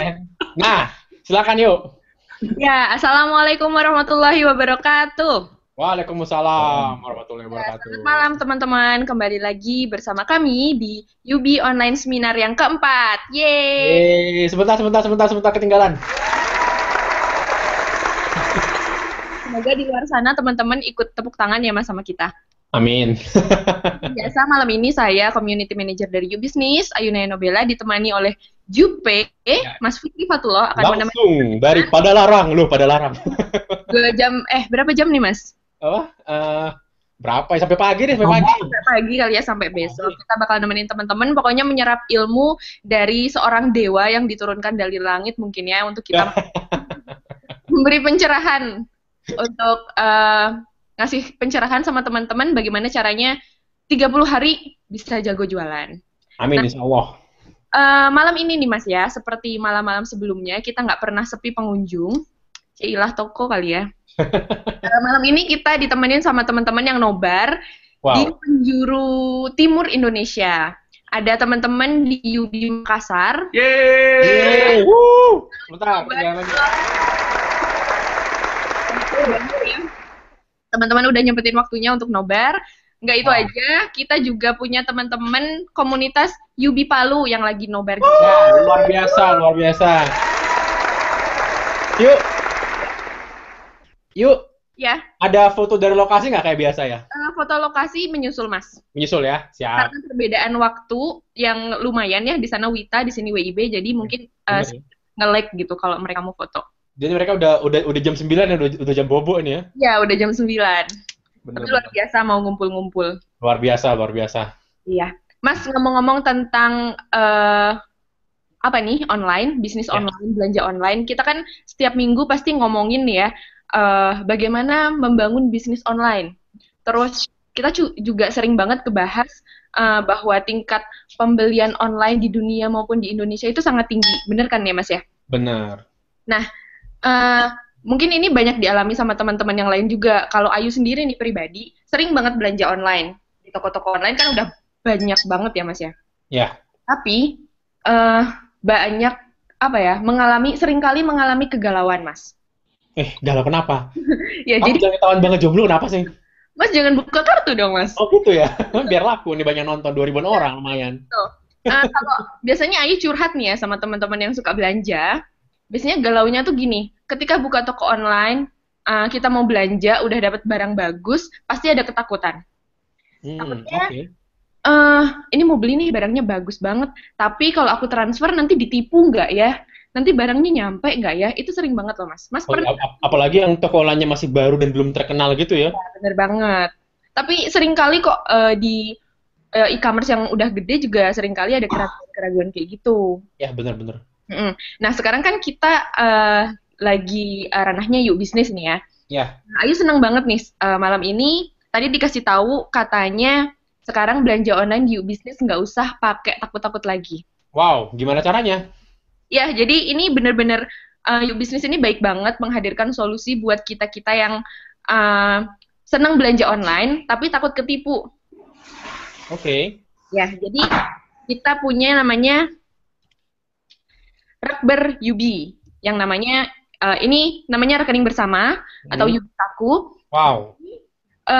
Nah, silakan yuk. Ya, Assalamualaikum warahmatullahi wabarakatuh. Waalaikumsalam warahmatullahi Ya, wabarakatuh. selamat malam teman-teman. Kembali lagi bersama kami di UB Online Seminar yang keempat. Yeay! Sebentar ketinggalan. Semoga di luar sana teman-teman ikut tepuk tangan ya Mas sama kita. Amin. Biasa malam ini saya Community Manager dari UB Business, Ayuna Nobela, ditemani oleh Jupe, Mas Fikri Fatullah akan menemani Langsung daripada larang, lu pada larang. 2 jam, berapa jam nih Mas? Apa? Berapa ya? Sampai pagi deh, sampai pagi. Sampai pagi kali ya, sampai besok. Kita bakal nemenin teman-teman, pokoknya menyerap ilmu dari seorang dewa yang diturunkan dari langit mungkin ya, untuk kita memberi pencerahan, untuk ngasih pencerahan sama teman-teman bagaimana caranya 30 hari bisa jago jualan. Amin, insya Allah. Malam ini nih Mas ya, seperti malam-malam sebelumnya, kita nggak pernah sepi pengunjung. Cailah toko kali ya. Malam ini kita ditemenin sama teman-teman yang nobar di Wow. penjuru timur Indonesia. Ada teman-teman di UB Makassar. Yeay. Woo. Bentar, jangan lagi. Teman-teman udah nyempetin waktunya untuk nobar. Nggak itu Wow. aja, kita juga punya teman-teman komunitas UB Palu yang lagi nobar juga. Ya, luar biasa, luar biasa. Yuk. Yuk, Ya, ada foto dari lokasi nggak kayak biasa ya? foto lokasi menyusul Mas. Menyusul ya, siap. Karena perbedaan waktu yang lumayan ya, di sana Wita, di sini WIB, jadi mungkin Bener ya. nge-lag gitu kalau mereka mau foto. Jadi mereka udah jam 9 ya, udah jam bobo ini ya. Ya, udah jam 9. Bener, Tapi luar bener. biasa mau ngumpul-ngumpul. Luar biasa, luar biasa. Iya. Mas, ngomong-ngomong tentang apa nih, online, bisnis Ya, online, belanja online, kita kan setiap minggu pasti ngomongin nih ya, bagaimana membangun bisnis online. Terus kita juga sering banget kebahas bahwa tingkat pembelian online di dunia maupun di Indonesia itu sangat tinggi. Bener kan ya, Mas ya? bener. Nah, eh, mungkin ini banyak dialami sama teman-teman yang lain juga. Kalau Ayu sendiri nih pribadi, sering banget belanja online. Di toko-toko online kan udah banyak banget ya, Mas ya. Ya. Tapi eh, banyak apa ya, seringkali mengalami kegalauan, Mas. Galau kenapa? Ya, Kamu jadi jangan ketahuan banget jomblo, kenapa sih? Mas jangan buka kartu dong, Mas. Oh gitu ya, biar laku nih banyak nonton 2000-an orang lumayan. Tuh. Kalau biasanya Ayu curhat nih ya sama teman-teman yang suka belanja, biasanya galaunya tuh gini, ketika buka toko online, kita mau belanja, udah dapat barang bagus, pasti ada ketakutan. Takutnya, Oke. ini mau beli nih barangnya bagus banget, tapi kalau aku transfer nanti ditipu nggak ya? Nanti barangnya nyampe nggak ya? Itu sering banget loh, Mas. Mas Oh, pernah? apalagi yang toko online-nya masih baru dan belum terkenal gitu ya. Bener banget. Tapi sering kali kok di e-commerce yang udah gede juga sering kali ada keraguan-keraguan kayak gitu. Ya, bener-bener. Mm-mm. Nah, sekarang kan kita lagi ranahnya yuk bisnis nih ya. Ya, Nah, Ayu seneng banget nih malam ini. Tadi dikasih tahu katanya sekarang belanja online di yuk bisnis nggak usah pakai takut-takut lagi. wow, gimana caranya? Ya, jadi ini bener-bener yuk bisnis ini baik banget menghadirkan solusi buat kita-kita yang uh, senang belanja online tapi takut ketipu. Oke. Ya, jadi kita punya namanya Rakber Yubi yang namanya ini namanya rekening bersama atau Hmm. Yubi Saku, Wow.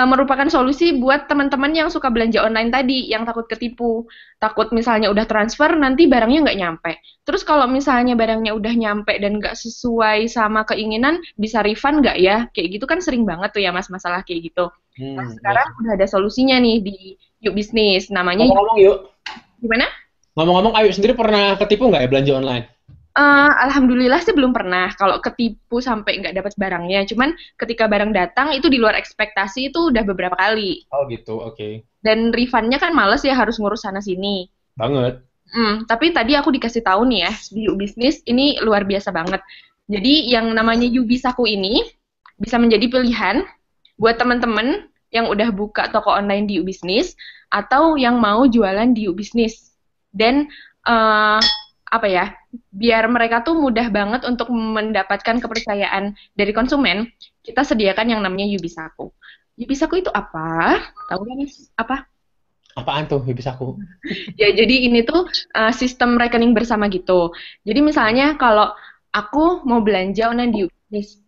merupakan solusi buat teman-teman yang suka belanja online tadi yang takut ketipu, takut misalnya udah transfer nanti barangnya nggak nyampe. Terus kalau misalnya barangnya udah nyampe dan nggak sesuai sama keinginan, bisa refund nggak ya? Kayak gitu kan sering banget tuh ya Mas masalah kayak gitu. Nah, Ya. sekarang udah ada solusinya nih di Yuk Bisnis, namanya Ngomong-ngomong yuk. gimana? Ngomong-ngomong, Ayu sendiri pernah ketipu nggak ya belanja online? Alhamdulillah sih belum pernah kalau ketipu sampai nggak dapat barangnya. Cuman ketika barang datang itu di luar ekspektasi itu udah beberapa kali. Oh gitu, oke. Dan refundnya kan males ya harus ngurus sana sini. Banget. Tapi tadi aku dikasih tahu nih ya di Ubisnis ini luar biasa banget. Jadi yang namanya Yubisaku ini bisa menjadi pilihan buat teman-teman yang udah buka toko online di Ubisnis atau yang mau jualan di Ubisnis. Dan eh, apa ya, biar mereka tuh mudah banget untuk mendapatkan kepercayaan dari konsumen, kita sediakan yang namanya Yubisaku. Yubisaku itu apa? Tahu kan apa? Apaan tuh Yubisaku? Ya, jadi ini tuh sistem rekening bersama gitu. Jadi misalnya kalau aku mau belanja online di Ubis,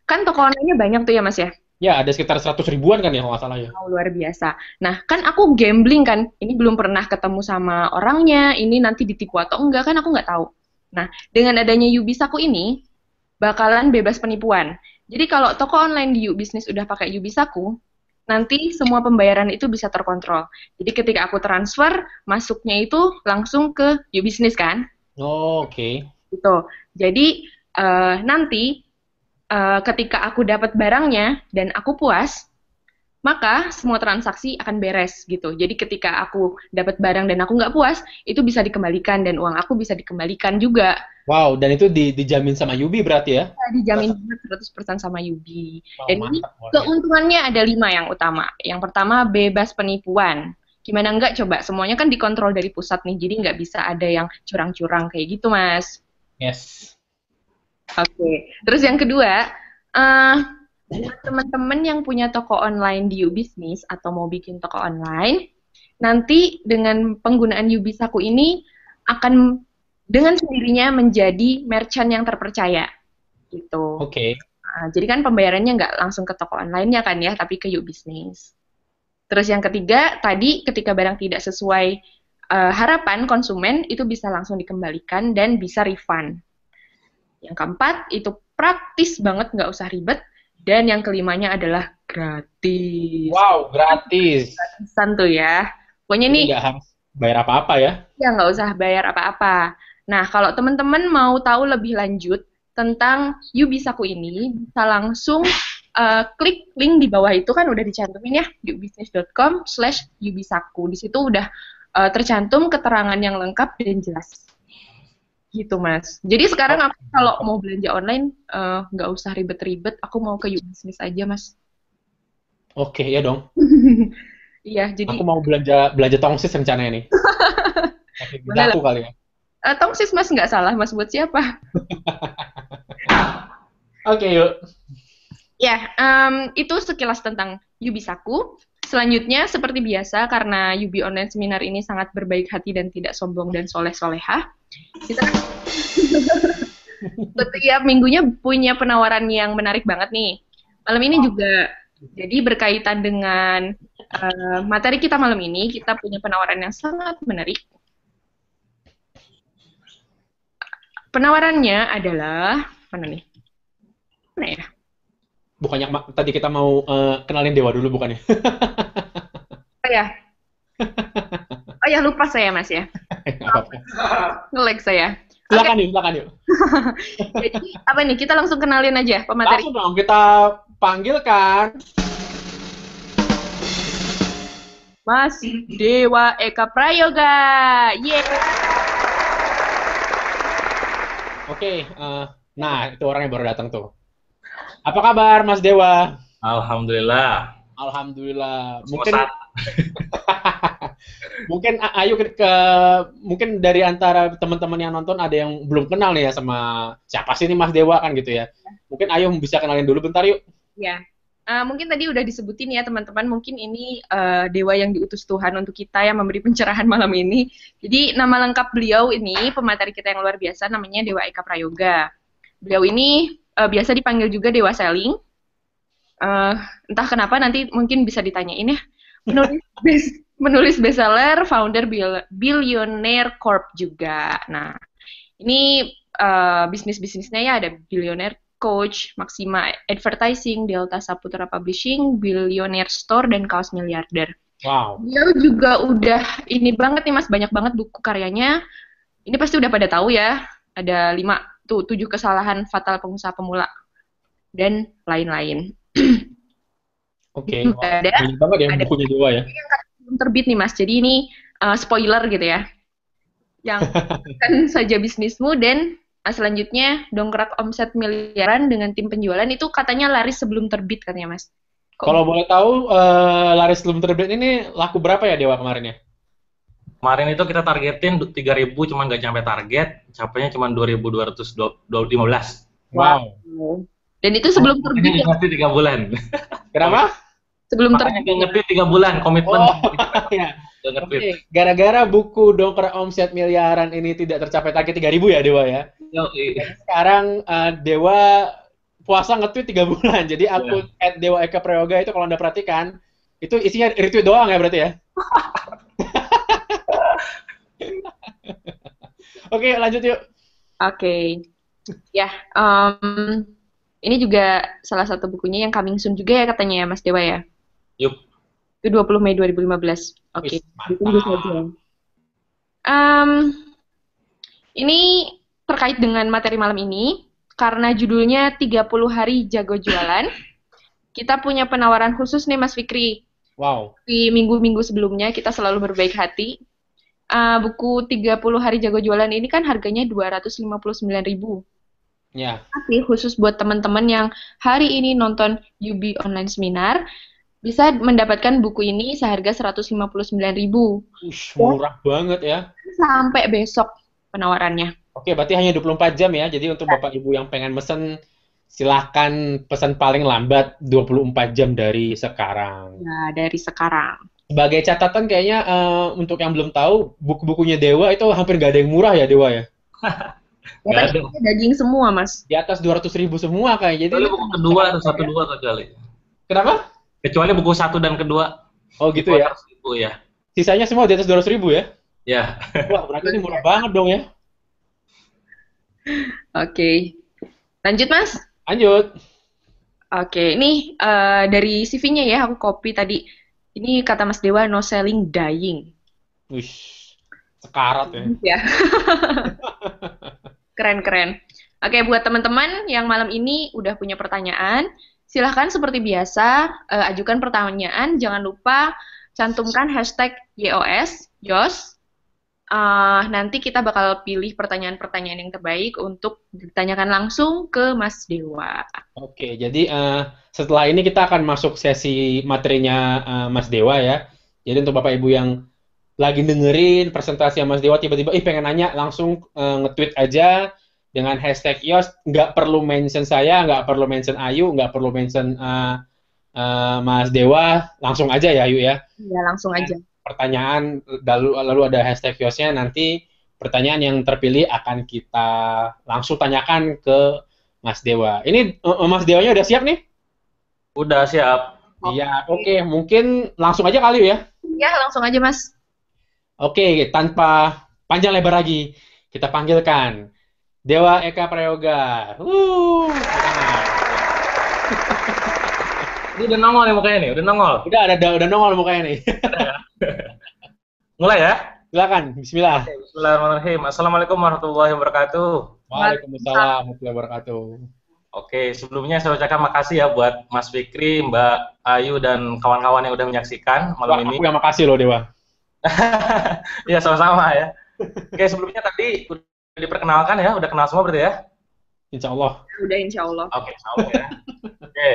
kan toko online-nya banyak tuh ya Mas ya. Ya, ada sekitar 100 ribuan kan ya kalau nggak salah ya. Wow, luar biasa. Nah, kan aku gambling kan, ini belum pernah ketemu sama orangnya, ini nanti ditipu atau enggak kan aku nggak tahu. Nah, dengan adanya Yubisaku ini, bakalan bebas penipuan. Jadi kalau toko online di Ubisnis udah pakai Yubisaku, nanti semua pembayaran itu bisa terkontrol. Jadi ketika aku transfer, masuknya itu langsung ke Ubisnis kan, Oh, oke. gitu. Jadi nanti ketika aku dapat barangnya dan aku puas, maka semua transaksi akan beres gitu. Jadi ketika aku dapat barang dan aku nggak puas, itu bisa dikembalikan dan uang aku bisa dikembalikan juga. Wow, dan itu dijamin sama Yubi berarti ya? Dijamin banget 100% sama Yubi. Wow, Dan ini mantap luar biasa. keuntungannya ada 5 yang utama. Yang pertama, bebas penipuan. Gimana enggak coba, semuanya kan dikontrol dari pusat nih, jadi nggak bisa ada yang curang-curang kayak gitu, Mas. Yes. Oke. Terus yang kedua, eh buat teman-teman yang punya toko online di Ubisnis atau mau bikin toko online, nanti dengan penggunaan Yubisaku ini akan dengan sendirinya menjadi merchant yang terpercaya gitu. Oke. Jadi kan pembayarannya nggak langsung ke toko online-nya kan ya, tapi ke Ubisnis. Terus yang ketiga, tadi ketika barang tidak sesuai harapan konsumen, itu bisa langsung dikembalikan dan bisa refund. Yang keempat, itu praktis banget, nggak usah ribet. Dan yang kelimanya adalah gratis. Wow, gratis. Gratisan tuh ya. Pokoknya Jadi nih, nggak harus bayar apa-apa ya? ya nggak usah bayar apa-apa. Nah, kalau teman-teman mau tahu lebih lanjut tentang Yubisaku ini, bisa langsung klik link di bawah itu kan udah dicantumin ya, ubisnis.com/yubisaku. Di situ udah tercantum keterangan yang lengkap dan jelas. Gitu, Mas. Jadi sekarang Oh, aku kalau mau belanja online, nggak usah ribet-ribet, aku mau ke Ubisnis aja, Mas. oke, ya dong. Iya, jadi Aku mau belanja belanja tongsis rencananya nih. Pakai boleh lah. Yubisaku kali ya. Tongsis, Mas, nggak salah, Mas. Buat siapa? Oke, yuk. Ya, itu sekilas tentang Yubisaku. Selanjutnya, seperti biasa, karena Yubi Online Seminar ini sangat berbaik hati dan tidak sombong dan soleh-solehah, kita setiap minggunya punya penawaran yang menarik banget nih. Malam ini juga, jadi berkaitan dengan materi kita malam ini, kita punya penawaran yang sangat menarik. Penawarannya adalah, mana nih? Mana ya? Bukannya tadi kita mau kenalin Dewa dulu bukannya? Oh ya, oh ya lupa saya Mas ya, Nggak apa-apa. nge-lag saya. Oke, Silakan yuk, silakan yuk. jadi apa nih? Kita langsung kenalin aja pemateri. Langsung dong kita panggilkan. Mas Dewa Eka Prayoga. Yeay. Oke, nah itu orang yang baru datang tuh. Apa kabar Mas Dewa? Alhamdulillah. Alhamdulillah. Semua Mungkin saat. mungkin ayo mungkin dari antara teman-teman yang nonton ada yang belum kenal nih ya sama siapa sih ini Mas Dewa kan gitu ya. Mungkin ayo bisa kenalin dulu bentar yuk. Ya, mungkin tadi udah disebutin ya teman-teman. Mungkin ini dewa yang diutus Tuhan untuk kita yang memberi pencerahan malam ini. Jadi nama lengkap beliau ini pemateri kita yang luar biasa namanya Dewa Eka Prayoga. Beliau ini biasa dipanggil juga Dewa Selling. Eh, Entah kenapa nanti mungkin bisa ditanyain ya. Menulis bestseller, founder Billionaire Corp juga. Nah, ini bisnis-bisnisnya ya ada Billionaire Coach, Maxima Advertising, Delta Saputra Publishing, Billionaire Store, dan Kaos Miliarder. Wow. Dia juga udah ini banget nih Mas, banyak banget buku karyanya. Ini pasti udah pada tahu ya. Ada 7 kesalahan fatal pengusaha pemula dan lain-lain. Oke. Wow. Ada Banyak banget ya ada bukunya Dewa ya. yang belum terbit nih Mas. Jadi ini spoiler gitu ya. Yang kan saja bisnismu dan selanjutnya dongkrak omset miliaran dengan tim penjualan itu katanya laris sebelum terbit katanya Mas. Kalau boleh tahu laris belum terbit ini laku berapa ya Dewa kemarin ya? Kemarin itu kita targetin 3.000 cuman nggak nyampe target, capainya cuma 2.215. Wow. Dan itu sebelum terbit ya. Ini masih 3 bulan. Kenapa? sebelum Makanya terbit. nggak ngerti 3 bulan komitmen. Oh, ya. Nggak ngerti. Oke, gara-gara buku dongkrak omset miliaran ini tidak tercapai target 3.000 ya Dewa ya. Yoi. Jadi sekarang Dewa puasa nge-tweet 3 bulan. Jadi akun @dewaeka_prayoga itu kalau Anda perhatikan, itu isinya retweet doang ya berarti ya. Oke, lanjut yuk. Oke. Ya, ini juga salah satu bukunya yang coming soon juga ya katanya ya Mas Dewa ya. Yup. Itu 20 Mei 2015. Oke, Wis, mantap. ditunggu saja. Ini terkait dengan materi malam ini, karena judulnya 30 hari jago jualan, kita punya penawaran khusus nih Mas Fikri. Wow. Di minggu-minggu sebelumnya kita selalu berbaik hati. Buku 30 hari jago jualan ini kan harganya 259.000. Ya. Tapi khusus buat teman-teman yang hari ini nonton UB Online Seminar, bisa mendapatkan buku ini seharga 159.000. Murah banget ya. Sampai besok penawarannya. Oke, berarti hanya 24 jam ya. Jadi untuk Bapak Ibu yang pengen mesen, silahkan pesan paling lambat 24 jam dari sekarang. Nah, dari sekarang. Sebagai catatan kayaknya untuk yang belum tahu, buku-bukunya Dewa itu hampir nggak ada yang murah ya Dewa ya. Nggak ada. Daging semua, Mas. Di atas 200.000 semua kayak. Jadi Kecuali buku kedua atau 1-2 kecuali. Kenapa? Kecuali buku 1 dan kedua. Oh gitu ya. Itu ya. Sisanya semua di atas 200.000 ya. Ya. Wah, berarti ini murah banget dong ya. Oke. Lanjut, Mas. Lanjut. Oke, ini dari CV-nya ya, aku copy tadi. Ini kata Mas Dewa, no selling, dying. Wih, sekarat ya. Ya. Keren-keren. Oke, buat teman-teman yang malam ini udah punya pertanyaan, silahkan seperti biasa, ajukan pertanyaan. Jangan lupa cantumkan hashtag YOS, JOS. Nanti kita bakal pilih pertanyaan-pertanyaan yang terbaik untuk ditanyakan langsung ke Mas Dewa. Oke, jadi setelah ini kita akan masuk sesi materinya Mas Dewa ya. Jadi untuk Bapak Ibu yang lagi dengerin presentasi Mas Dewa, tiba-tiba pengen nanya, langsung nge-tweet aja dengan hashtag YOS. Nggak perlu mention saya, nggak perlu mention Ayu, nggak perlu mention Mas Dewa, langsung aja ya Ayu ya. Ya, langsung aja. Pertanyaan, lalu ada hashtag YOS-nya, nanti pertanyaan yang terpilih akan kita langsung tanyakan ke Mas Dewa. Ini Mas Dewanya udah siap nih? Udah siap. Iya, oke. Mungkin langsung aja kali ya? Ya, langsung aja Mas. Oke, tanpa panjang lebar lagi, kita panggilkan Dewa Eka Prayoga. Ini udah nongol nih mukanya nih, udah nongol. Udah nongol mukanya nih. Mulai ya? Silakan, bismillah. Bismillahirrahmanirrahim. Assalamualaikum warahmatullahi wabarakatuh. Waalaikumsalam warahmatullahi wabarakatuh. Oke, sebelumnya saya ucapkan makasih ya buat Mas Fikri, Mbak Ayu, dan kawan-kawan yang udah menyaksikan malam ini. Aku yang makasih loh, Dewa. Iya, sama-sama ya. Oke, sebelumnya tadi udah diperkenalkan ya, udah kenal semua berarti ya? Insya Allah. Udah, insya Allah. Oke, insya Allah ya. Oke,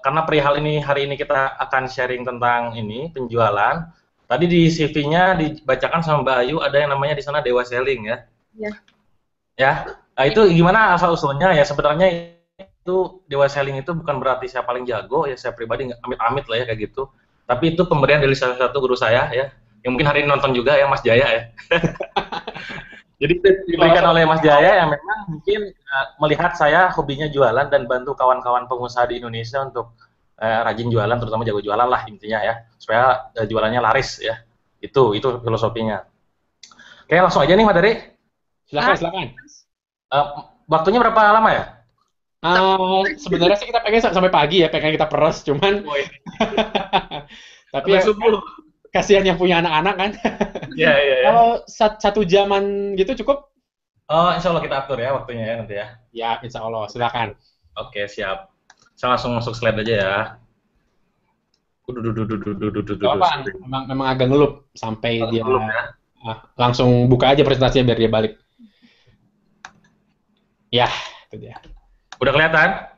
karena perihal ini hari ini kita akan sharing tentang ini penjualan. Tadi di CV-nya dibacakan sama Mbak Ayu ada yang namanya di sana Dewa Selling ya. Iya. Ya, nah, itu gimana asal usulnya ya? Sebenarnya itu Dewa Selling itu bukan berarti saya paling jago ya, saya pribadi nggak amit-amit lah ya kayak gitu. Tapi itu pemberian dari salah satu guru saya ya, yang mungkin hari ini nonton juga ya, Mas Jaya ya. Jadi itu diberikan oleh Mas Jaya yang memang mungkin melihat saya hobinya jualan dan bantu kawan-kawan pengusaha di Indonesia untuk rajin jualan, terutama jago jualan lah intinya ya, supaya jualannya laris ya. Itu filosofinya. Oke, langsung aja nih materi. Silakan. Waktunya berapa lama ya? Sebenarnya sih kita pengen sampai pagi ya, pengen kita peres, cuman tapi ya, kasihan yang punya anak-anak kan. Iya. Kalau 1 jaman gitu cukup? Oh, insya Allah kita atur ya waktunya ya nanti ya. Ya, insya Allah. Silakan. Oke, siap. Saya langsung masuk slide aja ya. Memang agak ngelup sampai dia ya. Langsung buka aja presentasinya biar dia balik. Ya, itu dia. Udah kelihatan?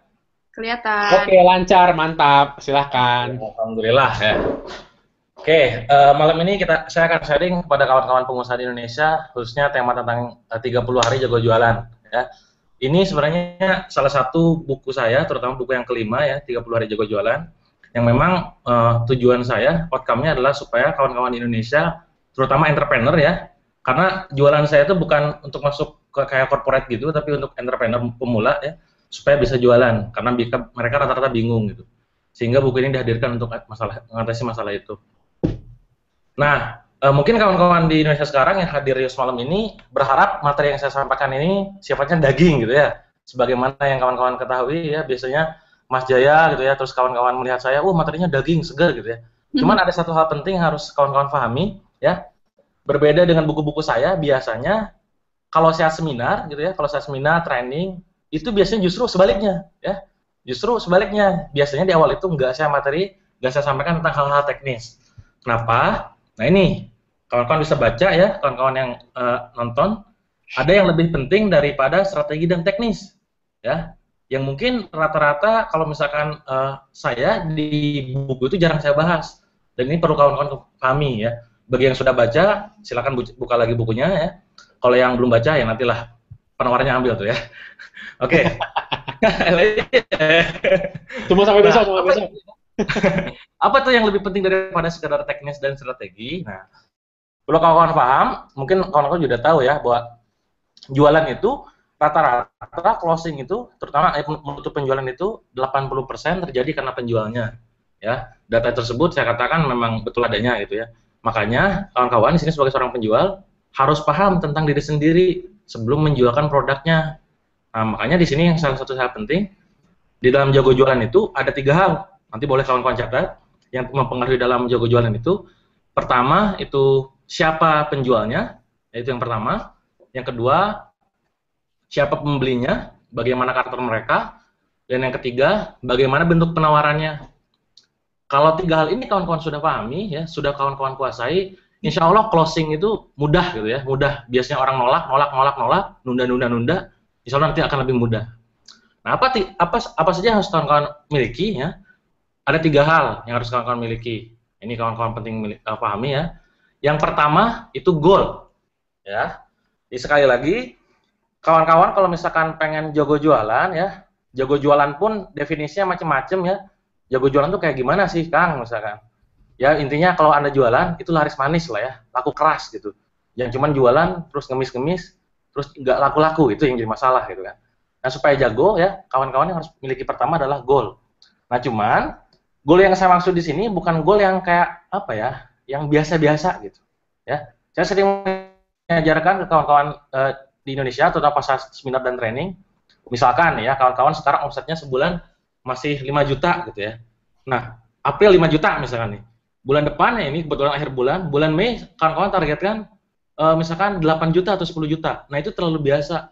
Kelihatan. Oke, lancar, mantap. Silahkan. Alhamdulillah ya. Oke, malam ini saya akan sharing kepada kawan-kawan pengusaha di Indonesia, khususnya tema tentang 30 hari jago jualan. Ya. Ini sebenarnya salah satu buku saya, terutama buku yang kelima ya, 30 hari jago jualan. yang memang tujuan saya, outcome-nya adalah supaya kawan-kawan di Indonesia, terutama entrepreneur ya, karena jualan saya itu bukan untuk masuk ke kayak corporate gitu, tapi untuk entrepreneur pemula ya, supaya bisa jualan, karena mereka rata-rata bingung gitu. Sehingga buku ini dihadirkan untuk mengatasi masalah itu. Nah, mungkin kawan-kawan di Indonesia sekarang yang hadir di malam ini berharap materi yang saya sampaikan ini sifatnya daging gitu ya. Sebagaimana yang kawan-kawan ketahui ya, biasanya Mas Jaya gitu ya, terus kawan-kawan melihat saya, materinya daging, segar gitu ya. Cuman ada satu hal penting yang harus kawan-kawan pahami ya. Berbeda dengan buku-buku saya, biasanya kalau saya seminar gitu ya, kalau saya seminar, training, itu biasanya justru sebaliknya ya. Justru sebaliknya, biasanya di awal itu nggak saya sampaikan tentang hal-hal teknis. Kenapa? Nah ini, kawan-kawan bisa baca ya, kawan-kawan yang nonton, ada yang lebih penting daripada strategi dan teknis ya. Yang mungkin rata-rata kalau misalkan saya di buku itu jarang saya bahas, dan ini perlu kawan-kawan pahami ya. Bagi yang sudah baca, silakan buka lagi bukunya ya. Kalau yang belum baca, ya nantilah penawarannya ambil tuh ya. Oke. Tunggu sampai besok, sampai besok. Apa tuh yang lebih penting daripada sekedar teknis dan strategi? Nah, perlu kawan-kawan paham, mungkin kawan-kawan sudah tahu ya, bahwa jualan itu rata-rata closing itu, terutama menutup penjualan itu 80% terjadi karena penjualnya. Ya, data tersebut saya katakan memang betul adanya gitu ya. Makanya kawan-kawan di sini sebagai seorang penjual harus paham tentang diri sendiri sebelum menjualkan produknya. Nah, makanya di sini yang salah satu hal penting di dalam jago jualan itu ada 3 hal. Nanti boleh kawan-kawan catat yang mempengaruhi dalam jago jualan itu. Pertama itu siapa penjualnya, itu yang pertama. Yang kedua, siapa pembelinya, bagaimana karakter mereka, dan yang ketiga, bagaimana bentuk penawarannya. Kalau 3 hal ini kawan-kawan sudah pahami, ya, sudah kawan-kawan kuasai, insya Allah closing itu mudah gitu ya, mudah. Biasanya orang nolak, nunda, insya Allah nanti akan lebih mudah. Nah, apa saja yang harus kawan-kawan miliki ya? Ada 3 hal yang harus kawan-kawan miliki. Ini kawan-kawan penting pahami ya. Yang pertama itu goal, ya. Jadi sekali lagi, kawan-kawan kalau misalkan pengen jago jualan ya, jago jualan pun definisinya macam-macam ya. Jago jualan tuh kayak gimana sih, Kang, misalkan? Ya intinya kalau Anda jualan itu laris manis lah ya, laku keras gitu. Yang cuman jualan terus ngemis-ngemis, terus nggak laku-laku, itu yang jadi masalah gitu kan. Nah supaya jago ya, kawan-kawan yang harus miliki pertama adalah goal. Nah cuman goal yang saya maksud di sini bukan goal yang kayak apa ya, yang biasa-biasa gitu. Ya, saya sering mengajarkan ke kawan-kawan di Indonesia, terutama pas seminar dan training. Misalkan ya, kawan-kawan sekarang omsetnya sebulan masih 5 juta gitu ya. Nah, April 5 juta misalkan nih. Bulan depan ya, ini kebetulan akhir bulan Mei, kawan-kawan targetkan misalkan 8 juta atau 10 juta. Nah, itu terlalu biasa.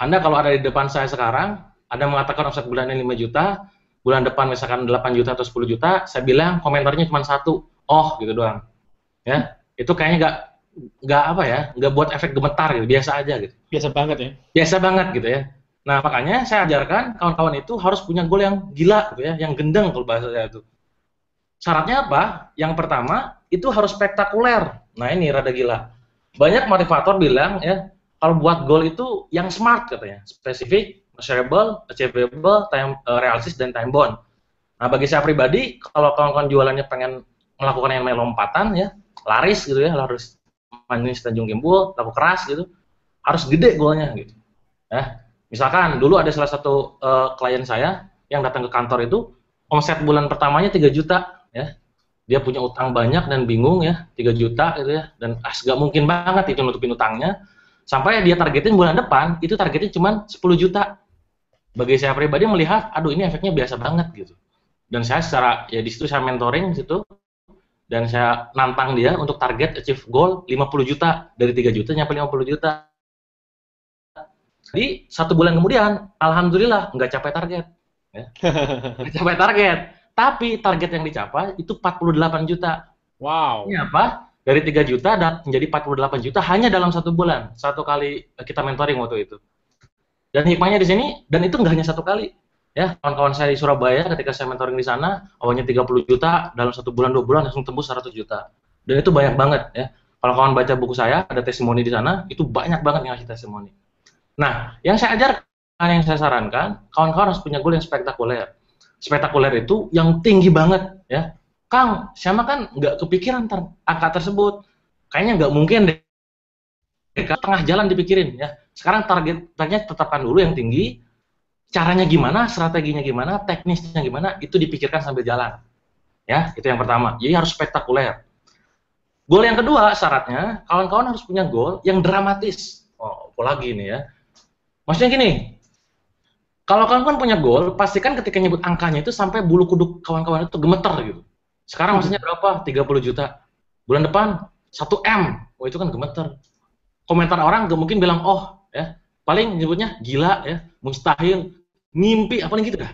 Anda kalau ada di depan saya sekarang, Anda mengatakan omset bulannya 5 juta, bulan depan misalkan 8 juta atau 10 juta, saya bilang komentarnya cuma 1, oh gitu doang. Ya, itu kayaknya nggak buat efek gemetar gitu, biasa aja gitu. Biasa banget ya. Biasa banget gitu ya. Nah, makanya saya ajarkan kawan-kawan itu harus punya goal yang gila gitu ya, yang gendeng kalau bahasa saya itu. Syaratnya apa? Yang pertama, itu harus spektakuler. Nah, ini rada gila. Banyak motivator bilang ya, kalau buat goal itu yang smart katanya, spesifik, measurable, achievable, realistis dan time bound. Nah, bagi saya pribadi, kalau kawan-kawan jualannya pengen melakukan yang namanya lompatan ya, laris gitu ya, harus manis Tanjung Kimpul, laku keras gitu, harus gede goalnya gitu. Ya. Misalkan dulu ada salah satu klien saya yang datang ke kantor itu omset bulan pertamanya 3 juta ya. Dia punya utang banyak dan bingung ya, 3 juta gitu ya, dan gak mungkin banget itu nutupin utangnya. Sampai dia targetin bulan depan itu targetnya cuma 10 juta. Bagi saya pribadi melihat, aduh ini efeknya biasa banget gitu. Dan saya secara ya di situ saya mentoring di situ dan saya nantang dia untuk target achieve goal 50 juta, dari 3 juta nyampe 50 juta. Jadi 1 bulan kemudian, alhamdulillah nggak capai target, ya. Nggak capai target, tapi target yang dicapai itu 48 juta. Wow. Ini apa? Dari 3 juta dan menjadi 48 juta hanya dalam 1 bulan. 1 kali kita mentoring waktu itu. Dan hikmahnya di sini, dan itu nggak hanya 1 kali. Ya, kawan-kawan saya di Surabaya ketika saya mentoring di sana, awalnya 30 juta, dalam 1 bulan 2 bulan langsung tembus 100 juta. Dan itu banyak banget ya. Kalau kawan baca buku saya, ada testimoni di sana, itu banyak banget yang ngasih testimoni. Nah, yang saya ajarkan, yang saya sarankan, kawan-kawan harus punya goal yang spektakuler. spektakuler itu yang tinggi banget ya. Kang, sama kan nggak kepikiran angka tersebut. Kayaknya nggak mungkin deh. Tengah jalan dipikirin ya. Sekarang targetnya tetapkan dulu yang tinggi. Caranya gimana, strateginya gimana, teknisnya gimana, itu dipikirkan sambil jalan. Ya, itu yang pertama. Jadi harus spektakuler. Goal yang kedua syaratnya, kawan-kawan harus punya goal yang dramatis. Oh, apa lagi nih ya? Maksudnya gini, kalau kawan-kawan punya goal, pastikan ketika nyebut angkanya itu sampai bulu kuduk kawan-kawan itu gemeter gitu. Sekarang maksudnya berapa? 30 juta. Bulan depan 1 M. Oh, itu kan gemeter. Komentar orang gak mungkin bilang, oh, ya, paling nyebutnya gila, ya, mustahil, mimpi, apa gitu dah.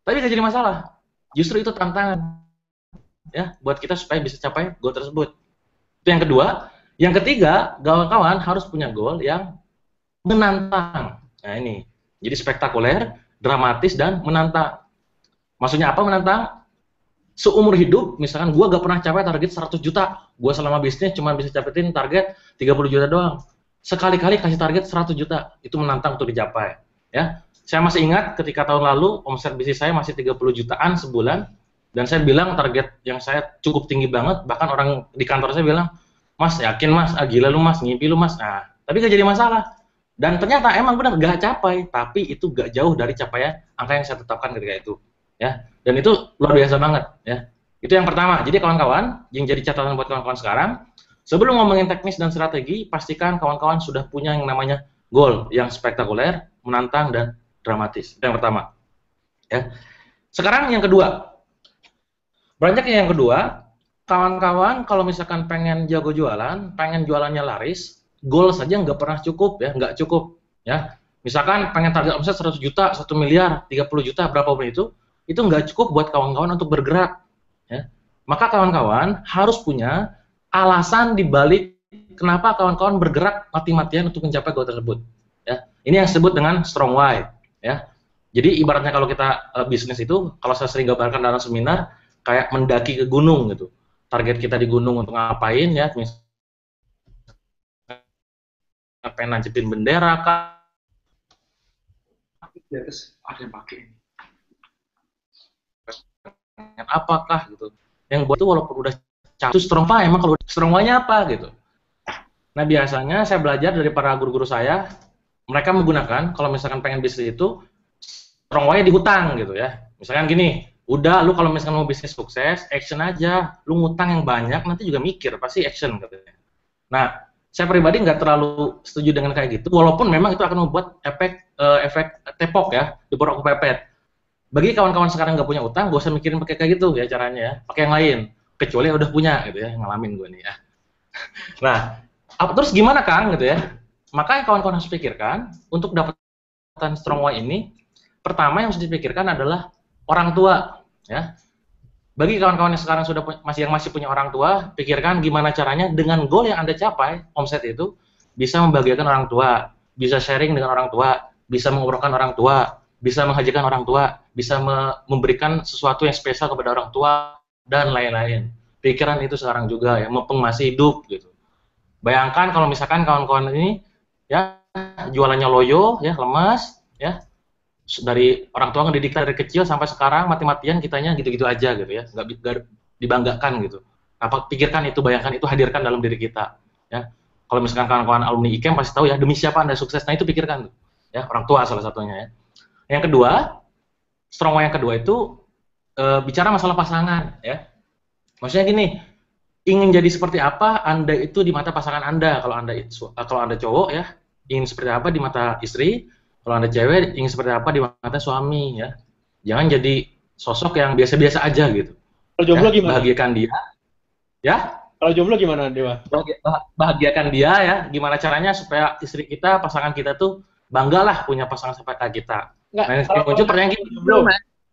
Tapi gak jadi masalah. Justru itu tantangan, ya, buat kita supaya bisa capai goal tersebut. Itu yang kedua. Yang ketiga, kawan-kawan harus punya goal yang menantang. Nah ini, jadi spektakuler, dramatis, dan menantang. Maksudnya apa menantang? Seumur hidup, misalkan gue gak pernah capai target 100 juta. Gue selama bisnis cuma bisa capetin target 30 juta doang. Sekali-kali kasih target 100 juta, itu menantang untuk dicapai. Ya, saya masih ingat ketika tahun lalu omset bisnis saya masih 30 jutaan sebulan, dan saya bilang target yang saya cukup tinggi banget, bahkan orang di kantor saya bilang, Mas yakin Mas, gila lu Mas, ngimpi lu Mas. Nah, tapi gak jadi masalah. Dan ternyata emang benar gak capai, tapi itu gak jauh dari capaian angka yang saya tetapkan ketika itu. Ya, dan itu luar biasa banget. Ya, itu yang pertama. Jadi kawan-kawan, yang jadi catatan buat kawan-kawan sekarang. Sebelum ngomongin teknis dan strategi, pastikan kawan-kawan sudah punya yang namanya goal yang spektakuler, menantang, dan dramatis. Itu yang pertama. Ya. Sekarang yang kedua. Beranjak yang kedua, kawan-kawan kalau misalkan pengen jago jualan, pengen jualannya laris, goal saja nggak pernah cukup ya, nggak cukup. Ya. Misalkan pengen target omset 100 juta, 1 miliar, 30 juta, berapapun itu nggak cukup buat kawan-kawan untuk bergerak. Ya. Maka kawan-kawan harus punya alasan dibalik kenapa kawan-kawan bergerak mati-matian untuk mencapai goal tersebut. Ya, ini yang disebut dengan strong why. Ya, jadi ibaratnya kalau kita bisnis itu, kalau saya sering gambarkan dalam seminar, kayak mendaki ke gunung gitu. Target kita di gunung untuk ngapain ya? Misalnya pengen nancepin bendera kah? Di atas ada yang pakai ini. Apakah gitu? Yang buat itu walaupun udah itu strong why, emang kalau strong why-nya apa gitu. Nah biasanya saya belajar dari para guru-guru saya, mereka menggunakan kalau misalkan pengen bisnis itu strong why di hutang gitu ya. Misalkan gini, udah lu kalau misalkan mau bisnis sukses, action aja, lu ngutang yang banyak nanti juga mikir pasti action katanya. Nah saya pribadi nggak terlalu setuju dengan kayak gitu, walaupun memang itu akan membuat efek tepok ya, diporok kepepet. Bagi kawan-kawan sekarang nggak punya utang, gak usah mikirin pakai kayak gitu ya caranya ya, pakai yang lain. Kecuali udah punya gitu ya, ngalamin gue nih ya. Nah, terus gimana Kang gitu ya? Maka yang kawan-kawan harus pikirkan untuk dapatkan strong why ini, pertama yang harus dipikirkan adalah orang tua ya. Bagi kawan-kawan yang sekarang sudah masih punya orang tua, pikirkan gimana caranya dengan goal yang Anda capai, omset itu bisa membahagiakan orang tua, bisa sharing dengan orang tua, bisa mengobrolkan orang tua, bisa menghajikan orang tua, bisa memberikan sesuatu yang spesial kepada orang tua, dan lain-lain. Pikiran itu sekarang juga ya, mumpung masih hidup gitu. Bayangkan kalau misalkan kawan-kawan ini ya jualannya loyo ya, lemas ya, dari orang tua ngedidik dari kecil sampai sekarang mati-matian kitanya gitu-gitu aja gitu ya, nggak dibanggakan gitu. Apa pikirkan itu, bayangkan itu, hadirkan dalam diri kita ya. Kalau misalkan kawan-kawan alumni IKEM pasti tahu ya, demi siapa Anda sukses. Nah itu pikirkan tuh ya, orang tua salah satunya ya. Yang kedua, strong why yang kedua itu bicara masalah pasangan ya. Maksudnya gini, ingin jadi seperti apa Anda itu di mata pasangan Anda. Kalau Anda cowok ya, ingin seperti apa di mata istri. Kalau Anda cewek, ingin seperti apa di mata suami ya. Jangan jadi sosok yang biasa-biasa aja gitu. Kalau jomblo ya, gimana? Bahagiakan dia. Ya. Kalau jomblo gimana, Dewa? Bahagiakan dia ya. Gimana caranya supaya istri kita, pasangan kita tuh banggalah punya pasangan seperti kita. Nggak, nah, yang muncul pertanyaan gini.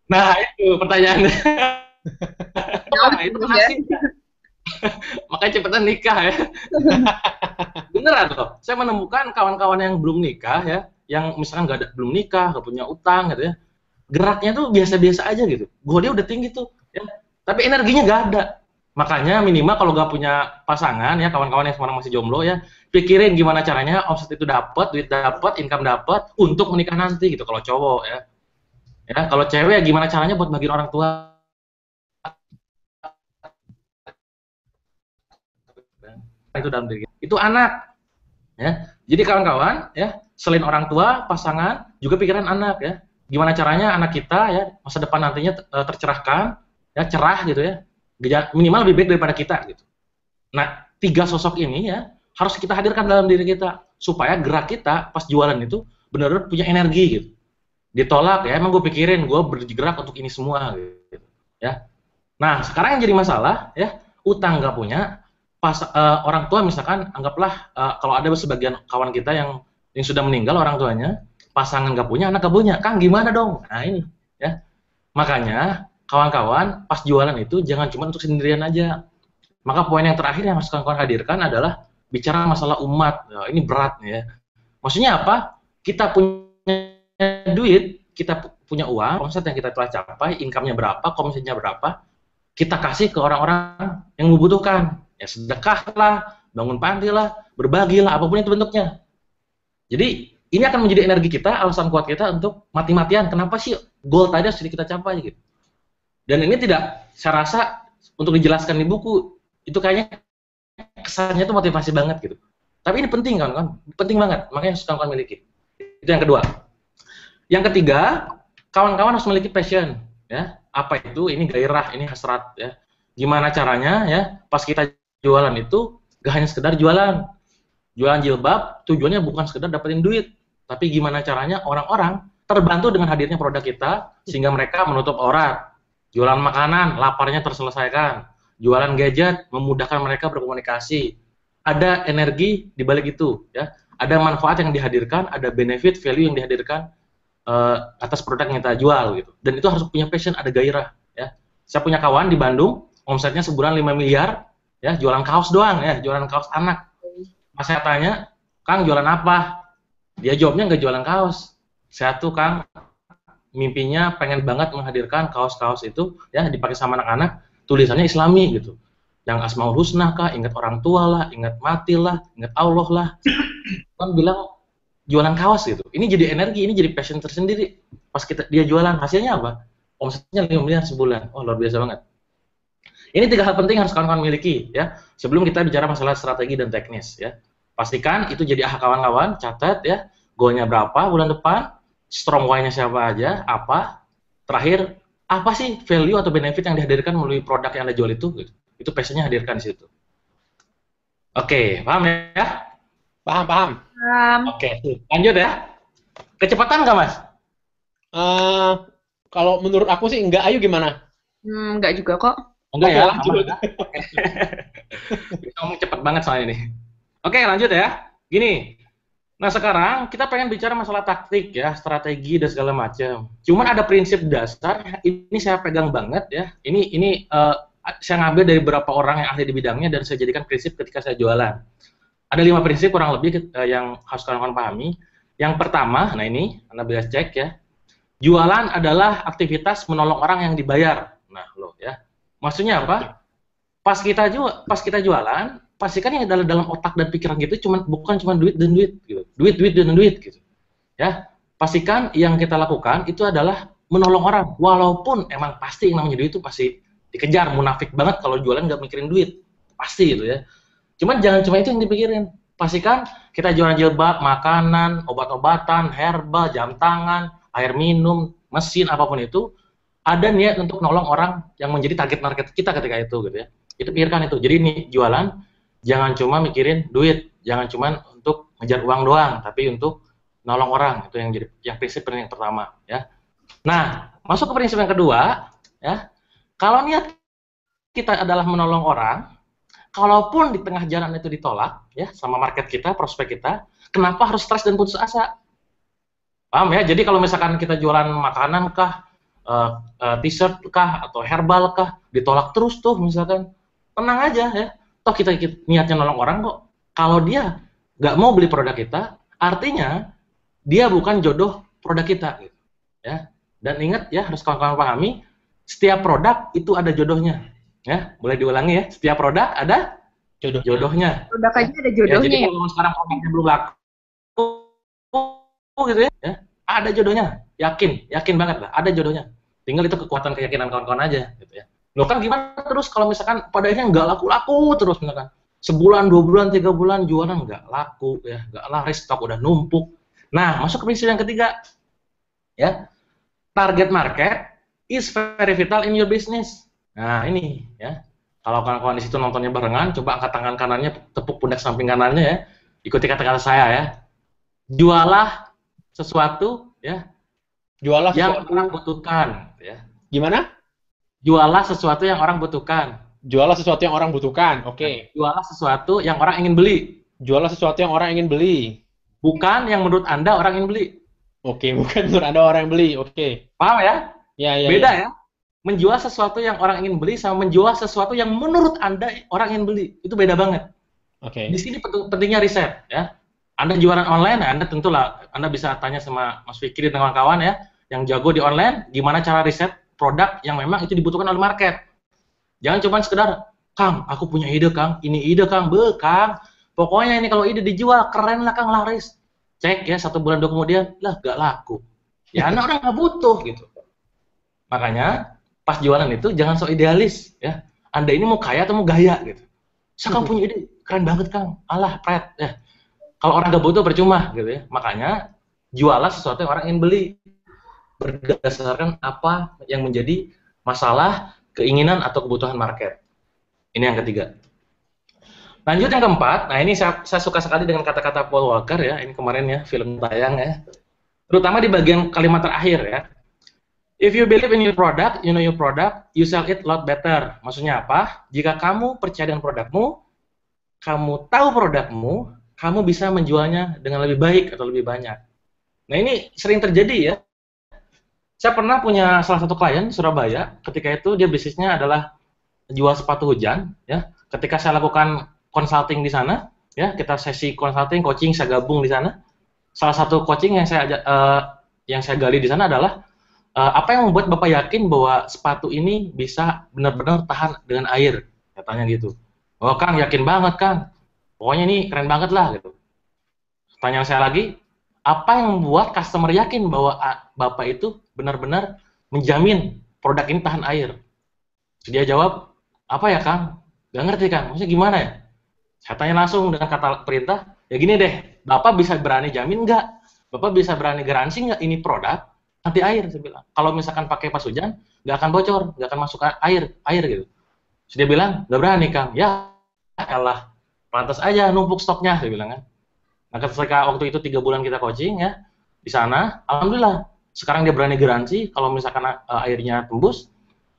Nah, itu pertanyaannya. Nah, itu asik. Makanya cepetan nikah ya. Beneran loh. Saya menemukan kawan-kawan yang belum nikah ya, yang misalkan belum nikah, nggak punya utang gitu ya. Geraknya tuh biasa-biasa aja gitu. Dia udah tinggi tuh ya. Tapi energinya nggak ada. Makanya minimal kalau nggak punya pasangan ya, kawan-kawan yang sekarang masih jomblo ya, pikirin gimana caranya omset itu dapat, duit dapat, income dapat untuk menikah nanti gitu kalau cowok ya. Ya, kalau cewek ya gimana caranya buat bagiin orang tua itu dalam diri kita. Itu anak, ya. Jadi kawan-kawan, ya, selain orang tua, pasangan, juga pikiran anak, ya. Gimana caranya anak kita, ya, masa depan nantinya tercerahkan, ya, cerah gitu ya. Minimal lebih baik daripada kita gitu. Nah, 3 sosok ini ya harus kita hadirkan dalam diri kita supaya gerak kita pas jualan itu benar-benar punya energi gitu. Ditolak ya, emang gue pikirin gue bergerak untuk ini semua gitu, ya. Nah, sekarang yang jadi masalah ya, utang nggak punya, pas orang tua misalkan anggaplah kalau ada sebagian kawan kita yang sudah meninggal orang tuanya, pasangan nggak punya, anak nggak punya, Kang gimana dong? Nah ini ya, makanya kawan-kawan pas jualan itu jangan cuma untuk sendirian aja. Maka poin yang terakhir yang harus kawan-kawan hadirkan adalah bicara masalah umat. Nah, ini berat ya. Maksudnya apa? Kita punya duit, kita punya uang, omset yang kita telah capai, income-nya berapa, komisinya berapa, kita kasih ke orang-orang yang membutuhkan. Ya sedekah lah, bangun panti lah, berbagi lah, apapun itu bentuknya. Jadi ini akan menjadi energi kita, alasan kuat kita untuk mati-matian. Kenapa sih goal tadi harus kita capai gitu? Dan ini tidak, saya rasa untuk dijelaskan di buku itu kayaknya kesannya itu motivasi banget gitu. Tapi ini penting kan, penting banget. Makanya harus kawan-kawan miliki. Itu yang kedua. Yang ketiga, kawan-kawan harus memiliki passion. Ya, apa itu? Ini gairah, ini hasrat. Ya, gimana caranya? Ya, pas kita jualan itu gak hanya sekedar jualan. Jualan jilbab tujuannya bukan sekedar dapetin duit, tapi gimana caranya orang-orang terbantu dengan hadirnya produk kita sehingga mereka menutup aurat. Jualan makanan, laparnya terselesaikan. Jualan gadget, memudahkan mereka berkomunikasi. Ada energi di balik itu, ya. Ada manfaat yang dihadirkan, ada benefit, value yang dihadirkan atas produk yang kita jual, gitu. Dan itu harus punya passion, ada gairah, ya. Saya punya kawan di Bandung, omsetnya sebulan 5 miliar, ya, jualan kaos doang, ya, jualan kaos anak. Pas saya tanya, Kang jualan apa? Dia jawabnya nggak jualan kaos. Saya tuh Kang mimpinya pengen banget menghadirkan kaos-kaos itu, ya, dipakai sama anak-anak. Tulisannya Islami gitu, yang Asmaul Husna kah, ingat orang tua lah, ingat mati lah, ingat Allah lah, kan bilang jualan kaos gitu. Ini jadi energi, ini jadi passion tersendiri. Pas dia jualan, hasilnya apa? Omsetnya 5 miliar sebulan. Oh luar biasa banget. Ini 3 hal penting yang harus kawan-kawan miliki ya. Sebelum kita bicara masalah strategi dan teknis ya. Pastikan itu jadi kawan-kawan, catat ya. Goalnya berapa bulan depan, strong why-nya siapa aja, apa. Terakhir, apa sih value atau benefit yang dihadirkan melalui produk yang Anda jual itu? Gitu. Itu passion-nya hadirkan di situ. Oke, paham ya? Paham. Oke, lanjut ya. Kecepatan nggak, Mas? Kalau menurut aku sih enggak. Ayo gimana? Enggak juga kok. Enggak ya? Lanjut. Ngomong cepet banget soalnya ini. Oke, lanjut ya. Gini. Nah sekarang kita pengen bicara masalah taktik ya, strategi dan segala macam. Cuman ada prinsip dasar, ini saya pegang banget ya. Ini saya ngambil dari beberapa orang yang ahli di bidangnya dan saya jadikan prinsip ketika saya jualan. Ada 5 prinsip kurang lebih yang harus kawan-kawan pahami. Yang pertama, nah ini Anda bisa cek ya. Jualan adalah aktivitas menolong orang yang dibayar. Nah loh ya. Maksudnya apa? Pas kita jualan, pastikan yang dalam otak dan pikiran gitu bukan cuma duit dan duit gitu. Duit dan duit gitu. Ya, pastikan yang kita lakukan itu adalah menolong orang. Walaupun emang pasti yang namanya duit itu pasti dikejar, munafik banget kalau jualan nggak mikirin duit. Pasti gitu ya. Cuman jangan cuma itu yang dipikirin. Pastikan kita jualan jilbab, makanan, obat-obatan, herbal, jam tangan, air minum, mesin apapun itu ada niat untuk nolong orang yang menjadi target market kita ketika itu gitu ya. Itu pikirkan itu. Jadi nih jualan jangan cuma mikirin duit, jangan cuma untuk ngejar uang doang, tapi untuk nolong orang. Itu yang jadi prinsip yang pertama ya. Nah, masuk ke prinsip yang kedua ya. Kalau niat kita adalah menolong orang, kalaupun di tengah jalan itu ditolak ya sama market kita, prospek kita, kenapa harus stres dan putus asa? Paham ya? Jadi kalau misalkan kita jualan makanan kah, t-shirt kah atau herbal kah, ditolak terus tuh misalkan, tenang aja ya. Toh kita niatnya nolong orang kok. Kalau dia nggak mau beli produk kita, artinya dia bukan jodoh produk kita, gitu. Ya. Dan ingat ya, harus kawan-kawan pahami, setiap produk itu ada jodohnya. Ya, boleh diulangi ya. Setiap produk ada jodohnya. Produk aja ada jodohnya. Ya, jadi kalau sekarang produknya belum laku, gitu ya. ada jodohnya, yakin banget lah, ada jodohnya. Tinggal itu kekuatan keyakinan kawan-kawan aja, gitu ya. Loh kan gimana terus kalau misalkan pada akhirnya nggak laku-laku terus misalkan sebulan, 2 bulan, 3 bulan jualan nggak laku ya, nggak laris, stok udah numpuk. Nah, masuk ke prinsip yang ketiga, ya, target market is very vital in your business. Nah ini ya, kalau kawan-kawan di situ nontonnya barengan, coba angkat tangan kanannya, tepuk pundak samping kanannya ya, ikuti kata-kata saya ya. Jualah sesuatu ya Jualah yang sesuatu. orang butuhkan ya. Gimana? Jualah sesuatu yang orang butuhkan. Jualah sesuatu yang orang butuhkan. Oke. Jualah sesuatu yang orang ingin beli. Jualah sesuatu yang orang ingin beli. Bukan yang menurut Anda orang ingin beli. Oke, bukan menurut Anda orang yang beli. Oke. Paham ya? Ya. Beda ya. Menjual sesuatu yang orang ingin beli sama menjual sesuatu yang menurut Anda orang ingin beli. Itu beda banget. Oke. Di sini pentingnya riset ya. Anda jualan online, Anda tentulah Anda bisa tanya sama Mas Fikri dan kawan-kawan ya, yang jago di online, gimana cara riset produk yang memang itu dibutuhkan oleh market. Jangan cuma sekedar, Kang, aku punya ide Kang, ini ide Kang, Kang, pokoknya ini kalau ide dijual, keren lah Kang, laris. Cek ya, 1 bulan 2 kemudian, lah gak laku. Ya anak orang nggak butuh gitu. Makanya pas jualan itu jangan so idealis ya. Anda ini mau kaya atau mau gaya gitu. Saya Kang punya ide, keren banget Kang, alah pret ya. Kalau orang nggak butuh percuma gitu ya. Makanya jualah sesuatu yang orang ingin beli berdasarkan apa yang menjadi masalah, keinginan atau kebutuhan market. Ini yang ketiga. Lanjut yang keempat. Nah ini saya suka sekali dengan kata-kata Paul Walker ya. Ini kemarin ya film tayang ya. Terutama di bagian kalimat terakhir ya. If you believe in your product, you know your product, you sell it a lot better. Maksudnya apa? Jika kamu percaya dengan produkmu, kamu tahu produkmu, kamu bisa menjualnya dengan lebih baik atau lebih banyak. Nah ini sering terjadi ya. Saya pernah punya salah satu klien di Surabaya, ketika itu dia bisnisnya adalah jual sepatu hujan. Ya. Ketika saya lakukan consulting di sana, ya kita sesi consulting, coaching, saya gabung di sana. Salah satu coaching yang saya gali di sana adalah apa yang membuat Bapak yakin bahwa sepatu ini bisa benar-benar tahan dengan air, katanya gitu. Oh Kang, yakin banget Kang. Pokoknya ini keren banget lah gitu. Tanya saya lagi, apa yang membuat customer yakin bahwa Bapak itu benar-benar menjamin produk ini tahan air? Dia jawab, apa ya Kang? Gak ngerti Kang, maksudnya gimana ya? Saya tanya langsung dengan kata perintah, ya gini deh, Bapak bisa berani jamin nggak? Bapak bisa berani garansi nggak ini produk anti air? Saya bilang, kalau misalkan pakai pas hujan, nggak akan bocor, nggak akan masuk air gitu. Terus dia bilang, nggak berani Kang. Ya, kalah. Pantas aja numpuk stoknya, saya bilang kan. Nah, ketika waktu itu 3 bulan kita coaching ya di sana, alhamdulillah sekarang dia berani garansi kalau misalkan airnya tembus,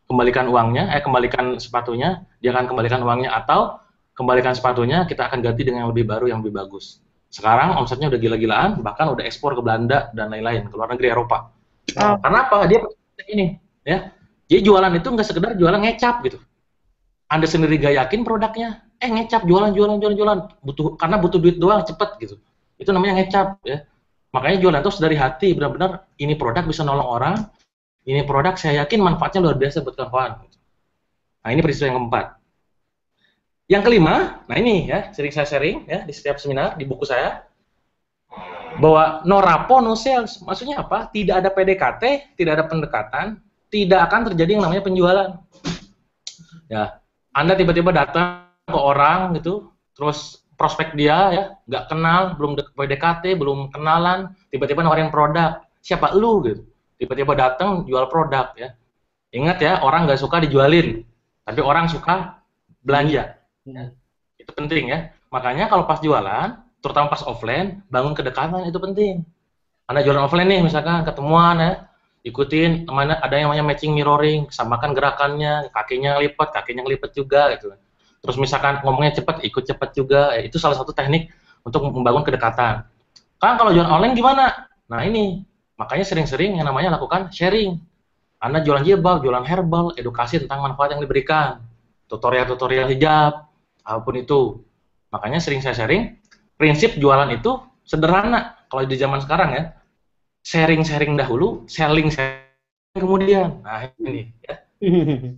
kembalikan uangnya, kembalikan sepatunya, dia akan kembalikan uangnya atau kembalikan sepatunya, kita akan ganti dengan yang lebih baru, yang lebih bagus. Sekarang omsetnya udah gila-gilaan, bahkan udah ekspor ke Belanda dan lain-lain, ke luar negeri Eropa. Karena apa? Dia ini ya. Jadi jualan itu nggak sekedar jualan ngecap gitu. Anda sendiri gak yakin produknya, ngecap jualan, karena butuh duit doang, cepet gitu. Itu namanya ngecap ya. Makanya jualan terus dari hati, benar-benar ini produk bisa nolong orang, ini produk saya yakin manfaatnya luar biasa buat kawan-kawan. Nah ini prinsip yang keempat. Yang kelima, nah ini ya, sering saya sharing ya di setiap seminar, di buku saya, bahwa no rapport, no sales. Maksudnya apa? Tidak ada PDKT, tidak ada pendekatan, tidak akan terjadi yang namanya penjualan. Ya, Anda tiba-tiba datang ke orang gitu, terus prospek dia ya, nggak kenal, belum PDKT, belum kenalan, tiba-tiba nawarin produk. Siapa lu gitu? Tiba-tiba datang jual produk ya. Ingat ya, orang nggak suka dijualin, tapi orang suka belanja. Ya. Itu penting ya. Makanya kalau pas jualan, terutama pas offline, bangun kedekatan itu penting. Anda jualan offline nih, misalkan ketemuan ya, ikutin mana ada yang namanya matching mirroring, samakan gerakannya, kakinya ngelipet juga gitu. Terus misalkan ngomongnya cepat, ikut cepat juga. Ya, itu salah satu teknik untuk membangun kedekatan. Kan kalau jualan online gimana? Nah ini, makanya sering-sering yang namanya lakukan sharing. Anda jualan jilbab, jualan herbal, edukasi tentang manfaat yang diberikan, tutorial-tutorial hijab, apapun itu. Makanya sering saya sharing, prinsip jualan itu sederhana. Kalau di zaman sekarang ya, sharing-sharing dahulu, selling kemudian. Nah ini ya,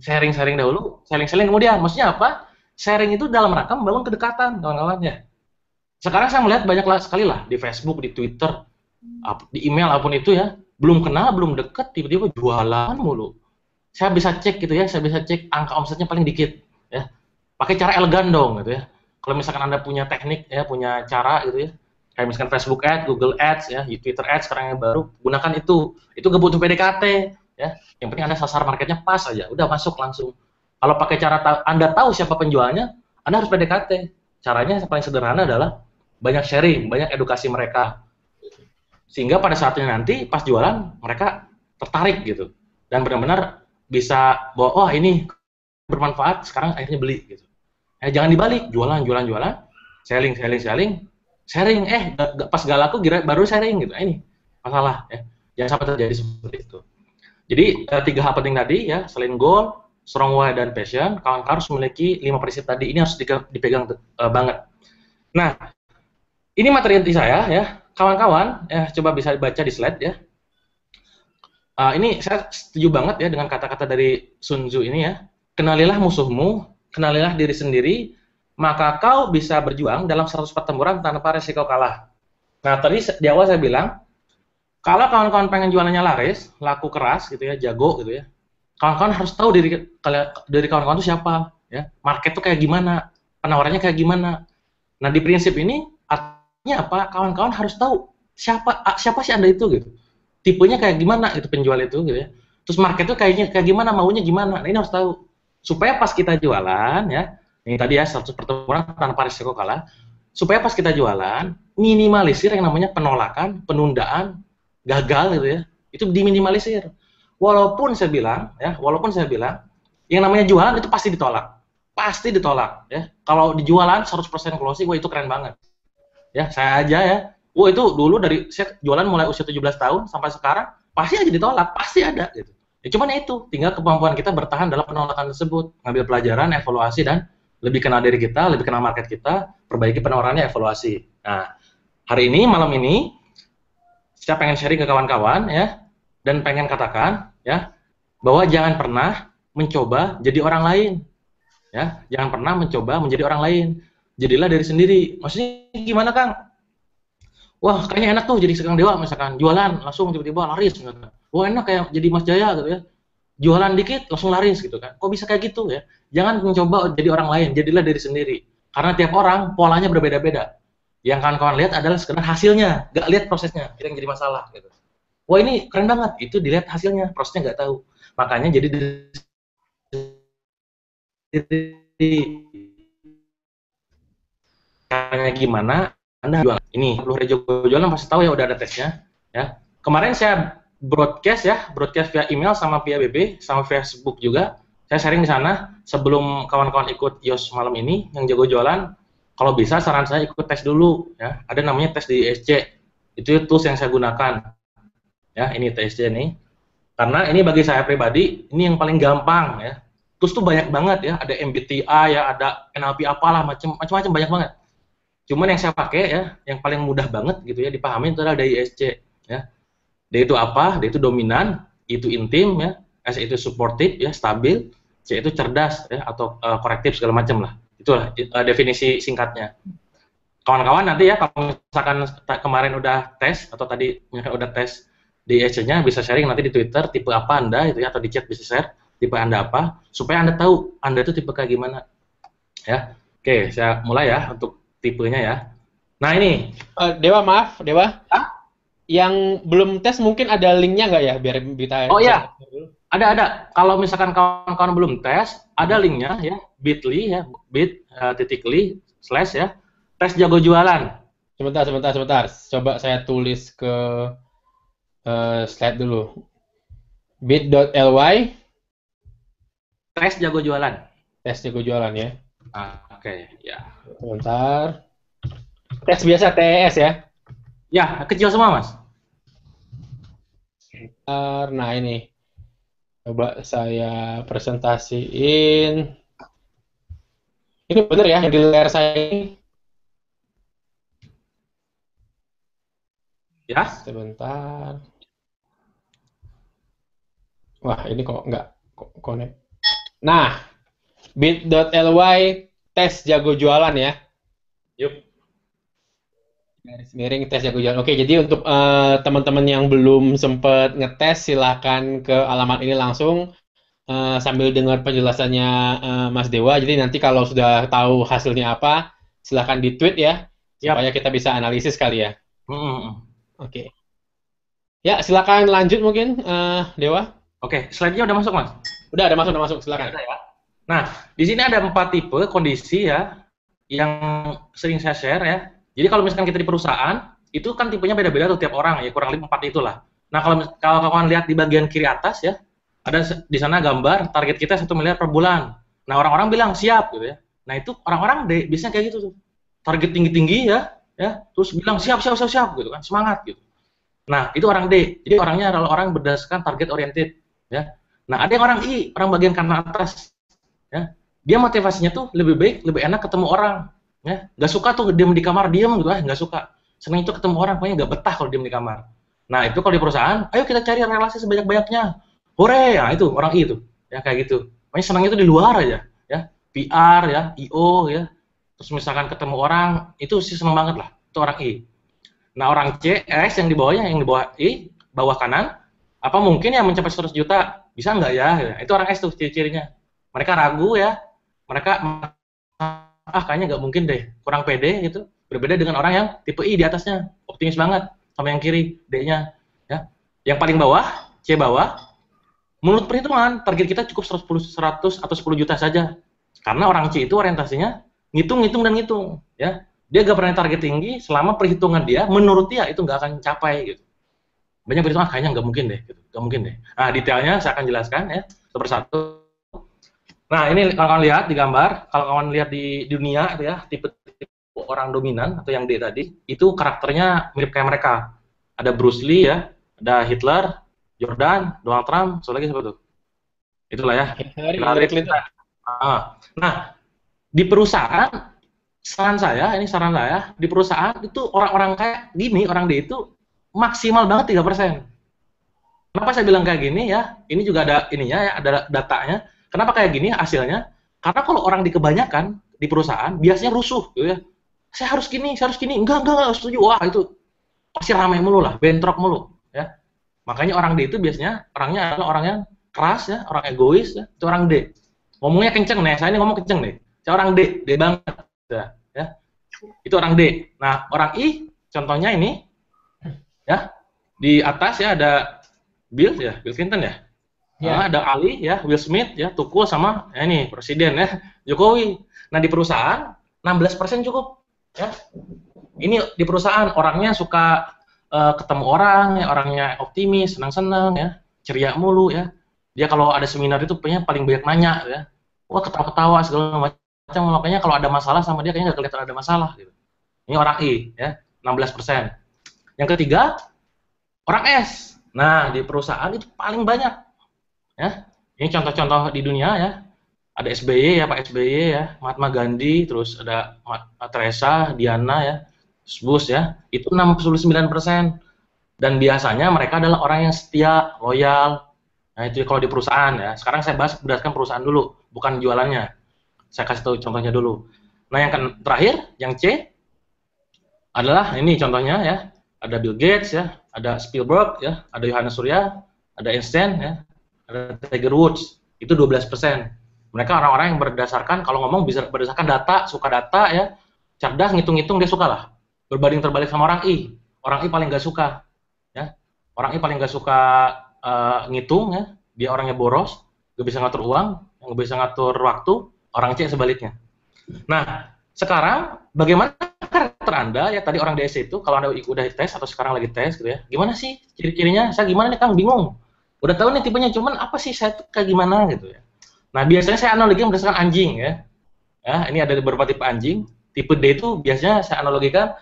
sharing dahulu, selling kemudian. Maksudnya apa? Sharing itu dalam rangka membangun kedekatan kawan-kawan ya. Sekarang saya melihat banyak sekali lah di Facebook, di Twitter, di email apapun itu ya, belum kenal, belum deket, tiba-tiba jualan mulu. Saya bisa cek gitu ya, saya bisa cek angka omsetnya paling dikit ya. Pakai cara elegan dong gitu ya. Kalau misalkan Anda punya teknik ya, punya cara gitu ya. Kayak misalkan Facebook Ads, Google Ads ya, Twitter Ads sekarang yang baru, gunakan itu. Itu nggak butuh PDKT ya. Yang penting Anda sasar marketnya pas aja, udah masuk langsung. Kalau pakai cara Anda tahu siapa penjualnya, Anda harus PDKT. Caranya yang paling sederhana adalah banyak sharing, banyak edukasi mereka. Sehingga pada saatnya nanti pas jualan mereka tertarik gitu. Dan benar-benar bisa bahwa oh ini bermanfaat, sekarang akhirnya beli gitu. Jangan dibalik, jualan, jualan, jualan, selling, selling, selling, sharing, pas gak laku baru sharing gitu. Ini masalah ya. Jangan sampai terjadi seperti itu. Jadi 3 hal penting tadi ya, selain goal, strong why dan passion, kawan-kawan harus memiliki 5 prinsip tadi. Ini harus dipegang banget. Nah, ini materi inti saya ya. Kawan-kawan, coba bisa baca di slide ya. Ini saya setuju banget ya dengan kata-kata dari Sun Tzu ini ya. Kenalilah musuhmu, kenalilah diri sendiri, maka kau bisa berjuang dalam 100 pertempuran tanpa resiko kalah. Nah, tadi di awal saya bilang, kalau kawan-kawan pengen jualannya laris, laku keras gitu ya, jago gitu ya, kawan-kawan harus tahu dari kawan-kawan itu siapa, ya, market itu kayak gimana, penawarannya kayak gimana. Nah, di prinsip ini artinya apa? Kawan-kawan harus tahu siapa sih Anda itu gitu. Tipenya kayak gimana itu penjual itu gitu ya. Terus market itu kayak gimana, maunya gimana. Nah, ini harus tahu. Supaya pas kita jualan ya, ini tadi ya 100 pertempuran tanpa risiko kalah, supaya pas kita jualan minimalisir yang namanya penolakan, penundaan, gagal gitu ya. Itu diminimalisir. Walaupun saya bilang yang namanya jualan itu pasti ditolak. Pasti ditolak ya. Kalau di jualan 100% closing, wah itu keren banget. Ya, saya aja ya. Wah itu dulu dari saya jualan mulai usia 17 tahun sampai sekarang pasti aja ditolak, pasti ada gitu. Ya cuman itu, tinggal kemampuan kita bertahan dalam penolakan tersebut, ngambil pelajaran, evaluasi dan lebih kenal diri kita, lebih kenal market kita, perbaiki penawarannya, evaluasi. Nah, hari ini malam ini saya pengen sharing ke kawan-kawan ya dan pengen katakan ya bahwa jangan pernah mencoba jadi orang lain. Ya, jangan pernah mencoba menjadi orang lain. Jadilah diri sendiri. Maksudnya gimana, Kang? Wah, kayaknya enak tuh jadi Kang Dewa misalkan, jualan langsung tiba-tiba laris gitu. Wah, enak kayak jadi Mas Jaya gitu ya. Jualan dikit langsung laris gitu kan. Kok bisa kayak gitu ya? Jangan mencoba jadi orang lain, jadilah diri sendiri. Karena tiap orang polanya berbeda-beda. Yang kawan-kawan lihat adalah sekedar hasilnya, nggak lihat prosesnya. Itu yang jadi masalah gitu. Wah, ini keren banget. Itu dilihat hasilnya, prosesnya nggak tahu. Makanya jadi caranya gimana Anda jualan. Ini perlu jualan pasti tahu ya udah ada tesnya ya. Kemarin saya broadcast via email sama via BB sama Facebook juga. Saya sharing di sana sebelum kawan-kawan ikut YOS malam ini yang jago jualan, kalau bisa saran saya ikut tes dulu ya. Ada namanya tes di ISC. Itu tools yang saya gunakan. Ya, ini TSC nih. Karena ini bagi saya pribadi ini yang paling gampang ya. Tools tuh banyak banget ya, ada MBTI ya, ada NLP apalah macam-macam banyak banget. Cuman yang saya pakai ya, yang paling mudah banget gitu ya dipahami itu adalah dari ISC ya. D itu apa? D itu dominan, I itu intim ya, S itu supportive ya, stabil, C itu cerdas ya atau korektif segala macam lah. Itulah definisi singkatnya. Kawan-kawan nanti ya kalau misalkan kemarin udah tes atau tadi misalkan udah tes di ISC-nya bisa sharing nanti di Twitter tipe apa Anda itu ya atau di chat bisa share tipe Anda apa supaya Anda tahu Anda itu tipe kayak gimana. Ya. Oke, saya mulai ya untuk tipenya ya. Nah ini. Dewa maaf, Dewa. Hah? Yang belum tes mungkin ada linknya nggak ya biar kita. Oh iya, ada. Kalau misalkan kawan-kawan belum tes, ada linknya ya, bit.ly ya, bit.ly/ ya, tes jago jualan. Sebentar. Coba saya tulis ke slide dulu. bit.ly tes jago jualan. Tes jago jualan ya. Oke, ya. Sebentar. Tes biasa TES ya. Ya, kecil semua, Mas. Nah ini. Coba saya presentasiin. Ini benar ya yang di layar saya ini. Ya. Sebentar. Wah, ini kok nggak connect. Nah, bit.ly tes jago jualan ya. Yup. Garis miring tes jago jalan. Oke, jadi untuk teman-teman yang belum sempat ngetes, silahkan ke alamat ini langsung sambil dengar penjelasannya Mas Dewa. Jadi nanti kalau sudah tahu hasilnya apa, silahkan di-tweet ya, Yap. supaya kita bisa analisis kali ya. Hmm. Oke. Ya, silakan lanjut mungkin Dewa. Oke, slide-nya udah masuk, Mas? Udah masuk, silakan. Ada ya. Nah, di sini ada 4 tipe kondisi ya yang sering saya share ya. Jadi kalau misalkan kita di perusahaan, itu kan tipenya beda-beda tuh tiap orang ya, kurang lebih 4 itulah. Nah, kalau kawan lihat di bagian kiri atas ya, ada di sana gambar target kita 1 miliar per bulan. Nah, orang-orang bilang siap gitu ya. Nah, itu orang-orang biasanya kayak gitu tuh. Target tinggi-tinggi ya, terus bilang siap gitu kan, semangat gitu. Nah, itu orang D. Jadi orangnya adalah orang berdasarkan target oriented ya. Nah, ada yang orang I, orang bagian kanan atas ya. Dia motivasinya tuh lebih baik, lebih enak ketemu orang ya. Nggak suka tuh diam di kamar diam gitu nggak suka. Senang itu ketemu orang, pokoknya nggak betah kalau diam di kamar. Nah, itu kalau di perusahaan, ayo kita cari relasi sebanyak-banyaknya. Hore, ya itu orang I itu. Ya kayak gitu. Pokoknya senangnya itu di luar aja ya. PR ya, IO ya. Terus misalkan ketemu orang, itu sih senang banget lah. Itu orang I. Nah, orang C, S yang di bawahnya, yang di bawah I, bawah kanan, apa mungkin ya mencapai 100 juta? Bisa nggak ya? Itu orang S tuh ciri-cirinya. Mereka ragu ya, mereka kayaknya nggak mungkin deh, kurang pede gitu. Berbeda dengan orang yang tipe I di atasnya, optimis banget, sama yang kiri, D-nya. Ya. Yang paling bawah, C bawah, menurut perhitungan, target kita cukup 100 atau 10 juta saja. Karena orang C itu orientasinya ngitung dan ngitung. Ya. Dia gak pernah target tinggi selama perhitungan dia, menurut dia itu nggak akan capai gitu. Banyak perhitungan kayaknya nggak mungkin deh, gitu. Nggak mungkin deh. Nah, detailnya saya akan jelaskan ya, satu persatu. Nah, ini kalau kalian lihat di gambar, kalau kalian lihat di dunia ya, tipe orang dominan atau yang D tadi, itu karakternya mirip kayak mereka. Ada Bruce Lee ya, ada Hitler, Jordan, Donald Trump, so lagi siapa tuh? Itulah ya. Hillary Clinton. Nah, di perusahaan, saran saya, di perusahaan itu orang-orang kayak gini, orang D itu maksimal banget 3%. Kenapa saya bilang kayak gini ya? Ini juga ada ininya ya, ada datanya. Kenapa kayak gini hasilnya? Karena kalau orang di kebanyakan di perusahaan biasanya rusuh gitu ya. Saya harus gini, enggak setuju. Wah, itu pasti ramai mulu lah, bentrok mulu ya. Makanya orang D itu biasanya orangnya adalah orang yang keras ya, orang egois ya. Itu orang D. Ngomongnya kenceng nih, saya ini ngomong kenceng nih. Saya orang D banget ya. Itu orang D. Nah, orang I contohnya ini ya. Di atas ya ada Bill Clinton ya. Nah, ada Ali ya, Will Smith ya, tukul sama ya ini presiden ya, Jokowi. Nah, di perusahaan 16% cukup ya. Ini di perusahaan orangnya suka ketemu orang ya, orangnya optimis, senang-senang ya, ceria mulu ya. Dia kalau ada seminar itu paling banyak nanya ya. Wah, ketawa-ketawa segala macam, makanya kalau ada masalah sama dia kayaknya nggak kelihatan ada masalah gitu. Ini orang I ya, 16%. Yang ketiga, orang S. Nah, di perusahaan itu paling banyak. Ya. Ini contoh-contoh di dunia ya. Ada SBY ya, Pak SBY ya, Mahatma Gandhi, terus ada Teresa, Diana ya, Bush ya. Itu 69%. Dan biasanya mereka adalah orang yang setia, loyal. Nah, itu kalau di perusahaan ya. Sekarang saya bahas berdasarkan perusahaan dulu, bukan jualannya. Saya kasih tahu contohnya dulu. Nah, yang terakhir, yang C adalah ini contohnya ya. Ada Bill Gates ya, ada Spielberg ya, ada Yohanes Surya, ada Einstein ya, ada Tiger Woods. Itu 12%. Mereka orang-orang yang berdasarkan, kalau ngomong bisa berdasarkan data, suka data ya, cerdas, ngitung-ngitung dia suka lah. Berbanding terbalik sama orang I. Orang I paling gak suka ya. Orang I paling gak suka ngitung ya. Dia orangnya boros, gak bisa ngatur uang, gak bisa ngatur waktu. Orang C sebaliknya. Nah, sekarang bagaimana karakter Anda ya, tadi orang DS itu kalau Anda udah tes atau sekarang lagi tes gitu ya. Gimana sih ciri-cirinya? Saya gimana nih Kang, bingung. Udah tahu nih tipenya, cuman apa sih saya tuh kayak gimana gitu ya. Nah, biasanya saya analogikan berdasarkan anjing ya. Ya, ini ada beberapa tipe anjing. Tipe D itu biasanya saya analogikan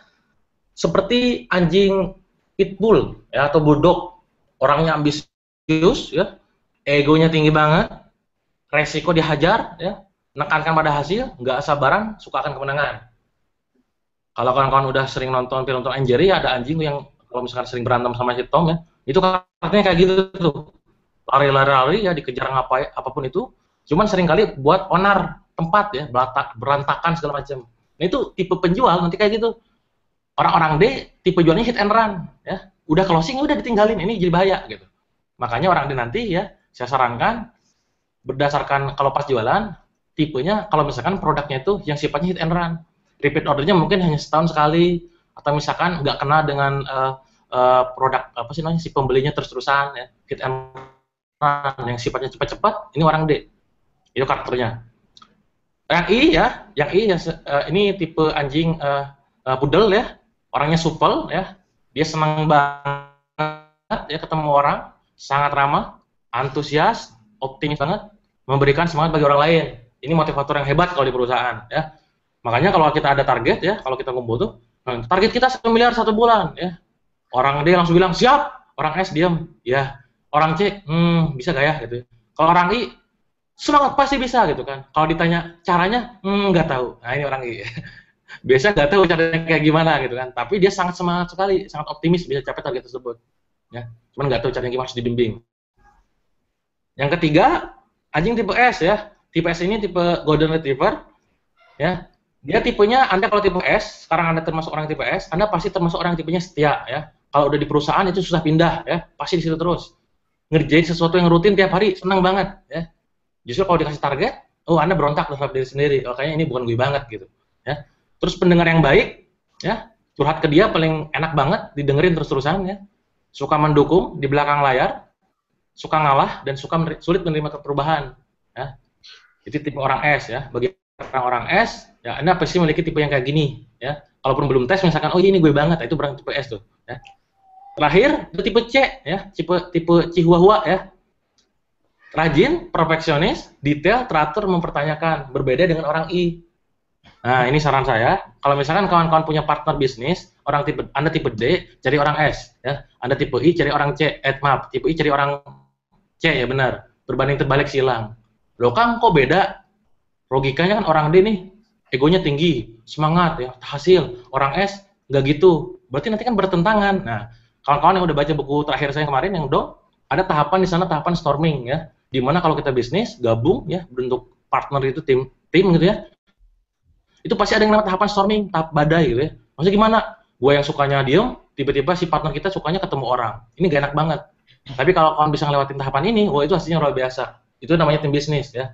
seperti anjing pitbull ya atau bulldog. Orangnya ambisius ya. Egonya tinggi banget. Resiko dihajar ya. Menekankan pada hasil, nggak sabaran, suka akan kemenangan. Kalau kawan-kawan udah sering nonton film Tom and Jerry, ada anjing yang kalau misalkan sering berantem sama si Tom ya, itu karakternya kayak gitu tuh. Lari-lari ya, dikejar ngapain, apapun itu, cuman sering kali buat onar tempat ya, berantakan segala macam. Nah, itu tipe penjual nanti kayak gitu. Orang-orang D tipe jualnya hit and run, ya. Udah closing, udah ditinggalin, ini jadi bahaya gitu. Makanya orang D nanti ya, saya sarankan berdasarkan kalau pas jualan, tipenya kalau misalkan produknya itu yang sifatnya hit and run. Repeat ordernya mungkin hanya setahun sekali, atau misalkan nggak kena dengan produk apa sih namanya si pembelinya terus-terusan ya, hit and run yang sifatnya cepat-cepat, ini orang D. Itu karakternya. Yang I ya, ini tipe anjing pudel ya, orangnya supel ya, dia senang banget ya ketemu orang, sangat ramah, antusias, optimis banget, memberikan semangat bagi orang lain. Ini motivator yang hebat kalau di perusahaan ya. Makanya kalau kita ada target ya, kalau kita ngumpul tuh, target kita 1 miliar 1 bulan ya. Orang D langsung bilang siap, orang S diam, ya. Orang C, bisa gak ya gitu. Kalau orang I semangat pasti bisa gitu kan. Kalau ditanya caranya, nggak tahu. Nah ini orang I. Biasa nggak tahu caranya kayak gimana gitu kan. Tapi dia sangat semangat sekali, sangat optimis bisa capai target tersebut. Ya, cuman nggak tahu caranya gimana, harus dibimbing. Yang ketiga, anjing tipe S ya. Tipe S ini tipe Golden Retriever. Ya, dia tipenya, Anda kalau tipe S, sekarang Anda termasuk orang tipe S, Anda pasti termasuk orang tipenya setia ya. Kalau udah di perusahaan itu susah pindah ya, pasti di situ terus. Ngerjain sesuatu yang rutin tiap hari, senang banget ya. Justru kalau dikasih target, Anda berontak terhadap diri sendiri. Oh, kayaknya ini bukan gue banget gitu. Ya. Terus pendengar yang baik, ya, curhat ke dia paling enak banget, didengerin terus-terusan ya. Suka mendukung di belakang layar, suka ngalah dan sulit menerima perubahan. Ya. Itu tipe orang S ya. Bagi orang S, ya Anda pasti memiliki tipe yang kayak gini. Ya. Kalaupun belum tes, misalkan, oh ini gue banget, itu berarti tipe S tuh. Ya. Terakhir, itu tipe C ya, tipe Chihuahua ya. Rajin, perfeksionis, detail, teratur, mempertanyakan. Berbeda dengan orang I. Nah, ini saran saya. Kalau misalkan kawan-kawan punya partner bisnis, Anda tipe D, cari orang S. Ya. Anda tipe I, cari orang C. Maaf, tipe I cari orang C, ya benar. Berbanding terbalik silang. Loh Kang, kok beda? Logikanya kan orang D nih, egonya tinggi, semangat, ya, hasil. Orang S, nggak gitu. Berarti nanti kan bertentangan. Nah, kawan-kawan yang udah baca buku terakhir saya kemarin, yang ada tahapan di sana, tahapan storming, ya. Dimana kalau kita bisnis gabung ya bentuk partner itu tim gitu ya, itu pasti ada yang namanya tahapan storming, tahap badai gitu ya. Maksudnya gimana? Gue yang sukanya diem, tiba-tiba si partner kita sukanya ketemu orang, ini gak enak banget. Tapi kalau kalian bisa ngelewatin tahapan ini, itu hasilnya luar biasa. Itu namanya tim bisnis ya.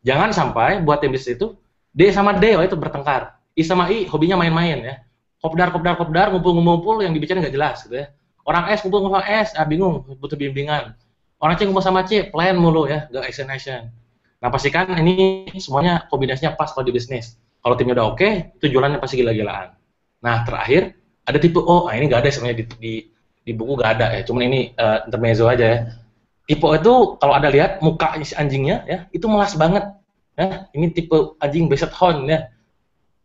Jangan sampai buat tim bisnis itu D sama D itu bertengkar, I sama I hobinya main-main ya, kopdar ngumpul yang dibicarain nggak jelas gitu ya. Orang S ngumpul sama S, bingung, butuh bimbingan. Orang C ngumpul sama C, plan mulu ya, gak action. Nah, pastikan ini semuanya kombinasinya pas kalau di bisnis. Kalau timnya udah oke, itu jualannya pasti gila-gilaan. Nah, terakhir, ada tipe O. Nah, ini gak ada sebenarnya di buku gak ada ya, cuman ini intermezzo aja ya. Tipe O itu, kalau Anda lihat muka anjingnya ya, itu melas banget. Ya, ini tipe anjing Basset Hound ya.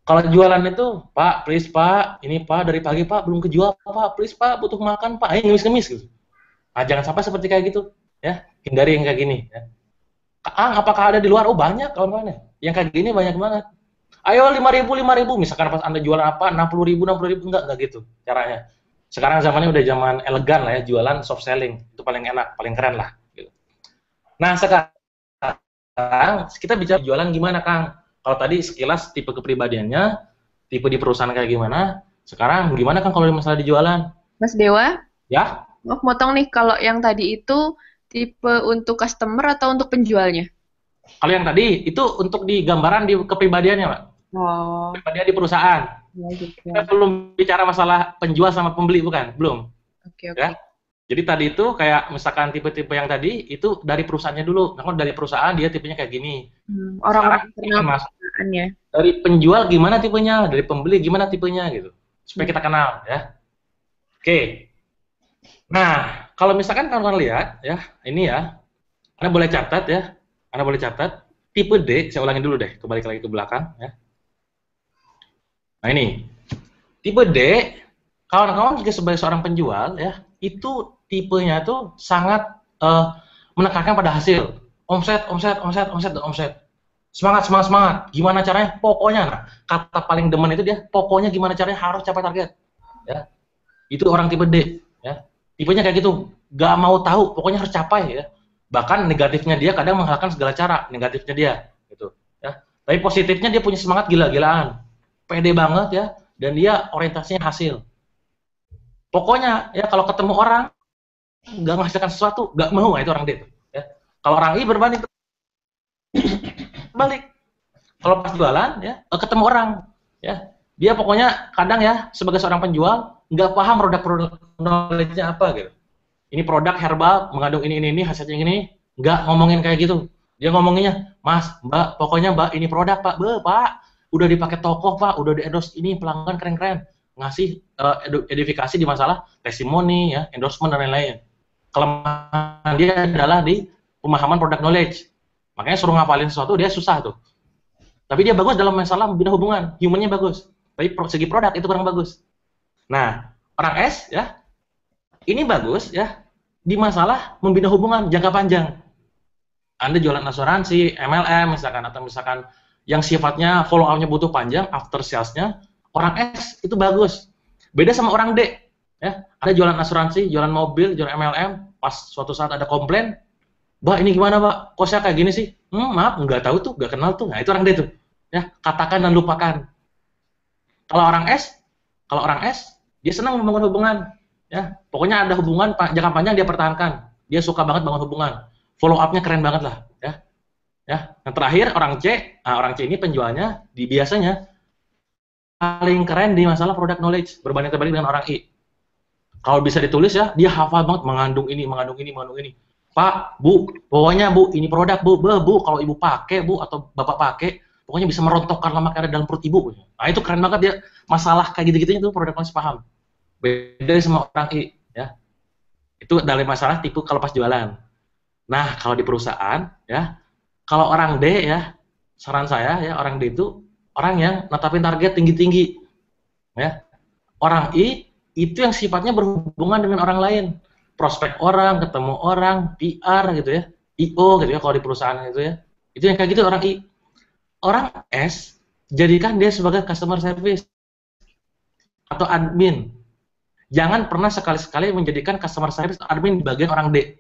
Kalau jualan itu, Pak, please Pak, ini Pak, dari pagi Pak, belum kejual Pak, please Pak, butuh makan Pak, ini ngemis-ngemis gitu. Nah, jangan sampai seperti kayak gitu. Ya, hindari yang kayak gini. Ya. Apakah ada di luar? Oh banyak kawan-kawan. Yang kayak gini banyak banget. Ayo 5.000, misalkan pas Anda jualan apa 60.000, enggak gitu caranya. Sekarang zamannya udah zaman elegan lah ya, jualan soft selling itu paling enak, paling keren lah. Gitu. Nah sekarang kita bicara jualan gimana Kang? Kalau tadi sekilas tipe kepribadiannya, tipe di perusahaan kayak gimana? Sekarang gimana Kang kalau masalah di jualan? Mas Dewa? Ya? Mau potong nih, kalau yang tadi itu tipe untuk customer atau untuk penjualnya? Kalau yang tadi itu untuk di gambaran di kepribadiannya, Pak. Oh. Kepribadian di perusahaan. Ya, gitu. Kita belum bicara masalah penjual sama pembeli, bukan? Belum. Oke. Ya? Jadi tadi itu kayak misalkan tipe-tipe yang tadi itu dari perusahaannya dulu. Nah, kalau dari perusahaan dia tipenya kayak gini. Orang-orang kenal perusahaannya. Dari penjual gimana tipenya, dari pembeli gimana tipenya gitu. Supaya kita kenal, ya. Oke. Nah, kalau misalkan kalian lihat ya, ini ya, Anda boleh catat ya, tipe D, saya ulangi dulu deh, kembali lagi ke belakang ya. Nah ini, tipe D, kawan-kawan juga sebagai seorang penjual ya, itu tipenya tuh sangat menekankan pada hasil, omset. Semangat. Gimana caranya? Pokoknya, nah, kata paling demen itu dia, pokoknya gimana caranya harus capai target, ya. Itu orang tipe D, ya. Tipenya kayak gitu, gak mau tahu, pokoknya harus capai ya. Bahkan negatifnya dia kadang menghalalkan segala cara, negatifnya dia, gitu. Ya. Tapi positifnya dia punya semangat gila-gilaan, pede banget ya. dan dia orientasinya hasil. Pokoknya ya kalau ketemu orang nggak menghasilkan sesuatu, nggak mau, itu orang D tuh. Ya. Kalau orang I berbanding balik. Kalau pas jualan ya ketemu orang ya, dia pokoknya kadang ya sebagai seorang penjual nggak paham produk knowledge-nya apa gitu. Ini produk herbal mengandung ini hasilnya ini, nggak ngomongin kayak gitu. Dia ngomonginnya, Mas, Mbak, pokoknya Mbak ini produk Pak, Pak, udah dipakai toko Pak, udah di endorse ini pelanggan keren-keren, ngasih edifikasi di masalah testimoni ya, endorsement dan lain-lain. Kelemahan dia adalah di pemahaman produk knowledge. Makanya suruh ngapalin sesuatu dia susah tuh. Tapi dia bagus dalam masalah membina hubungan, humannya bagus. Tapi segi produk itu kurang bagus. Nah, orang S ya, ini bagus ya di masalah membina hubungan jangka panjang. Anda jualan asuransi, MLM misalkan, atau misalkan yang sifatnya follow up-nya butuh panjang, after sales-nya, orang S itu bagus. Beda sama orang D. Ya, Anda jualan asuransi, jualan mobil, jualan MLM, pas suatu saat ada komplain, Mbak ini gimana Pak? Kok saya kayak gini sih? Maaf, nggak tahu tuh, nggak kenal tuh. Nah itu orang D tuh. Ya, katakan dan lupakan. Kalau orang S, dia senang membangun hubungan. Ya, pokoknya ada hubungan jangka panjang dia pertahankan. Dia suka banget bangun hubungan. Follow up-nya keren banget lah. Ya, ya. Yang terakhir orang C ini penjualnya biasanya paling keren di masalah product knowledge berbanding terbalik dengan orang I. Kalau bisa ditulis ya, dia hafal banget mengandung ini. Pak, Bu, pokoknya Bu, ini produk Bu, kalau Ibu pakai Bu atau Bapak pakai, pokoknya bisa merontokkan lemak yang ada dalam perut Ibu. Nah, itu keren banget dia. Masalah kayak gitu-gitunya itu produk knowledge paham. Beda sama orang I, ya. Itu dalam masalah tipe kalau pas jualan. Nah, kalau di perusahaan, ya, kalau orang D ya, saran saya ya, orang D itu orang yang netapin target tinggi-tinggi. Ya. Orang I itu yang sifatnya berhubungan dengan orang lain. Prospek orang, ketemu orang, PR gitu ya, IO gitu ya kalau di perusahaan gitu ya. Itu yang kayak gitu orang I. Orang S, jadikan dia sebagai customer service atau admin. Jangan pernah sekali-sekali menjadikan customer service atau admin di bagian orang D.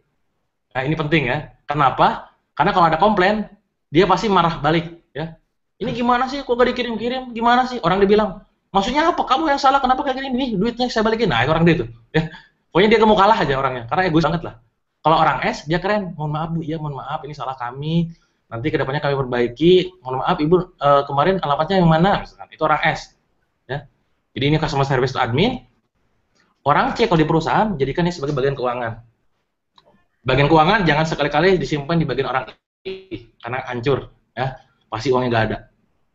Nah, ini penting ya. Kenapa? Karena kalau ada komplain, dia pasti marah balik ya. Ini gimana sih, kok gak dikirim-kirim? Gimana sih? Orang dia bilang, maksudnya apa? Kamu yang salah, kenapa kayak gini? Nih, duitnya saya balikin. Nah, itu orang D itu ya. Pokoknya dia mau kalah aja orangnya, karena egois banget lah. Kalau orang S, dia keren. Mohon maaf Bu, ya mohon maaf, ini salah kami. Nanti kedepannya kami perbaiki. Mohon maaf Ibu, kemarin alamatnya yang mana? Misalkan. Itu orang S. Ya. Jadi ini customer service to admin. Orang C kalau di perusahaan, jadikan ini sebagai bagian keuangan. Bagian keuangan jangan sekali-kali disimpan di bagian orang I, karena hancur. Ya. Pasti uangnya nggak ada.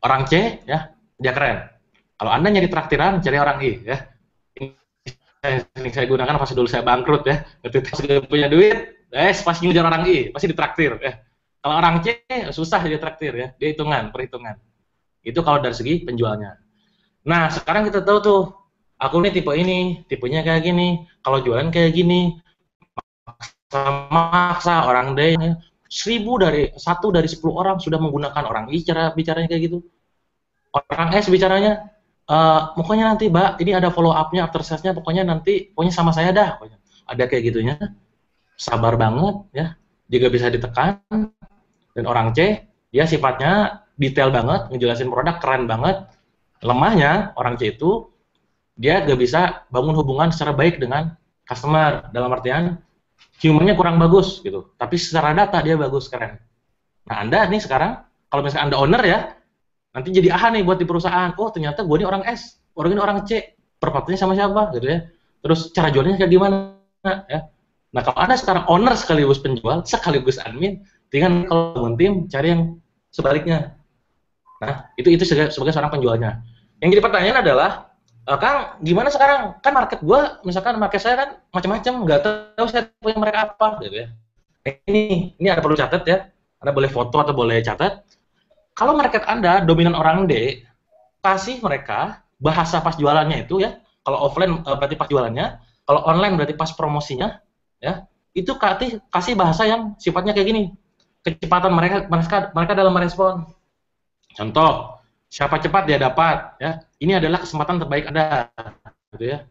Orang C, ya dia keren. Kalau Anda nyari traktiran, cari orang I. Ya. Ini saya gunakan pas dulu saya bangkrut ya, ketika sudah punya duit, pasti ngejar orang I, pasti ditraktir ya. Kalau orang C susah dia traktir ya, dia perhitungan. Itu kalau dari segi penjualnya. Nah sekarang kita tahu tuh, aku nih tipe ini, tipenya kayak gini, kalau jualan kayak gini, maksa orang D, 1 dari 10 orang sudah menggunakan orang I cara bicaranya kayak gitu. Orang S bicaranya, pokoknya nanti Mbak, ini ada follow up-nya, after sales-nya, pokoknya sama saya dah. Pokoknya. Ada kayak gitunya, sabar banget, ya, juga bisa ditekan. Dan orang C, dia sifatnya detail banget, ngejelasin produk, keren banget. Lemahnya, orang C itu, dia gak bisa bangun hubungan secara baik dengan customer, dalam artian, human-nya kurang bagus, gitu. Tapi secara data, dia bagus, keren. Nah, Anda nih sekarang, kalau misalnya Anda owner ya, nanti jadi aha nih buat di perusahaan. Oh ternyata gue ini orang S, orang ini orang C, perpatunya sama siapa gitu ya. Terus cara jualnya kayak gimana ya. Nah kalau Anda sekarang owner sekaligus penjual, sekaligus admin, tinggal kalau bangun tim cari yang sebaliknya. Nah itu sebagai seorang penjualnya. Yang jadi pertanyaan adalah, Kang gimana sekarang? Kan market gue, misalkan market saya kan macam-macam, nggak tahu saya punya mereka apa gitu ya. Ini ada perlu catat ya. Anda boleh foto atau boleh catat. Kalau market Anda dominan orang D, kasih mereka bahasa pas jualannya itu ya. Kalau offline berarti pas jualannya, kalau online berarti pas promosinya, ya. Itu kasih bahasa yang sifatnya kayak gini. Kecepatan mereka dalam merespon. Contoh, siapa cepat dia dapat, ya. Ini adalah kesempatan terbaik Anda, gitu ya.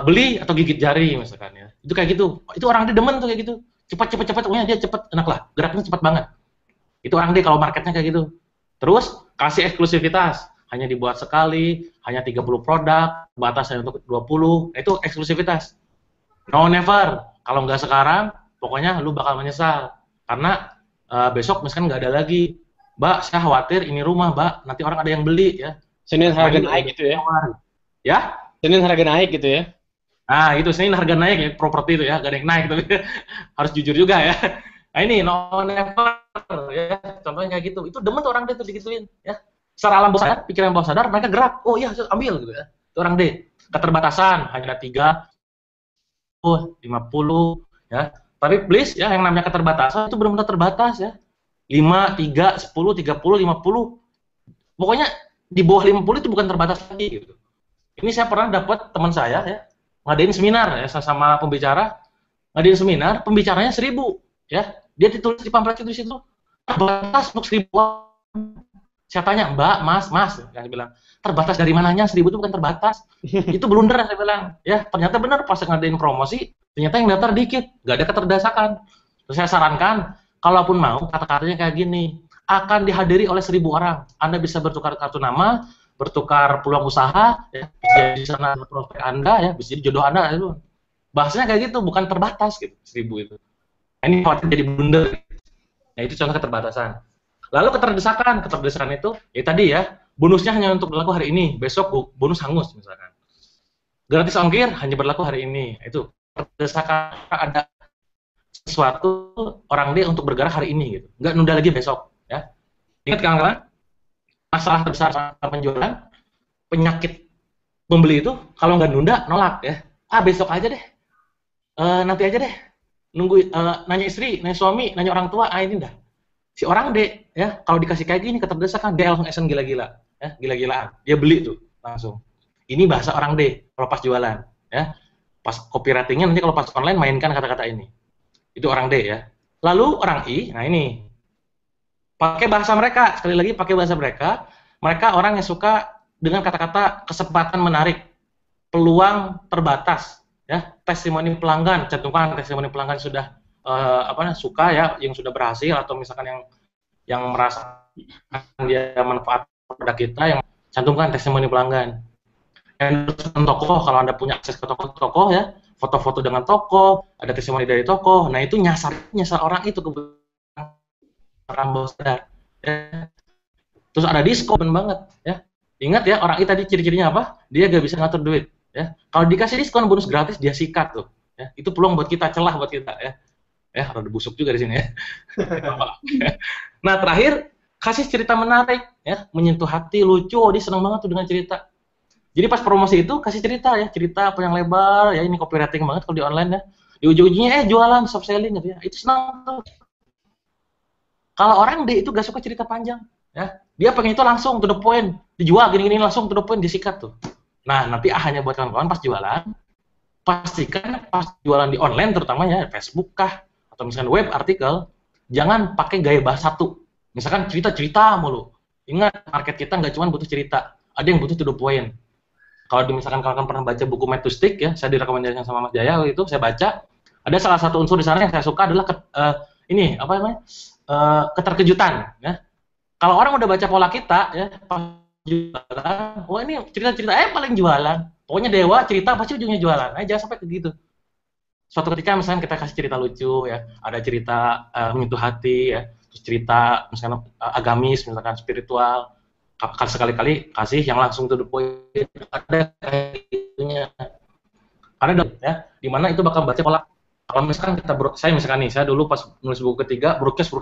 Beli atau gigit jari misalkan ya. Itu kayak gitu. Itu orang D demen tuh kayak gitu. Cepat, pokoknya dia cepat, enak lah. Geraknya cepat banget. Itu orang D kalau marketnya kayak gitu. Terus kasih eksklusivitas. hanya dibuat sekali, hanya 30 produk, batas hanya untuk 20, nah, itu eksklusivitas. No never, kalau nggak sekarang, pokoknya lu bakal menyesal. Karena besok misalkan nggak ada lagi, Mbak, saya khawatir ini rumah, Mbak, nanti orang ada yang beli ya. Senin harga Main naik gitu ya. Ya? Senin harga naik gitu ya. Nah, itu Senin harga naik ya, properti itu ya, gak ada yang naik, tapi harus jujur juga ya. Nah ini, no never, ya, contohnya kayak gitu. Itu demen tuh orang D tuh digituin, ya. Secara alam bawah sadar, pikiran bawah sadar, mereka gerak. Oh iya, ambil gitu ya. Itu orang D. Keterbatasan, hanya ada 50, ya. Tapi please, ya, yang namanya keterbatasan itu benar-benar terbatas ya. 5, 3, 10, 30, 50. Pokoknya di bawah 50 itu bukan terbatas lagi gitu. Ini saya pernah dapat teman saya ya, ngadain seminar ya sama pembicara, ngadain seminar, pembicaranya 1000 ya. Dia ditulis di pamflet itu di situ terbatas untuk 1000 orang. Saya tanya, Mbak, Mas, yang bilang, terbatas dari mananya? 1000 itu bukan terbatas. Itu blunder, saya bilang. Ya, ternyata benar pas ngadain promosi, ternyata yang daftar dikit, nggak ada keterdesakan. Terus saya sarankan, kalaupun mau, kata-katanya kayak gini, akan dihadiri oleh 1000 orang. Anda bisa bertukar kartu nama, bertukar peluang usaha, ya, bisa di sana prospek Anda, ya, bisa jadi jodoh Anda. Itu. Bahasanya kayak gitu, bukan terbatas, gitu, 1000 itu. Nah, ini khawatir jadi blunder. Nah, itu contoh keterbatasan. Lalu keterdesakan itu, ya tadi ya, bonusnya hanya untuk berlaku hari ini, besok bonus hangus misalkan. Gratis ongkir hanya berlaku hari ini, itu keterdesakan ada sesuatu orang D untuk bergerak hari ini gitu, nggak nunda lagi besok ya. Ingat kawan-kawan, masalah terbesar penjualan, penyakit pembeli itu kalau nggak nunda nolak ya. Besok aja deh, nanti aja deh, nunggu nanya istri, nanya suami, nanya orang tua, ini dah. Si orang D ya kalau dikasih kayak gini keterdesakan dia langsung esen gila-gila ya, gila-gilaan dia beli tuh langsung. Ini bahasa orang D kalau pas jualan ya, pas copywritingnya nanti kalau pas online mainkan kata-kata ini, itu orang D ya. Lalu orang I, nah ini pakai bahasa mereka, sekali lagi pakai bahasa mereka orang yang suka dengan kata-kata kesempatan menarik, peluang terbatas ya, testimoni pelanggan, cantumkan testimoni pelanggan sudah suka ya, yang sudah berhasil atau misalkan yang merasa dia manfaat produk kita, yang cantumkan testimoni pelanggan. Endorsement toko, kalau Anda punya akses ke toko-toko ya, foto-foto dengan toko, ada testimoni dari toko. Nah, itu nyasar orang itu kebetulan orang bawah sadar. Ya. Terus ada diskon banget ya. Ingat ya, orang itu tadi ciri-cirinya apa? Dia gak bisa ngatur duit ya. Kalau dikasih diskon bonus gratis dia sikat tuh. Ya. Itu peluang buat kita, celah buat kita ya. Rada busuk juga di sini ya. Nah, terakhir kasih cerita menarik ya, menyentuh hati, lucu, dia senang banget tuh dengan cerita. Jadi pas promosi itu kasih cerita ya, cerita panjang lebar ya, ini copywriting banget kalau di online ya. Di ujung-ujungnya jualan, soft selling gitu ya. Itu senang tuh. Kalau orang D itu gak suka cerita panjang ya. Dia pengen itu langsung to the point, dijual gini-gini langsung to the point, disikat tuh. Nah, nanti hanya buat kawan-kawan pas jualan, pastikan pas jualan di online terutama ya, Facebook kah atau misalkan web artikel, jangan pakai gaya bahasa satu. Misalkan cerita-cerita mulu. Ingat, market kita nggak cuma butuh cerita, ada yang butuh to the point. Kalau misalkan kalian pernah baca buku Made to Stick ya, saya direkomendasikan sama Mas Jaya itu, saya baca, ada salah satu unsur di sana yang saya suka adalah keterkejutan. Ya. Kalau orang udah baca pola kita ya, pas jualan, wah ini cerita-cerita paling jualan. Pokoknya dewa cerita pasti ujungnya jualan. Jangan sampai begitu. Suatu ketika misalnya kita kasih cerita lucu ya, ada cerita menyentuh hati ya, terus cerita misalnya agamis, misalkan spiritual, sekali-kali kasih yang langsung to the point, ada kayak gitunya. Ada ya, di mana itu bakal baca pola. Kalau misalkan saya dulu pas nulis buku ketiga, broadcast,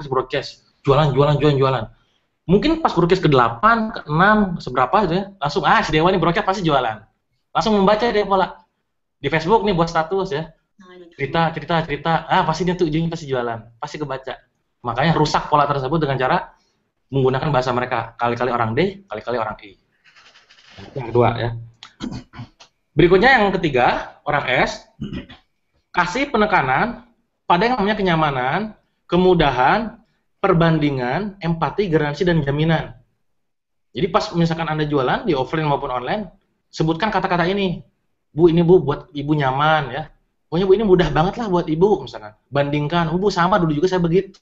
jualan. Mungkin pas broadcast ke-8, ke-6, seberapa gitu ya, langsung si Dewa ini broadcast pasti jualan. Langsung membaca dia pola. Di Facebook nih buat status ya. Cerita, pasti dia tuh ujungnya pasti jualan, pasti kebaca. Makanya rusak pola tersebut dengan cara menggunakan bahasa mereka, kali-kali orang D, kali-kali orang I. Yang kedua ya. Berikutnya yang ketiga, orang S, kasih penekanan pada yang namanya kenyamanan, kemudahan, perbandingan, empati, garansi, dan jaminan. Jadi pas misalkan Anda jualan di offline maupun online, sebutkan kata-kata ini. Bu, ini Bu buat Ibu nyaman ya. Pokoknya Bu ini mudah banget lah buat Ibu misalkan. Bandingkan, Bu sama dulu juga saya begitu.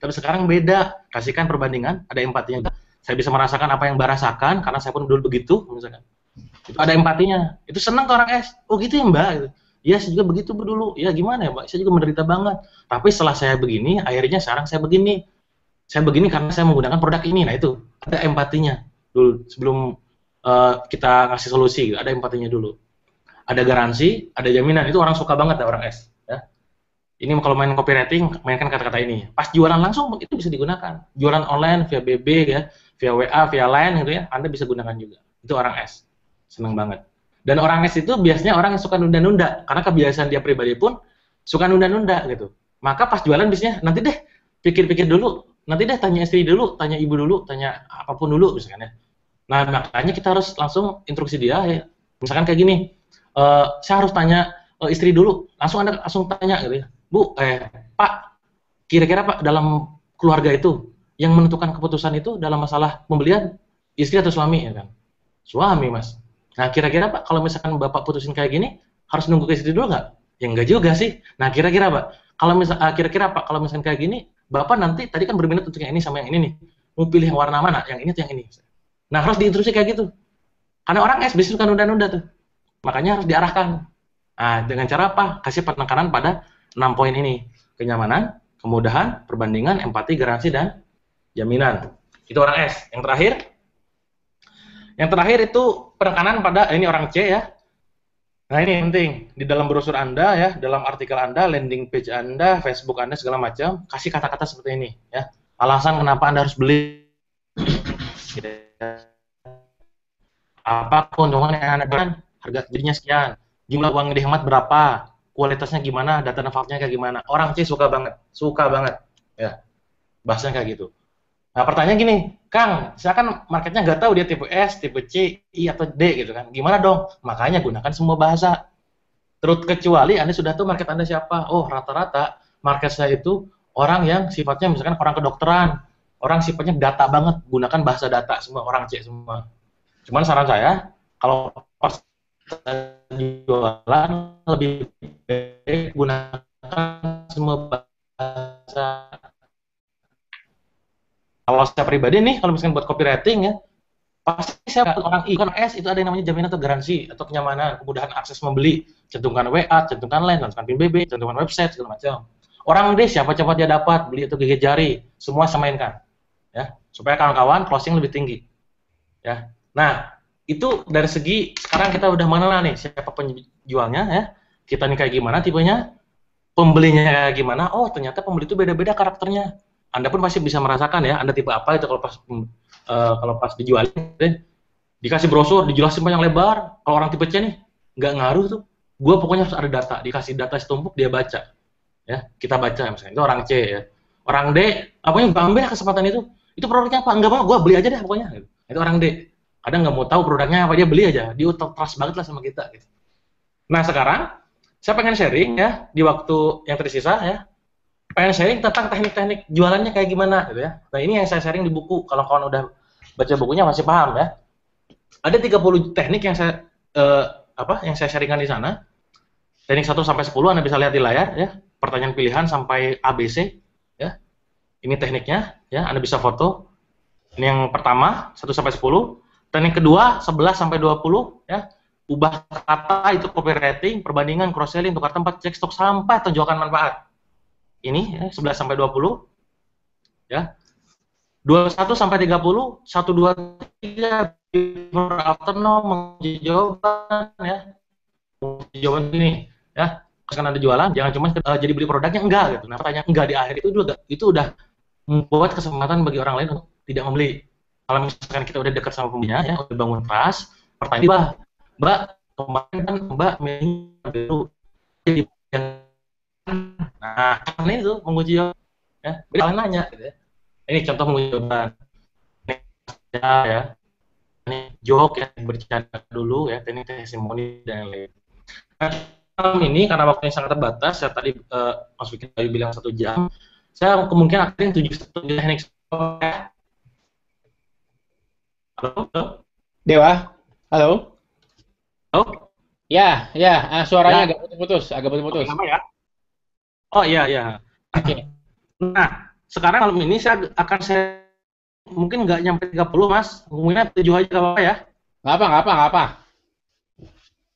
Tapi sekarang beda. Kasihkan perbandingan, ada empatinya. Saya bisa merasakan apa yang Mbak rasakan karena saya pun dulu begitu, misalkan. Itu ada empatinya. Itu senang ke orang S. Oh gitu ya Mbak. Gitu. Ya saya juga begitu Bu, dulu. Ya gimana ya Mbak? Saya juga menderita banget. Tapi setelah saya begini, akhirnya sekarang saya begini. Saya begini karena saya menggunakan produk ini. Nah itu ada empatinya dulu sebelum kita ngasih solusi. Gitu. Ada empatinya dulu. Ada garansi, ada jaminan. Itu orang suka banget ya orang S. Ya. Ini kalau main copywriting, mainkan kata-kata ini. Pas jualan langsung itu bisa digunakan. Jualan online via BB ya, via WA, via Line gitu ya, Anda bisa gunakan juga. Itu orang S. Senang banget. Dan orang S itu biasanya orang yang suka nunda-nunda, karena kebiasaan dia pribadi pun suka nunda-nunda gitu. Maka pas jualan biasanya nanti deh pikir-pikir dulu, nanti deh tanya istri dulu, tanya ibu dulu, tanya apapun dulu misalkan ya. Nah makanya kita harus langsung instruksi dia ya. Misalkan kayak gini, saya harus tanya istri dulu, Anda langsung tanya gitu ya. Bu, Pak, kira-kira Pak dalam keluarga itu yang menentukan keputusan itu dalam masalah pembelian istri atau suami ya kan? Suami Mas. Nah kira-kira Pak kalau misalkan Bapak putusin kayak gini harus nunggu ke istri dulu nggak? Ya enggak juga sih. Nah kira-kira Pak kalau kira-kira Pak kalau misalkan kayak gini Bapak nanti tadi kan berminat untuk yang ini sama yang ini nih. Mau pilih yang warna mana? Yang ini atau yang ini? Nah harus diinstruksi kayak gitu. Karena orang biasanya suka nunda-nunda tuh. Makanya harus diarahkan. Nah dengan cara apa? Kasih penekanan pada 6 poin ini. Kenyamanan, kemudahan, perbandingan, empati, garansi, dan jaminan. Itu orang S. Yang terakhir itu penekanan pada, ini orang C ya. Nah ini penting, di dalam brosur Anda ya, dalam artikel Anda, landing page Anda, Facebook Anda, segala macam, kasih kata-kata seperti ini ya. Alasan kenapa Anda harus beli. Apa keuntungan yang Anda dapatkan, harga jadinya sekian, jumlah uang yang dihemat berapa, kualitasnya gimana, data manfaatnya kayak gimana. Orang C suka banget ya, bahasanya kayak gitu. Nah pertanyaan gini, Kang, saya kan marketnya nggak tahu dia tipe S, tipe C, I atau D gitu kan. Gimana dong? Makanya gunakan semua bahasa. Terus kecuali Anda sudah tahu market Anda siapa. Oh rata-rata market saya itu orang yang sifatnya misalkan orang kedokteran, orang sifatnya data banget, gunakan bahasa data semua, orang C semua. Cuman saran saya, kalau pas jualan lebih baik gunakan semua bahasa. Kalau saya pribadi nih, kalau misalkan buat copywriting ya, pasti saya buat orang I, kan S itu ada yang namanya jaminan atau garansi atau kenyamanan, kemudahan akses membeli, cantumkan WA, cantumkan line, cantumkan PBB, cantumkan website segala macam. Orang D siapa cepat dia dapat beli atau gigit jari, semua samainkan, ya supaya kawan-kawan closing lebih tinggi, ya. Nah itu dari segi sekarang kita udah mengenal nih siapa penjualnya, ya kita nih kayak gimana tipenya, pembelinya kayak gimana. Oh ternyata pembeli itu beda-beda karakternya. Anda pun pasti bisa merasakan ya, Anda tipe apa itu kalau pas dijualin, dikasih brosur, dijelasin panjang lebar. Kalau orang tipe C nih, nggak ngaruh tuh. Gue pokoknya harus ada data, dikasih data setumpuk dia baca, ya kita baca misalnya. Itu orang C ya. Orang D, apanya nggak ambil kesempatan itu produknya apa? Enggak mau, gue beli aja deh pokoknya. Gitu. Itu orang D. Kadang nggak mau tahu produknya apa, dia beli aja. Dia trust banget lah sama kita. Gitu. Nah sekarang saya pengen sharing ya di waktu yang tersisa ya. Pengen sharing tentang teknik-teknik jualannya kayak gimana gitu ya. Nah, ini yang saya sharing di buku. Kalau kawan udah baca bukunya masih paham ya. Ada 30 teknik yang saya sharingkan di sana. Teknik 1 sampai 10 Anda bisa lihat di layar ya. Pertanyaan pilihan sampai ABC ya. Ini tekniknya ya, Anda bisa foto. Ini yang pertama 1 sampai 10. Teknik kedua 11 sampai 20 ya. Ubah kata itu copywriting, perbandingan, cross selling, tukar tempat, cek stok sampai tunjukkan manfaat. Ini ya, 11 sampai 20 ya. 21 sampai 30, 1 2 3 before after no menguji jawaban ya. Menguji jawaban ini ya. Kan ada jualan, jangan cuma jadi beli produknya enggak gitu. Nah, pertanyaan enggak di akhir itu udah membuat kesempatan bagi orang lain untuk tidak membeli. Kalau misalkan kita udah dekat sama pembelinya ya, udah bangun trust, pertanyaan Mbak, kemarin kan Mbak milih dulu. Nah, ini tuh menguji jawaban ya. Beda nanya gitu ya. Ini contoh menguji jawaban. Ini ya. Ini joke ya, bercanda dulu ya, teknik testimoni dan lain-lain. Nah, ini karena waktunya sangat terbatas, saya tadi Mas Fikri tadi bilang 1 jam. Saya kemungkinan akan 7 teknik. Halo? Dewa, halo? Halo? Ya, suaranya Ya. agak putus. Lama ya? Oh iya. Oke. Nah, sekarang malam ini saya akan mungkin nggak nyampe 30 Mas. Ngomongnya 7 aja nggak apa-apa ya. Nggak apa.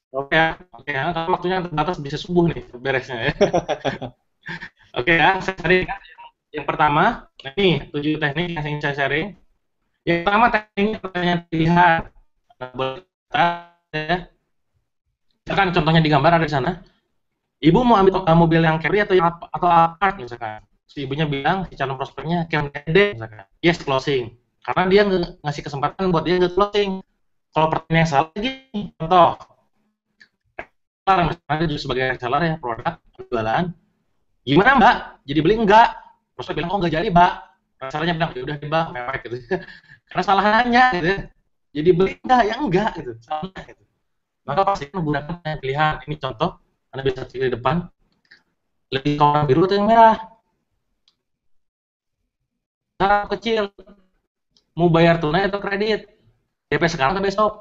Oke ya. Karena waktunya terbatas bisa subuh nih beresnya ya. Oke ya, saya sharing. Yang pertama, nah ini 7 teknik yang ingin saya sharing. Yang pertama teknik pertanyaan pilihan. Nah, boleh kita, ya. Misalkan contohnya di gambar ada di sana. Ibu mau ambil mobil yang Camry atau Alphard misalkan. Si ibunya bilang, si calon prospeknya Camry misalkan. Yes, closing. Karena dia ngasih kesempatan buat dia nggak closing. Kalau pertanyaan yang salah lagi, contoh. Misalnya juga sebagai reseller ya, produk, jualan. Gimana Mbak? Jadi beli enggak? Prospek bilang, oh nggak jadi Mbak. Resellernya bilang, ya udah Mbak, mewek gitu. Karena salah nanya gitu. Jadi beli enggak? Ya enggak gitu. Salah gitu. Maka pasti menggunakan pilihan. Ini contoh, Anda bisa cek di depan. Lebih ke warna biru atau yang merah? Cara kecil. Mau bayar tunai atau kredit? DP sekarang atau besok?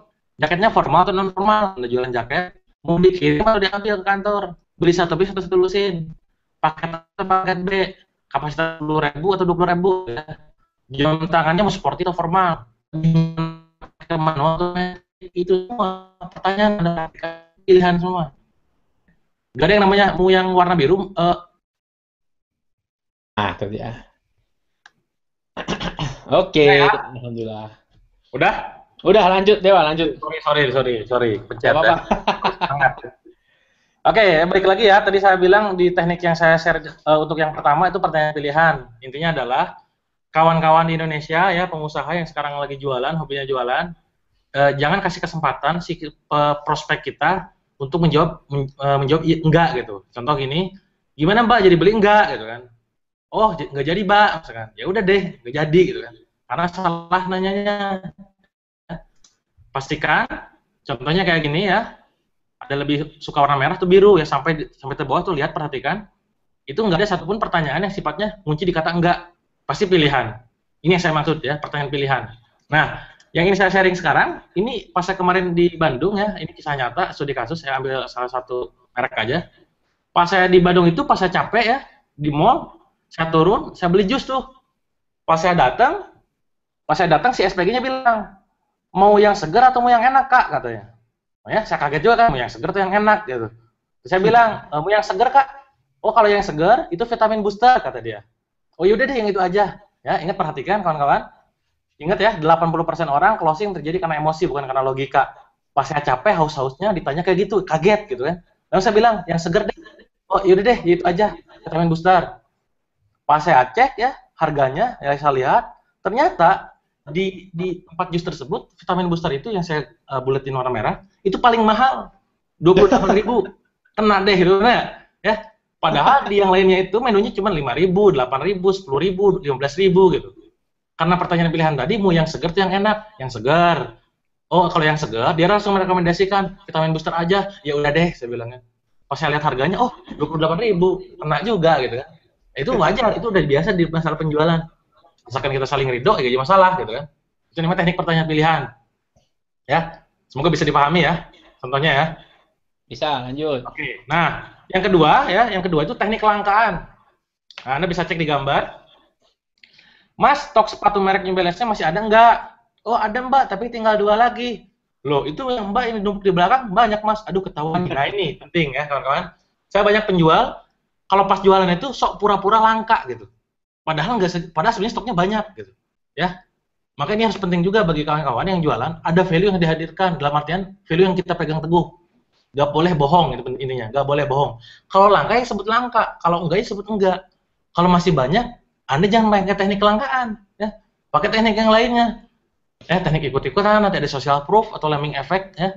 Jaketnya formal atau non formal? Anda jualan jaket, mau dikirim atau diambil ke kantor? Beli satu bis atau satu lusin? Paket A atau paket B? Kapasitas 10.000 atau 20.000? Ya. Jam tangannya mau sporty atau formal? Ke manual atau itu semua pertanyaan ada pilihan semua. Gak ada yang namanya mau yang warna biru. Nah, itu dia. Oke, Ya. alhamdulillah. Udah, lanjut Dewa, lanjut. Sorry, pencet. Gak apa-apa. Oke, balik lagi ya. Tadi saya bilang di teknik yang saya share untuk yang pertama itu pertanyaan pilihan. Intinya adalah kawan-kawan di Indonesia ya, pengusaha yang sekarang lagi jualan, hobinya jualan, jangan kasih kesempatan si prospek kita untuk menjawab enggak gitu. Contoh gini, gimana Mbak jadi beli enggak gitu kan? Oh, nggak jadi Mbak, misalkan. Ya udah deh, nggak jadi gitu kan. Karena salah nanyanya. Pastikan, contohnya kayak gini ya, ada lebih suka warna merah atau biru ya, sampai ke bawah tuh lihat, perhatikan. Itu nggak ada satupun pertanyaan yang sifatnya kunci di kata enggak. Pasti pilihan. Ini yang saya maksud ya, pertanyaan pilihan. Nah, yang ini saya sharing sekarang, ini pas saya kemarin di Bandung ya, ini kisah nyata, studi kasus, saya ambil salah satu merek aja. Pas saya di Bandung itu, pas saya capek ya, di mall, saya turun, saya beli jus tuh. Pas saya datang si SPG-nya bilang, mau yang segar atau mau yang enak Kak, katanya. Oh ya, saya kaget juga kan, mau yang segar atau yang enak gitu. Terus saya bilang, mau yang segar Kak? Oh kalau yang segar itu vitamin booster, kata dia. Oh yaudah deh yang itu aja. Ya, ingat perhatikan kawan-kawan. Ingat ya, 80% orang closing terjadi karena emosi, bukan karena logika. Pas saya capek, haus-hausnya ditanya kayak gitu, kaget gitu kan. Lalu saya bilang, yang segar deh. Oh yaudah deh, itu aja, vitamin booster. Pas saya cek ya, harganya, ya saya lihat, ternyata di tempat jus tersebut, vitamin booster itu yang saya buletin warna merah, itu paling mahal, 28.000. Kena deh, gitu ya. Padahal di yang lainnya itu menunya cuma 5.000, 8.000, 10.000, 15.000 gitu. Karena pertanyaan pilihan tadi, mau yang segar atau yang enak? Yang segar. Oh, kalau yang segar, dia langsung merekomendasikan vitamin booster aja. Ya udah deh, saya bilangnya. Pas saya lihat harganya, oh 28.000, kena juga gitu kan. Itu wajar, itu udah biasa di masalah penjualan. Misalkan kita saling ridho, ya jadi masalah gitu kan. Itu namanya teknik pertanyaan pilihan. Ya, semoga bisa dipahami ya. Contohnya ya. Bisa, lanjut. Oke. Nah, yang kedua itu teknik kelangkaan. Nah, Anda bisa cek di gambar. Mas, stok sepatu merek New Balance-nya masih ada nggak? Oh, ada Mbak, tapi tinggal 2 lagi. Loh, itu yang Mbak ini numpuk di belakang banyak Mas. Aduh, ketahuan. Nah, ini penting ya, kawan-kawan. Saya banyak penjual, kalau pas jualan itu sok pura-pura langka gitu. Padahal sebenarnya stoknya banyak gitu. Ya. Maka ini harus penting juga bagi kawan-kawan yang jualan, ada value yang dihadirkan, dalam artian value yang kita pegang teguh. Gak boleh bohong, itu intinya. Gak boleh bohong. Kalau langka ya sebut langka, kalau enggak ya sebut enggak. Kalau masih banyak, Anda jangan pakai teknik kelangkaan, ya. Pakai teknik yang lainnya. Teknik ikut-ikutan, nanti ada social proof atau lemming effect, ya.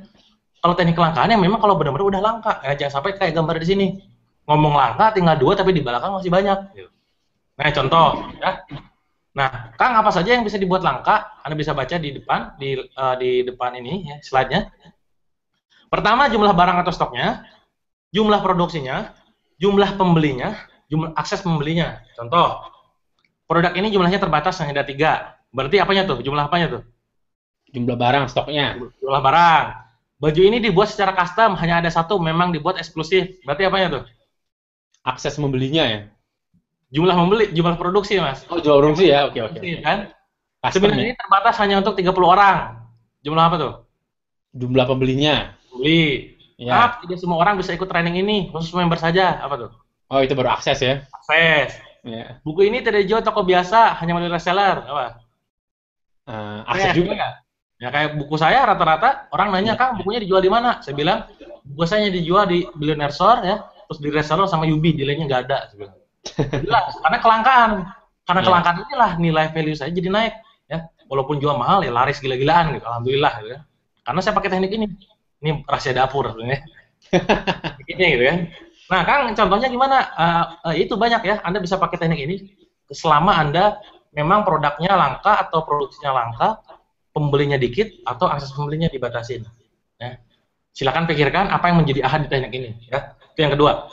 Kalau teknik kelangkaan yang memang kalau benar-benar udah langka, jangan sampai kayak gambar di sini. Ngomong langka tinggal 2 tapi di belakang masih banyak. Nah, contoh, ya. Nah, Kang, apa saja yang bisa dibuat langka? Anda bisa baca di depan ini, ya, slide-nya. Pertama, jumlah barang atau stoknya, jumlah produksinya, jumlah pembelinya, jumlah akses pembelinya. Contoh, produk ini jumlahnya terbatas hanya ada 3. Berarti apanya tuh? Jumlah apanya tuh? Jumlah barang stoknya. Jumlah barang. Baju ini dibuat secara custom, hanya ada 1, memang dibuat eksklusif. Berarti apanya tuh? Akses membelinya ya. Jumlah produksi, Mas. Oh, jumlah produksi ya. Oke. Kan? Seminar Custom ya. ini terbatas hanya untuk 30 orang. Jumlah apa tuh? Jumlah pembelinya. Beli. Ya. Tidak semua orang bisa ikut training ini, khusus member saja. Apa tuh? Oh, itu baru akses ya. Akses. Ya. Buku ini tidak dijual toko biasa, hanya melalui reseller. Apa? Akses juga. Nggak? Ya kayak buku saya rata-rata orang nanya, Iya. Kang, bukunya dijual di mana? Saya bilang, buku saya dijual di Billionaire Store ya, terus di reseller sama Yubi, dealernya nggak ada. Saya bilang. Jelas, karena kelangkaan. Karena Iya. kelangkaan inilah nilai value saya jadi naik. Ya, walaupun jual mahal ya laris gila-gilaan gitu. Alhamdulillah gitu ya. Karena saya pakai teknik ini. Ini rahasia dapur sebenarnya. Ini gitu ya. Nah, Kang, contohnya gimana? Itu banyak ya. Anda bisa pakai teknik ini selama Anda memang produknya langka atau produksinya langka, pembelinya dikit atau akses pembelinya dibatasin. Ya. Silakan pikirkan apa yang menjadi ahad di teknik ini. Ya. Itu yang kedua.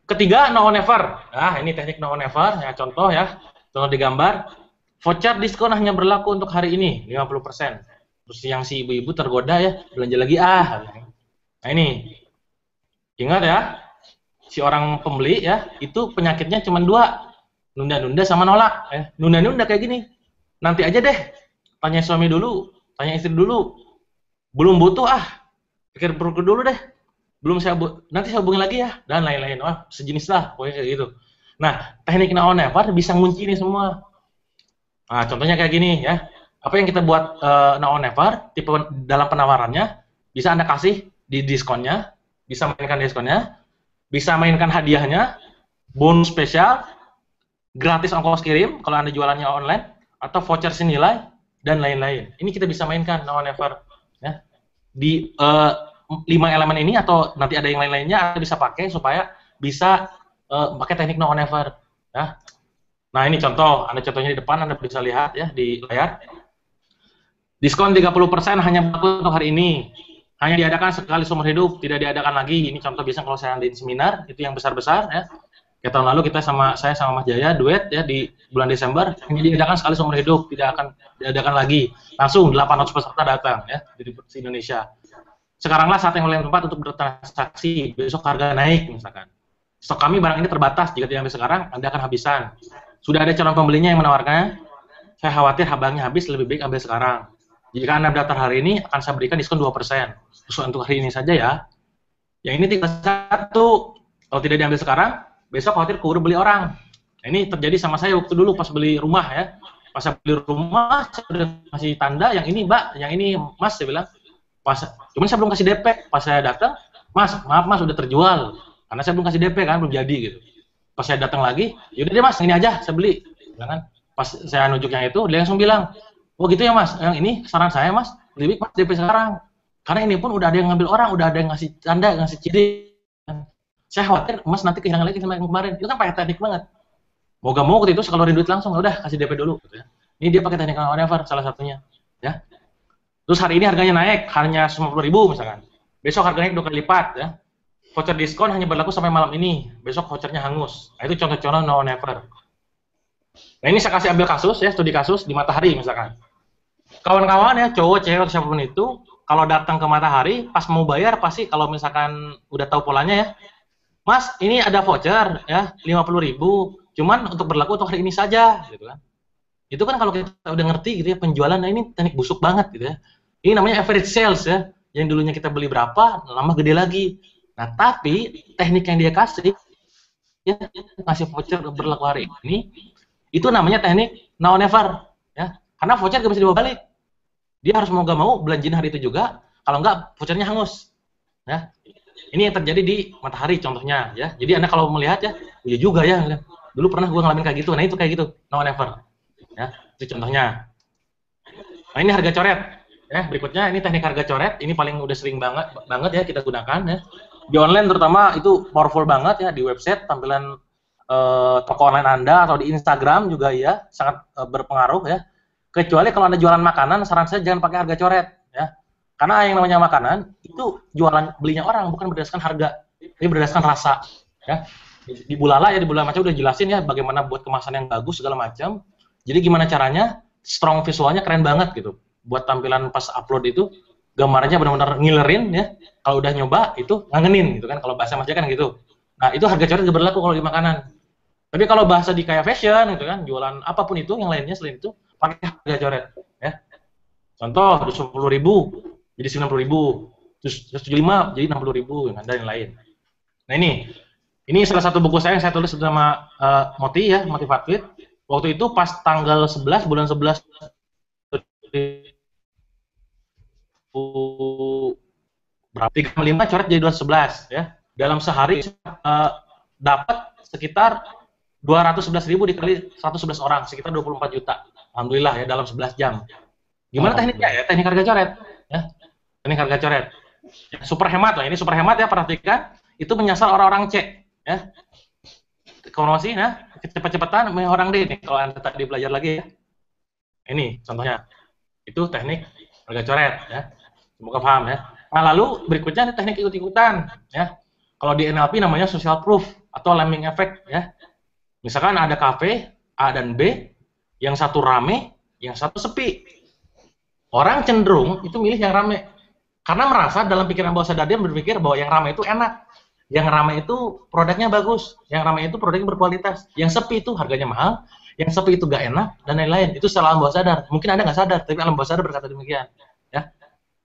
Ketiga, now or never. Nah, ini teknik now or never. Ya, contoh ya. Contoh di gambar. Voucher diskon hanya berlaku untuk hari ini, 50%. Terus yang si ibu-ibu tergoda ya, belanja lagi Nah ini, ingat ya, si orang pembeli ya, itu penyakitnya cuma dua. Nunda-nunda sama nolak. Nunda-nunda kayak gini. Nanti aja deh. Tanya suami dulu, tanya istri dulu. Belum butuh pikir dulu deh. Belum nanti saya hubungi lagi ya, dan lain-lain. Wah, sejenis lah, pokoknya kayak gitu. Nah, teknik now or never bisa ngunci ini semua. Nah, contohnya kayak gini ya. Apa yang kita buat now or never, tipe dalam penawarannya, bisa Anda kasih di diskonnya, bisa mainkan diskonnya, bisa mainkan hadiahnya, bonus spesial, gratis ongkos kirim kalau Anda jualannya online, atau voucher senilai, dan lain-lain. Ini kita bisa mainkan now or never. Ya. Di 5 elemen ini atau nanti ada yang lain-lainnya Anda bisa pakai supaya bisa pakai teknik now or never. Ya. Nah ini contoh, Anda contohnya di depan, Anda bisa lihat ya di layar. Diskon 30% hanya berlaku untuk hari ini. Hanya diadakan sekali seumur hidup, tidak diadakan lagi. Ini contoh biasanya kalau saya di seminar, itu yang besar-besar ya. Kayak tahun lalu saya sama Mas Jaya duet ya di bulan Desember, hanya diadakan sekali seumur hidup, tidak akan diadakan lagi. Langsung 800 peserta datang ya di Indonesia. Sekaranglah saat yang paling tepat untuk bertransaksi, besok harga naik misalkan. Stok kami barang ini terbatas, jika diambil sekarang, Anda akan habisan. Sudah ada calon pembelinya yang menawarkannya, saya khawatir barangnya habis, lebih baik ambil sekarang. Jika Anda daftar hari ini, akan saya berikan diskon 2%. Khusus untuk hari ini saja ya. Yang ini tinggal satu. Kalau tidak diambil sekarang, besok khawatir keburu beli orang. Nah, ini terjadi sama saya waktu dulu pas beli rumah ya. Pas saya beli rumah, saya udah kasih tanda, yang ini Mbak, yang ini Mas, saya bilang. Cuman saya belum kasih DP. Pas saya datang, Mas, maaf Mas, udah terjual. Karena saya belum kasih DP kan, belum jadi gitu. Pas saya datang lagi, yaudah deh Mas, ini aja saya beli. Kan? Pas saya nunjuk yang itu, dia langsung bilang, oh gitu ya Mas, yang ini saran saya Mas, lebih baik Mas DP sekarang. Karena ini pun udah ada yang ngambil orang, udah ada yang ngasih tanda, ngasih ciri. Saya khawatir Mas nanti kehilangan lagi sama yang kemarin. Itu kan pakai teknik banget. Mau gak mau waktu itu sekeluarin duit langsung, udah kasih DP dulu. Gitu ya. Ini dia pakai teknik now or never, salah satunya. Ya. Terus hari ini harganya naik, hanya 50.000 misalkan. Besok harganya 2 kali lipat ya. Voucher diskon hanya berlaku sampai malam ini. Besok vouchernya hangus. Nah, itu contoh-contoh now or never. Nah, ini saya kasih ambil kasus ya, studi kasus di Matahari misalkan. Kawan-kawan ya, cowok, cewek, siapapun itu, kalau datang ke Matahari, pas mau bayar pasti kalau misalkan udah tahu polanya ya, Mas, ini ada voucher ya, 50.000, cuman untuk berlaku untuk hari ini saja, gitu kan. Itu kan kalau kita udah ngerti gitu ya, penjualan, nah ini teknik busuk banget gitu ya. Ini namanya average sales ya, yang dulunya kita beli berapa, lama gede lagi. Nah, tapi teknik yang dia kasih, ya, ngasih voucher berlaku hari ini, itu namanya teknik now or never. Ya. Karena voucher gak bisa dibawa balik. Dia harus mau gak mau belanjain hari itu juga, kalau enggak vouchernya hangus. Ya. Ini yang terjadi di Matahari contohnya. Ya. Jadi Anda kalau melihat ya, iya juga ya, dulu pernah gue ngalamin kayak gitu. Nah itu kayak gitu, now or never. Ya. Itu contohnya. Nah ini harga coret. Ya, berikutnya ini teknik harga coret. Ini paling udah sering banget ya kita gunakan ya. Di online terutama itu powerful banget ya, di website tampilan toko online Anda atau di Instagram juga ya sangat berpengaruh ya. Kecuali kalau Anda jualan makanan, saran saya jangan pakai harga coret ya. Karena yang namanya makanan itu jualan belinya orang bukan berdasarkan harga, ini berdasarkan rasa ya. Di Bulala ya, di Bulala Macam udah jelasin ya bagaimana buat kemasan yang bagus segala macam. Jadi gimana caranya strong visualnya keren banget gitu. Buat tampilan pas upload itu gambarnya benar-benar ngilerin ya. Kalau udah nyoba itu ngangenin gitu kan, kalau bahasa Mas kan gitu. Nah, itu harga coret berlaku kalau di makanan. Tapi kalau bahasa di kayak fashion gitu kan, jualan apapun itu yang lainnya selain itu pakai harga coret ya. Contoh 20.000 jadi 90.000, terus 75 jadi 60.000 dan lain-lain. Nah ini salah satu buku saya yang saya tulis bersama Moti ya, Motivated. Waktu itu pas tanggal 11 bulan 11 berapa 35 coret jadi 211 ya. Dalam sehari dapat sekitar 211.000 dikali 111 orang, sekitar 24 juta. Alhamdulillah ya dalam 11 jam. Gimana tekniknya ya? Teknik harga coret ya. Teknik harga coret. Ya, super hemat lah, ini super hemat ya, perhatikan. Itu menyasar orang-orang C ya. Promosi ya, cepet-cepetan orang D nih kalau Anda tadi belajar lagi ya. Ini contohnya. Itu teknik harga coret ya. Semoga paham ya. Nah, lalu berikutnya ada teknik ikut-ikutan ya. Kalau di NLP namanya social proof atau lemming effect ya. Misalkan ada kafe A dan B, yang satu rame, yang satu sepi. Orang cenderung itu milih yang rame karena merasa dalam pikiran bawah sadar dia berpikir bahwa yang rame itu enak, yang rame itu produknya bagus, yang rame itu produknya berkualitas, yang sepi itu harganya mahal, yang sepi itu gak enak dan lain-lain. Itu salah alam bawah sadar. Mungkin Anda nggak sadar, tapi alam bawah sadar berkata demikian. Ya,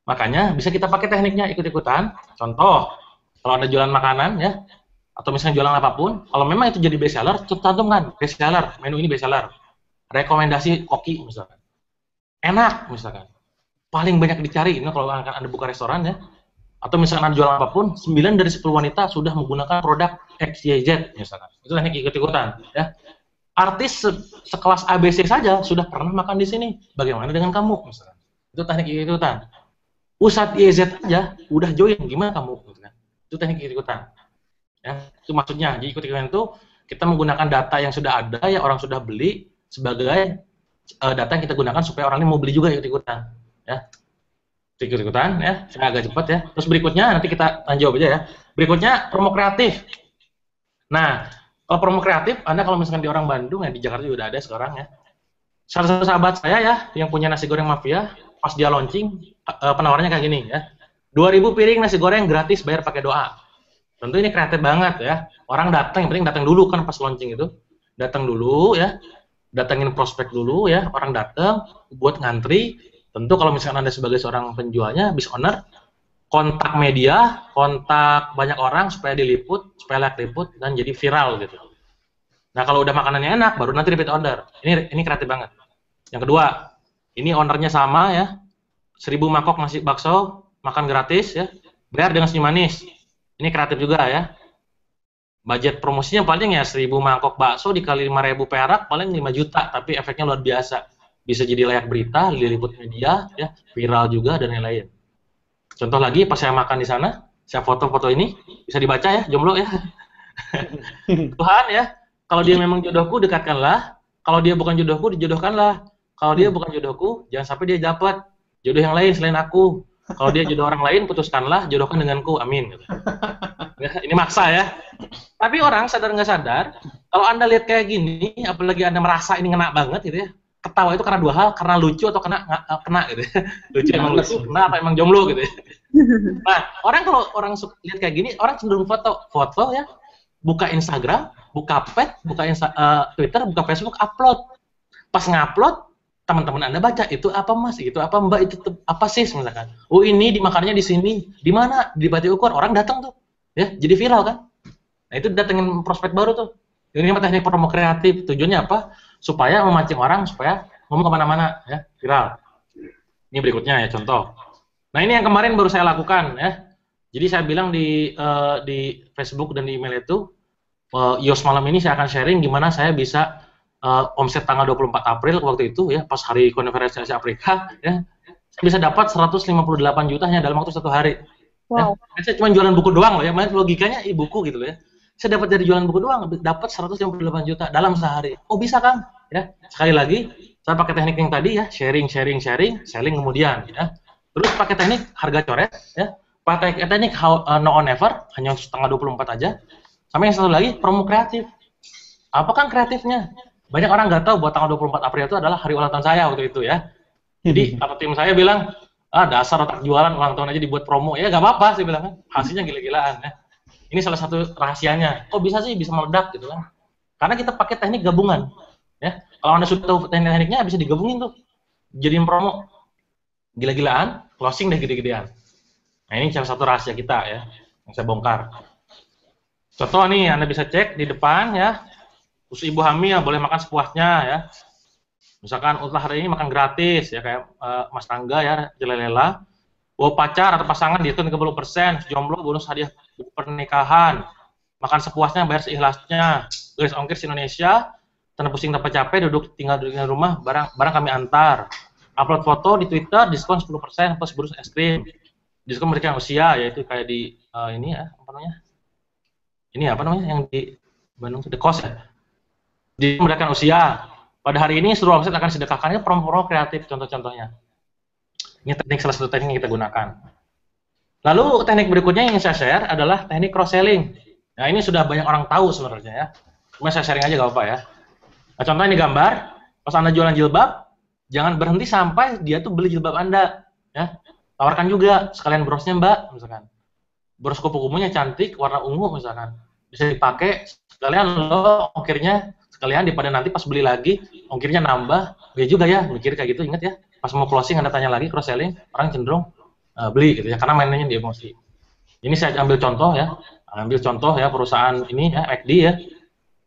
makanya bisa kita pakai tekniknya ikut-ikutan. Contoh, kalau Anda jualan makanan ya, atau misalnya jualan apapun, kalau memang itu jadi best seller, cantumkan best seller, menu ini best seller, rekomendasi koki misalkan, enak misalkan. Paling banyak dicari, ini kalau Anda buka restoran ya, atau misalkan Anda jualan apapun, 9 dari 10 wanita sudah menggunakan produk XYZ misalkan. Itu teknik ikut-ikutan ya. Artis sekelas ABC saja sudah pernah makan di sini. Bagaimana dengan kamu misalkan? Itu teknik ikut-ikutan. Ustadz YZ aja udah join, gimana kamu? Itu teknik ikut-ikutan. Ya, itu maksudnya. Jadi ikut-ikutan itu kita menggunakan data yang sudah ada, ya orang sudah beli sebagai data yang kita gunakan supaya orang ini mau beli juga ikut-ikutan. Ya, ikut-ikutan ya, saya agak cepat ya. Terus berikutnya nanti kita jawab aja ya. Berikutnya promo kreatif. Nah, kalau promo kreatif, Anda kalau misalkan di orang Bandung ya, di Jakarta juga udah ada sekarang ya. Salah satu sahabat saya ya, yang punya nasi goreng mafia, pas dia launching, penawarannya kayak gini ya. 2.000 piring nasi goreng gratis bayar pakai doa. Tentu ini kreatif banget ya. Orang datang, yang penting datang dulu kan pas launching itu. Datang dulu ya. Datangin prospek dulu ya. Orang datang buat ngantri. Tentu kalau misalkan Anda sebagai seorang penjualnya, business owner, kontak media, kontak banyak orang supaya diliput, supaya lihat liput dan jadi viral gitu. Nah, kalau udah makanannya enak, baru nanti repeat order. Ini kreatif banget. Yang kedua, ini ownernya sama ya. 1.000 mangkok nasi bakso, makan gratis ya. Bayar dengan senyum manis. Ini kreatif juga ya. Budget promosinya paling ya 1.000 mangkok bakso dikali 5.000 perak paling 5 juta, tapi efeknya luar biasa. Bisa jadi layak berita, diliput media, ya, viral juga dan lain-lain. Contoh lagi, pas saya makan di sana, saya foto-foto ini, bisa dibaca ya, jomblo ya. Tuhan ya, kalau dia memang jodohku, dekatkanlah. Kalau dia bukan jodohku, dijodohkanlah. Kalau dia bukan jodohku, jangan sampai dia dapat jodoh yang lain selain aku. Kalau dia jodoh orang lain, putuskanlah, jodohkan denganku, amin. Ya, ini maksa ya. Tapi orang sadar nggak sadar, kalau Anda lihat kayak gini, apalagi Anda merasa ini ngena banget gitu ya, ketawa itu karena dua hal, karena lucu atau kena gitu ya. Lucu emang lucu, kena apa emang jomblo gitu ya. Nah, orang kalau orang lihat kayak gini, orang cenderung foto ya, buka Instagram, buka pet, buka Twitter, buka Facebook, upload. Pas ngupload, teman-teman Anda baca, itu apa mas, itu apa mbak, itu apa sis misalkan. Oh ini dimakannya di sini, di mana? Di Bati Ukur, orang datang tuh, ya jadi viral kan. Nah itu datengin prospek baru tuh. Ini teknik promo kreatif, tujuannya apa? Supaya memancing orang, supaya ngomong kemana-mana, ya, viral. Ini berikutnya ya, contoh. Nah ini yang kemarin baru saya lakukan, ya. Jadi saya bilang di Facebook dan di email itu, Yos malam ini saya akan sharing gimana saya bisa omset tanggal 24 April waktu itu, ya, pas hari konferensi Asia Afrika, ya, saya bisa dapat 158 juta hanya dalam waktu 1 hari. Wow. Ya. Saya cuma jualan buku doang loh, ya, logikanya buku gitu loh ya. Saya dapat dari jualan buku doang, dapat 158 juta dalam sehari. Oh bisa Kang? Ya, sekali lagi, saya pakai teknik yang tadi ya, sharing, selling kemudian. Ya. Terus pakai teknik harga coret, ya. Pakai teknik no on never, hanya tanggal 24 aja. Sama yang satu lagi, promo kreatif. Apa kan kreatifnya? Banyak orang nggak tahu bahwa tanggal 24 April itu adalah hari ulang tahun saya waktu itu ya. Jadi kata tim saya bilang, dasar otak jualan ulang tahun aja dibuat promo. Ya nggak apa-apa sih bilang kan, hasilnya gila-gilaan ya. Ini salah satu rahasianya. Kok bisa sih bisa meledak gitu kan? Karena kita pakai teknik gabungan. Ya, kalau Anda sudah tahu teknik-tekniknya bisa digabungin tuh, jadiin promo, gila-gilaan, closing deh gede-gedean. Nah ini salah satu rahasia kita ya, yang saya bongkar. Contoh nih, Anda bisa cek di depan ya, khusus ibu hamil boleh makan sepuasnya ya. Misalkan ultah hari ini makan gratis ya kayak Mas Tangga ya, jelelela. Bawa pacar atau pasangan diskon 30%, jomblo bonus hadiah buku pernikahan. Makan sepuasnya, bayar seikhlasnya. Garis ongkir Indonesia, tanpa pusing tanpa capek, tinggal di rumah, barang kami antar. Upload foto di Twitter, diskon 10% plus bonus es krim. Diskon memberikan usia, yaitu kayak di ini ya, apa namanya? Ini apa namanya yang di Bandung itu The Cost ya. Diskon memberikan usia. Pada hari ini seluruh website akan sedekahkan promo-promo kreatif contoh-contohnya. Ini teknik salah satu teknik yang kita gunakan. Lalu teknik berikutnya yang saya share adalah teknik cross selling. Nah ini sudah banyak orang tahu sebenarnya ya. Cuma saya sharing aja gak apa-apa ya. Nah, contoh ini gambar, pas Anda jualan jilbab, jangan berhenti sampai dia tuh beli jilbab Anda. Ya. Tawarkan juga sekalian brosnya Mbak, misalkan. Bros kupu-kupunya cantik, warna ungu misalkan. Bisa dipakai, sekalian lo ongkirnya, sekalian daripada nanti pas beli lagi, ongkirnya nambah. Ya juga ya, mikir kayak gitu, ingat ya. Pas mau closing Anda tanya lagi cross selling, orang cenderung beli gitu ya, karena mainnya di emosi. Ini saya ambil contoh ya, perusahaan ini ya, McD ya.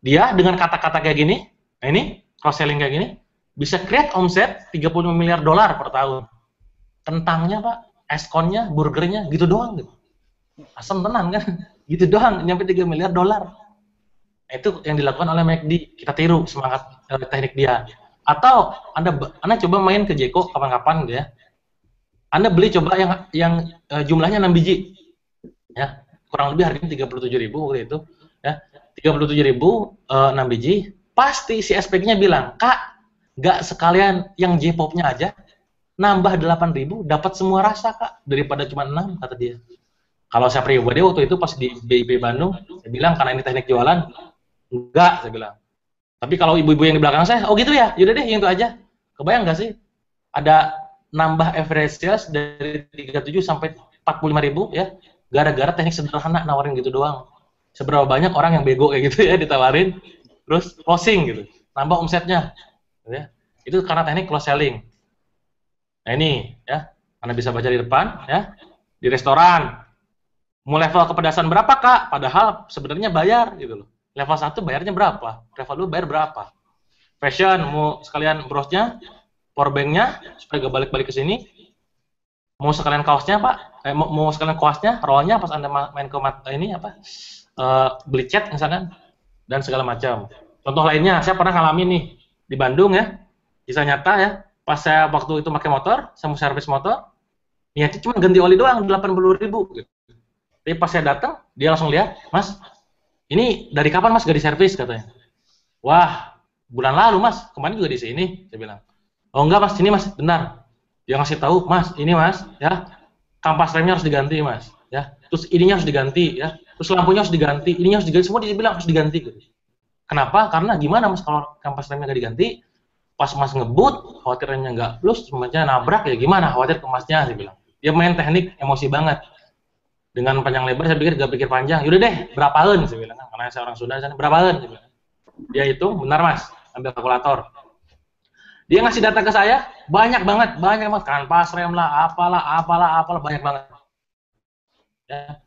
Dia dengan kata-kata kayak gini, nah ini cross selling kayak gini, bisa create omset 35 miliar dolar per tahun. Kentangnya Pak, eskonnya, burgernya, gitu doang gitu. Asam tenan kan, gitu doang, nyampe 3 miliar dolar. Itu yang dilakukan oleh McD, kita tiru semangat teknik dia. Atau Anda coba main ke Jeko kapan-kapan gitu ya. Anda beli coba yang jumlahnya 6 biji. Ya, kurang lebih harganya 37.000 waktu itu, ya. 37.000 6 biji, pasti si SPG-nya bilang, "Kak, nggak sekalian yang J-pop-nya aja, nambah 8.000 dapat semua rasa, Kak, daripada cuma 6," kata dia. Kalau saya pribadi waktu itu pas di BIP Bandung, saya bilang karena ini teknik jualan, enggak, saya bilang. Tapi kalau ibu-ibu yang di belakang saya, oh gitu ya, yaudah deh yang itu aja. Kebayang nggak sih? Ada nambah average sales dari 37 sampai 45.000 ya, gara-gara teknik sederhana nawarin gitu doang. Seberapa banyak orang yang bego kayak gitu ya, ditawarin, terus closing gitu, nambah omsetnya. Gitu ya. Itu karena teknik close selling. Nah ini ya, Anda bisa baca di depan ya, di restoran. Mau level kepedasan berapa Kak? Padahal sebenarnya bayar gitu loh. Level 1 bayarnya berapa? Level 2 bayar berapa? Fashion, mau sekalian brosnya, powerbanknya, supaya gak balik-balik ke sini. Mau sekalian kaosnya Pak? Mau sekalian kaosnya, rollnya pas Anda main ke ini apa? Beli cat misalkan, dan segala macam. Contoh lainnya, saya pernah ngalamin nih, di Bandung ya, kisah nyata ya, pas saya waktu itu pakai motor, saya mau servis motor, niatnya cuma ganti oli doang, 80.000 gitu. Tapi pas saya datang, dia langsung lihat, Mas, ini dari kapan Mas gak diservis katanya? Wah, bulan lalu Mas, kemarin juga di sini, saya bilang. Oh enggak Mas, ini Mas, benar. Dia ngasih tahu, Mas, ini Mas, ya, kampas remnya harus diganti Mas, ya. Terus ininya harus diganti, ya. Terus lampunya harus diganti, ininya harus diganti, semua dia bilang harus diganti. Gitu. Kenapa? Karena gimana Mas kalau kampas remnya nggak diganti, pas Mas ngebut, khawatir remnya nggak plus, semuanya nabrak ya gimana? Khawatir ke Masnya, saya bilang. Dia main teknik emosi banget. Dengan panjang lebar saya pikir gak pikir panjang. Yaudah deh, berapaan saya bilang, karena saya orang Sunda sana, berapaan saya bilang. Dia hitung, benar Mas, ambil kalkulator. Dia ngasih data ke saya, banyak banget, kanvas rem lah, apalah, banyak banget. Ya.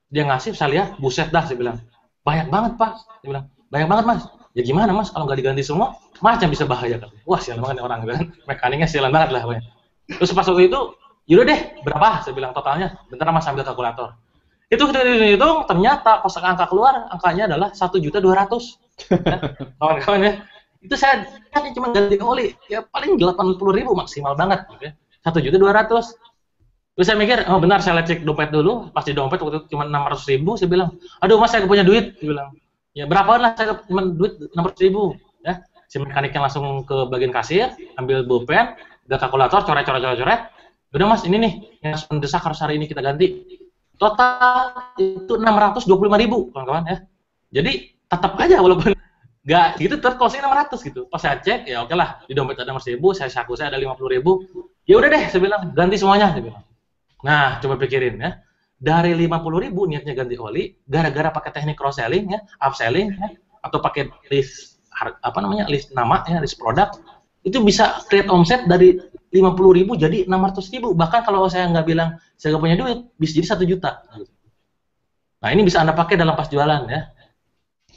Dia ngasih, saya lihat, buset dah, saya bilang. Banyak banget Pak, saya bilang. Banyak banget Mas. Ya gimana Mas, kalau nggak diganti semua, macam bisa bahaya kan. Wah sialan banget nih orang, kan. Mekaniknya sialan banget lah. Terus pas waktu itu, yaudah deh, berapa? Saya bilang totalnya. Bentar Mas ambil kalkulator. Itu kita hitung, ternyata pas angka keluar, angkanya adalah 1.200.000. Ya, kawan-kawan ya. Itu saya cuma ganti oli, ya paling 80.000 maksimal banget. Gitu ya. 1.200.000. Terus saya mikir, oh benar, saya cek dompet dulu. Pas di dompet waktu itu cuma 600.000, saya bilang, aduh Mas saya punya duit. Saya bilang, ya berapa lah saya cuma duit 600.000. Ya, si mekaniknya langsung ke bagian kasir, ambil pulpen, ada kalkulator, coret. Udah Mas, ini nih yang mendesak harus hari ini kita ganti. Total itu 625.000, kawan-kawan ya. Jadi tetap aja walaupun nggak gitu, terus closing 600 gitu. Pas saya cek, ya oke lah, di dompet ada 600.000, saya saku saya ada 50.000. Ya udah deh, saya bilang ganti semuanya, saya bilang. Nah, coba pikirin ya. Dari 50.000 niatnya ganti oli, gara-gara pakai teknik cross selling ya, upselling ya, atau pakai list apa namanya, list nama ya, list produk, itu bisa create omset dari 50.000 jadi 600.000. Bahkan kalau saya nggak bilang saya nggak punya duit, bisa jadi 1 juta. Nah, ini bisa Anda pakai dalam pas jualan ya.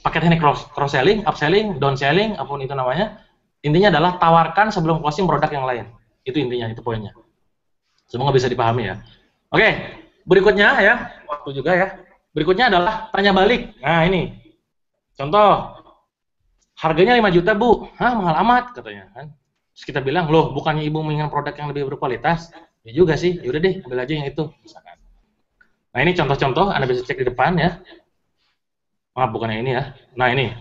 Pakai teknik cross selling, upselling, down selling, apapun itu namanya. Intinya adalah tawarkan sebelum closing produk yang lain. Itu intinya, itu poinnya. Semoga bisa dipahami ya. Oke, berikutnya ya, waktu juga ya. Berikutnya adalah tanya balik. Nah, ini. Contoh, harganya 5 juta, Bu. Hah, mahal amat katanya kan. Terus kita bilang, "Loh, bukannya Ibu menginginkan produk yang lebih berkualitas?" Ya juga sih. Yaudah deh, ambil aja yang itu misalkan. Nah, ini contoh-contoh Anda bisa cek di depan ya. Maaf, bukan yang ini ya. Nah, ini.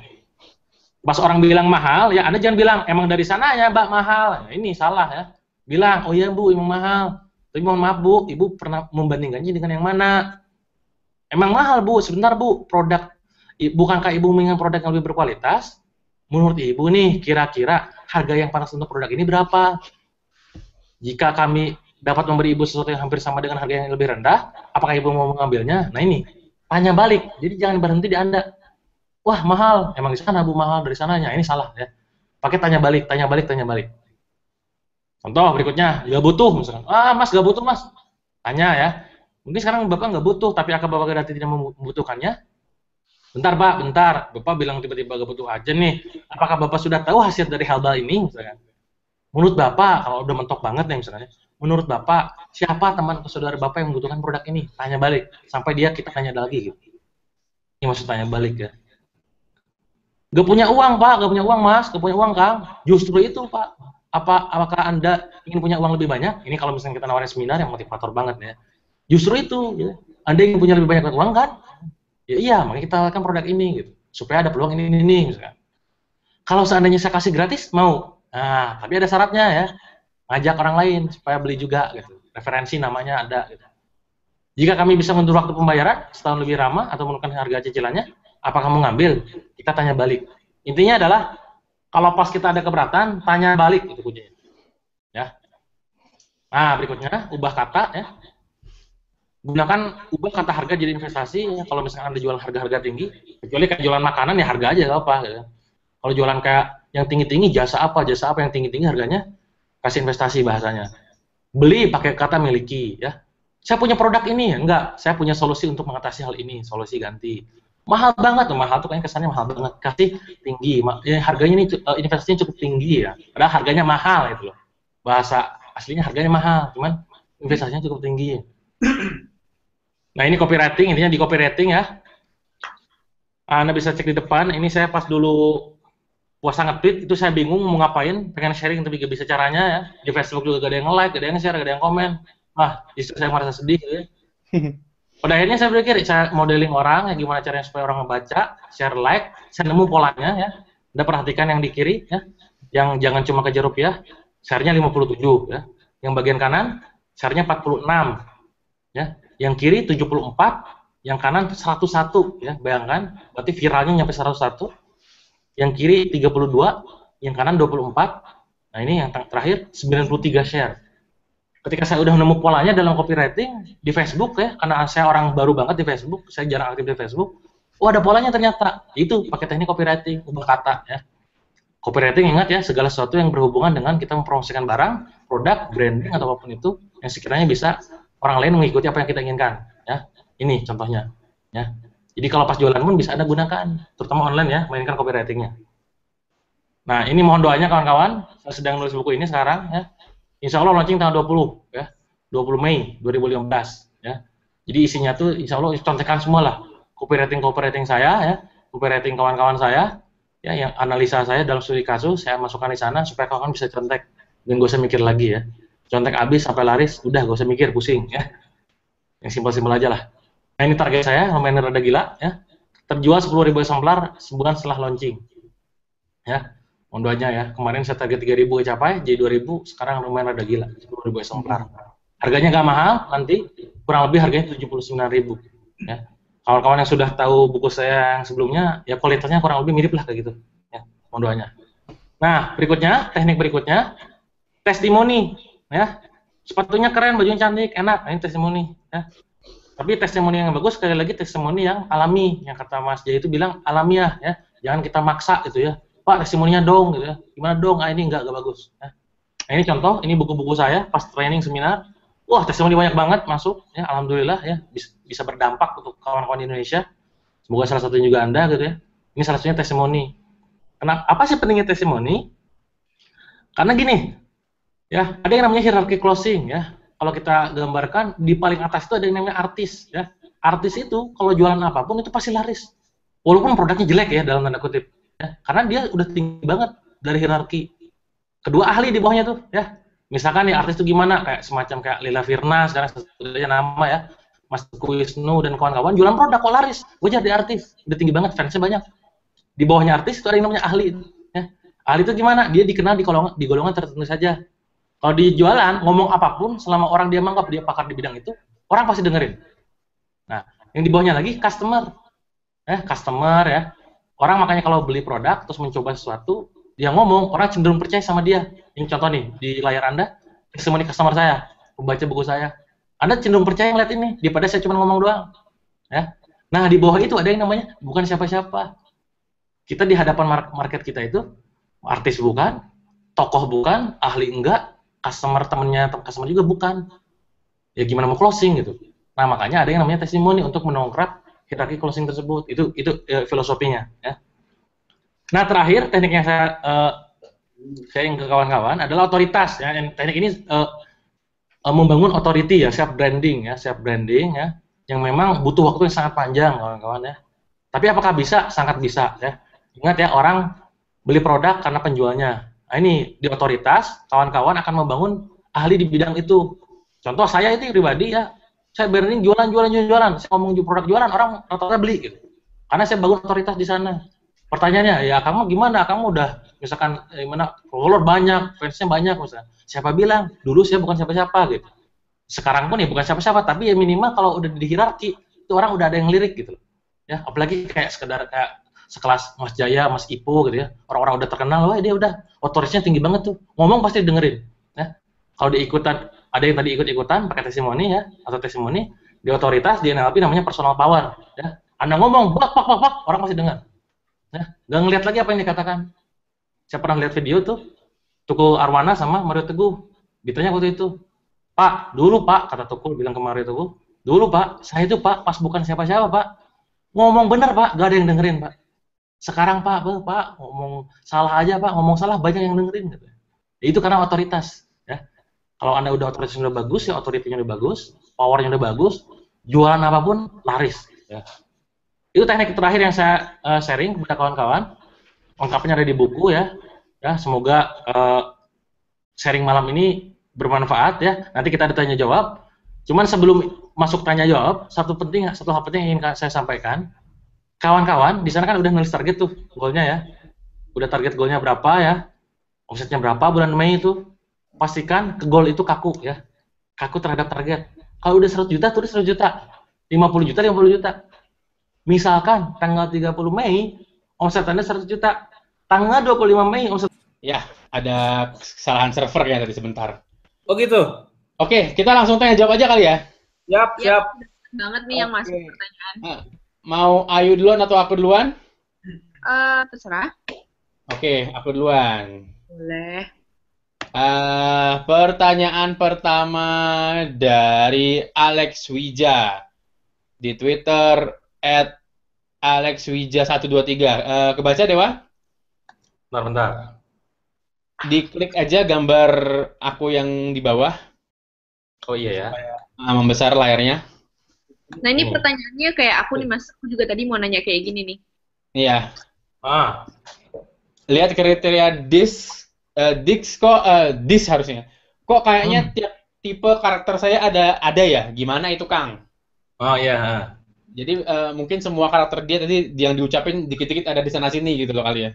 Pas orang bilang mahal, ya Anda jangan bilang, "Emang dari sana ya, Mbak, mahal." Nah, ini salah ya. Bilang, "Oh iya, Bu, emang mahal. Tapi mohon maaf, Bu, Ibu pernah membandingkannya dengan yang mana?" Emang mahal, Bu. Sebentar, Bu. Bukankah Ibu menginginkan produk yang lebih berkualitas? Menurut Ibu nih, kira-kira harga yang pantas untuk produk ini berapa? Jika kami dapat memberi Ibu sesuatu yang hampir sama dengan harga yang lebih rendah, apakah Ibu mau mengambilnya? Nah, ini. Tanya balik. Jadi jangan berhenti di Anda. Wah, mahal. Emang di sana, Bu, mahal dari sananya. Ini salah ya. Pakai tanya balik, tanya balik, tanya balik. Contoh berikutnya, nggak butuh misalkan. Ah, Mas, nggak butuh, Mas. Tanya ya. Mungkin sekarang Bapak nggak butuh, tapi akan Bapak nanti tidak membutuhkannya. Bentar, Pak, bentar. Bapak bilang tiba-tiba nggak butuh aja nih. Apakah Bapak sudah tahu hasil dari herbal ini? Misalkan. Menurut Bapak, kalau udah mentok banget nih misalnya, menurut Bapak, siapa teman atau saudara Bapak yang membutuhkan produk ini? Tanya balik. Sampai kita tanya lagi. Gitu. Ini maksud tanya balik ya. Gak punya uang, Pak. Gak punya uang, Mas. Gak punya uang, Kang. Justru itu, Pak. Apakah Anda ingin punya uang lebih banyak? Ini kalau misalnya kita nawarin seminar yang motivator banget ya. Justru itu, ya. Anda ingin punya lebih banyak uang kan? Ya iya, makanya kita tawarkan produk ini gitu. Supaya ada peluang ini misalkan. Kalau seandainya saya kasih gratis, mau. Nah, tapi ada syaratnya ya. Ngajak orang lain supaya beli juga gitu. Referensi namanya ada gitu. Jika kami bisa mundur waktu pembayaran setahun lebih ramah atau menurunkan harga cicilannya, apa kamu ngambil? Kita tanya balik. Intinya adalah kalau pas kita ada keberatan, tanya balik itu kuncinya. Ya. Nah, berikutnya ubah kata ya. Gunakan ubah kata harga jadi investasi ya. Kalau misalkan Anda jualan harga-harga tinggi, kecuali kayak jualan makanan ya harga aja nggak apa gitu. Kalau jualan kayak yang tinggi-tinggi jasa apa yang tinggi-tinggi harganya kasih investasi bahasanya. Beli pakai kata miliki ya. Saya punya produk ini enggak, saya punya solusi untuk mengatasi hal ini, solusi ganti. Mahal banget loh, mahal tuh kayaknya kesannya mahal banget. Kasih tinggi, ya, harganya ini investasinya cukup tinggi ya. Padahal harganya mahal itu loh. Bahasa aslinya harganya mahal, cuman investasinya cukup tinggi. Nah, ini copywriting, intinya di copywriting ya. Anda bisa cek di depan, ini saya pas dulu puasa nge-tweet, itu saya bingung mau ngapain, pengen sharing tapi gak bisa caranya ya. Di Facebook juga gak ada yang nge-like, gak ada yang share, gak ada yang komen. Justru saya merasa sedih gitu ya. Pada akhirnya saya berpikir, saya modeling orang, ya gimana caranya supaya orang membaca, share, like, saya nemu polanya ya. Anda perhatikan yang di kiri ya, yang jangan cuma kejar rupiah, share-nya 57 ya. Yang bagian kanan, share-nya 46 ya. Yang kiri 74, yang kanan 101 ya. Bayangkan, berarti viralnya nyampe 101. Yang kiri 32, yang kanan 24. Nah, ini yang terakhir 93 share. Ketika saya udah nemu polanya dalam copywriting di Facebook ya, karena saya orang baru banget di Facebook, saya jarang aktif di Facebook. Oh, ada polanya ternyata. Itu pakai teknik copywriting, ubah kata ya. Copywriting ingat ya, segala sesuatu yang berhubungan dengan kita mempromosikan barang, produk, branding atau apapun itu yang sekiranya bisa orang lain mengikuti apa yang kita inginkan ya. Ini contohnya ya. Jadi kalau pas jualan pun bisa Anda gunakan, terutama online ya, mainkan copywritingnya. Nah, ini mohon doanya kawan-kawan, saya sedang nulis buku ini sekarang ya. Insya Allah launching tanggal 20 ya, 20 Mei 2015 ya. Jadi isinya tuh insya Allah contekan semua lah, copywriting saya ya, copywriting kawan-kawan saya ya, yang analisa saya dalam studi kasus saya masukkan di sana supaya kawan-kawan bisa contek dan gak usah mikir lagi ya. Contek habis sampai laris, udah gak usah mikir, pusing ya. Yang simpel-simpel aja lah. Nah, ini target saya, lumayan rada gila ya. Terjual 10.000 eksemplar sebulan setelah launching. Ya. Mohon doanya ya. Kemarin saya target 3.000 kecapai, jadi 2.000, sekarang lumayan rada gila, 10.000 eksemplar. Harganya nggak mahal, nanti kurang lebih harganya 79.000 ya. Kawan-kawan yang sudah tahu buku saya yang sebelumnya, ya kualitasnya kurang lebih mirip lah kayak gitu. Ya, mohon doanya. Nah, berikutnya, teknik berikutnya, testimoni ya. Sepatunya keren, bajunya cantik, enak. Nah, ini testimoni ya. Tapi testimoni yang bagus, sekali lagi testimoni yang alami, yang kata Mas Jaya itu bilang alamiah ya. Jangan kita maksa gitu ya. Pak testimoninya dong, gitu ya. Gimana dong? Ah ini enggak bagus. Ya. Nah, ini contoh, ini buku-buku saya pas training seminar. Wah, testimoni banyak banget masuk, ya alhamdulillah ya bisa berdampak untuk kawan-kawan di Indonesia. Semoga salah satunya juga Anda gitu ya. Ini salah satunya testimoni. Kenapa? Apa sih pentingnya testimoni? Karena gini, ya ada yang namanya hierarchy closing ya. Kalau kita gambarkan di paling atas itu ada yang namanya artis ya. Artis itu kalau jualan apapun itu pasti laris. Walaupun produknya jelek ya dalam tanda kutip. Ya. Karena dia udah tinggi banget dari hierarki. Kedua ahli di bawahnya tuh ya. Misalkan nih artis itu gimana, kayak semacam kayak Lila Firna sekarang sebutnya nama ya, Mas Teguh Wisnu dan kawan-kawan jualan produk kok laris, gue jadi artis, udah tinggi banget, fansnya banyak. Di bawahnya artis itu ada yang namanya ahli, ya. Ahli itu gimana? Dia dikenal di golongan tertentu saja. Kalau di jualan ngomong apapun, selama orang dia menganggap dia pakar di bidang itu, orang pasti dengerin. Nah, yang di bawahnya lagi customer, customer ya. Orang makanya kalau beli produk terus mencoba sesuatu, dia ngomong, orang cenderung percaya sama dia. Ini contoh nih, di layar Anda, testimoni customer saya, pembaca buku saya. Anda cenderung percaya ngeliat ini, daripada saya cuma ngomong doang. Ya. Nah, di bawah itu ada yang namanya, bukan siapa-siapa. Kita di hadapan market kita itu, artis bukan, tokoh bukan, ahli enggak, customer temennya, customer juga bukan. Ya gimana mau closing gitu. Nah, makanya ada yang namanya testimoni untuk menongkrap hierarki closing tersebut. Itu filosofinya. Ya. Nah, terakhir teknik yang saya ingin ke kawan-kawan adalah otoritas ya. Teknik ini membangun authority ya, self branding ya, yang memang butuh waktu yang sangat panjang kawan-kawan ya. Tapi apakah bisa? Sangat bisa ya. Ingat ya, orang beli produk karena penjualnya. Nah, ini di otoritas, kawan-kawan akan membangun ahli di bidang itu. Contoh saya itu pribadi ya, saya branding jualan. Saya ngomong produk jualan, orang rata-rata beli gitu. Karena saya bangun otoritas di sana. Pertanyaannya, ya kamu gimana? Kamu udah misalkan gimana? Follower banyak, fansnya banyak misalnya. Siapa bilang? Dulu saya bukan siapa-siapa gitu. Sekarang pun ya bukan siapa-siapa, tapi ya minimal kalau udah di hierarki itu orang udah ada yang lirik gitu. Ya, apalagi kayak sekedar kayak sekelas Mas Jaya, Mas Ipo gitu ya. Orang-orang udah terkenal, wah dia udah otoritasnya tinggi banget tuh. Ngomong pasti dengerin. Ya. Kalau diikutan, ada yang tadi ikut-ikutan pakai testimoni ya, atau testimoni di otoritas di NLP namanya personal power. Ya. Anda ngomong, bak, orang pasti dengar. Ya, nggak ngeliat lagi apa yang dikatakan. Saya pernah lihat video tuh, Tukul Arwana sama Mario Teguh. Ditanya waktu itu, Pak, dulu Pak, kata Tukul bilang ke Mario Teguh, dulu Pak, saya itu Pak, pas bukan siapa-siapa Pak, ngomong bener Pak, gak ada yang dengerin Pak. Sekarang Pak, ngomong salah aja Pak, ngomong salah banyak yang dengerin. Gitu. Itu karena otoritas. Ya. Kalau Anda udah otoritasnya udah bagus, ya otoritasnya udah bagus, powernya udah bagus, jualan apapun laris. Ya. Itu teknik terakhir yang saya sharing kepada kawan-kawan. Lengkapnya ada di buku ya. Ya, semoga sharing malam ini bermanfaat ya. Nanti kita ada tanya jawab. Cuman sebelum masuk tanya jawab, satu hal penting yang ingin saya sampaikan. Kawan-kawan di sana kan udah nulis target tuh goalnya ya. Udah target goalnya berapa ya? Omsetnya berapa bulan Mei itu? Pastikan ke goal itu kaku ya. Kaku terhadap target. Kalau udah 100 juta, tulis 100 juta. 50 juta, 50 juta. Misalkan tanggal 30 Mei omset Anda 100 juta. Tanggal 25 Mei omset. Ya, ada kesalahan server ya tadi sebentar. Oh gitu. Oke, kita langsung tanya jawab aja kali ya. Siap. Banget nih yang masuk pertanyaan. Mau Ayu duluan atau aku duluan? Terserah. Oke, aku duluan. Boleh. Pertanyaan pertama dari Alex Wija di Twitter @alexwija123. Kebaca Dewa? Bentar. Diklik aja gambar aku yang di bawah. Oh iya ya. Membesar layarnya. Nah ini pertanyaannya kayak aku nih Mas, aku juga tadi mau nanya kayak gini nih. Iya. Lihat kriteria dis harusnya. Kok kayaknya tiap tipe karakter saya ada ya? Gimana itu Kang? Oh iya. Jadi mungkin semua karakter dia tadi yang diucapin dikit-dikit ada di sana sini gitu loh kali ya.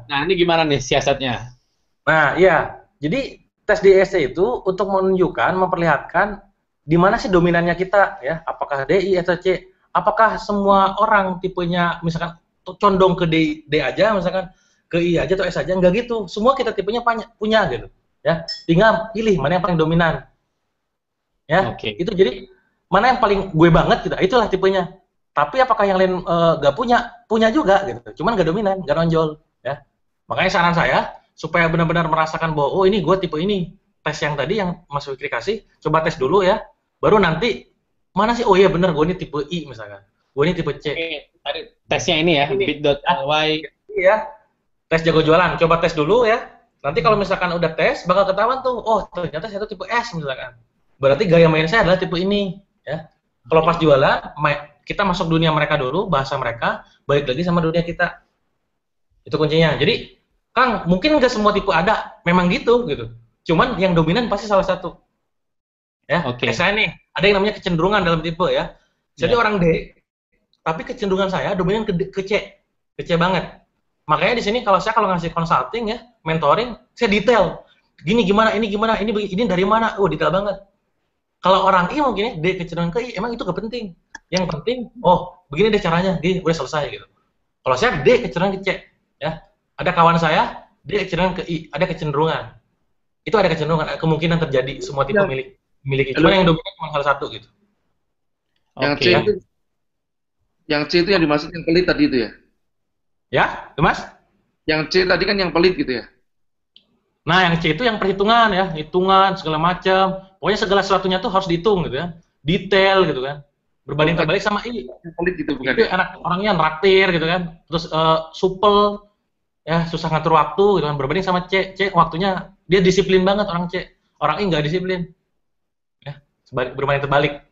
Nah ini gimana nih siasatnya? Nah iya. Jadi tes DSC itu untuk menunjukkan, memperlihatkan di mana sih dominannya kita ya, apakah DI atau C, apakah semua orang tipenya misalkan condong ke D aja, misalkan ke I aja atau S aja, enggak gitu, semua kita tipenya punya gitu ya, tinggal pilih mana yang paling dominan ya. Itu jadi mana yang paling gue banget gitu, itulah tipenya. Tapi apakah yang lain nggak punya juga gitu, cuman nggak dominan, nggak nonjol Makanya saran saya supaya benar-benar merasakan bahwa oh ini gue tipe ini. Tes yang tadi yang Mas Fikri kasih, coba tes dulu ya. Baru nanti mana sih? Oh iya benar, gue ini tipe I misalkan. Gue ini tipe C. Oke, tadi tesnya ini ya, bit.ly. Iya. Tes jago jualan, coba tes dulu ya. Nanti kalau misalkan udah tes, bakal ketahuan tuh, oh ternyata saya tuh tipe S misalkan. Berarti gaya main saya adalah tipe ini, ya. Kalau pas jualan, kita masuk dunia mereka dulu, bahasa mereka, balik lagi sama dunia kita. Itu kuncinya. Jadi, Kang, mungkin nggak semua tipe ada, memang gitu. Cuman yang dominan pasti salah satu. Ya, Oke. saya nih, ada yang namanya kecenderungan dalam tipe ya. Jadi orang D, tapi kecenderungan saya dominan ke C. Ke C banget. Makanya di sini kalau ngasih consulting ya, mentoring, saya detail. Gini gimana, ini dari mana? Oh, detail banget. Kalau orang I mungkin ya, D kecenderungan ke I, emang itu gak penting. Yang penting, oh, begini deh caranya, gini, udah selesai gitu. Kalau saya D kecenderungan ke C, ya. Ada kawan saya, D kecenderungan ke I, ada kecenderungan. Itu ada kecenderungan, kemungkinan terjadi semua tipe miliki. Cuma yang dominan cuma salah satu gitu. Yang C itu yang dimaksud yang pelit tadi itu ya? Ya, Mas? Yang C tadi kan yang pelit gitu ya? Nah, yang C itu yang perhitungan ya, hitungan segala macam. Pokoknya segala sesuatunya tuh harus dihitung gitu kan. Detail gitu kan. Berbanding terbalik sama I. Yang pelit gitu bukan? Itu anak orangnya traktir gitu kan. Terus supel ya, susah ngatur waktu gitu kan. Berbanding sama C waktunya dia disiplin banget orang C. Orang I nggak disiplin. Ya, berbanding terbalik.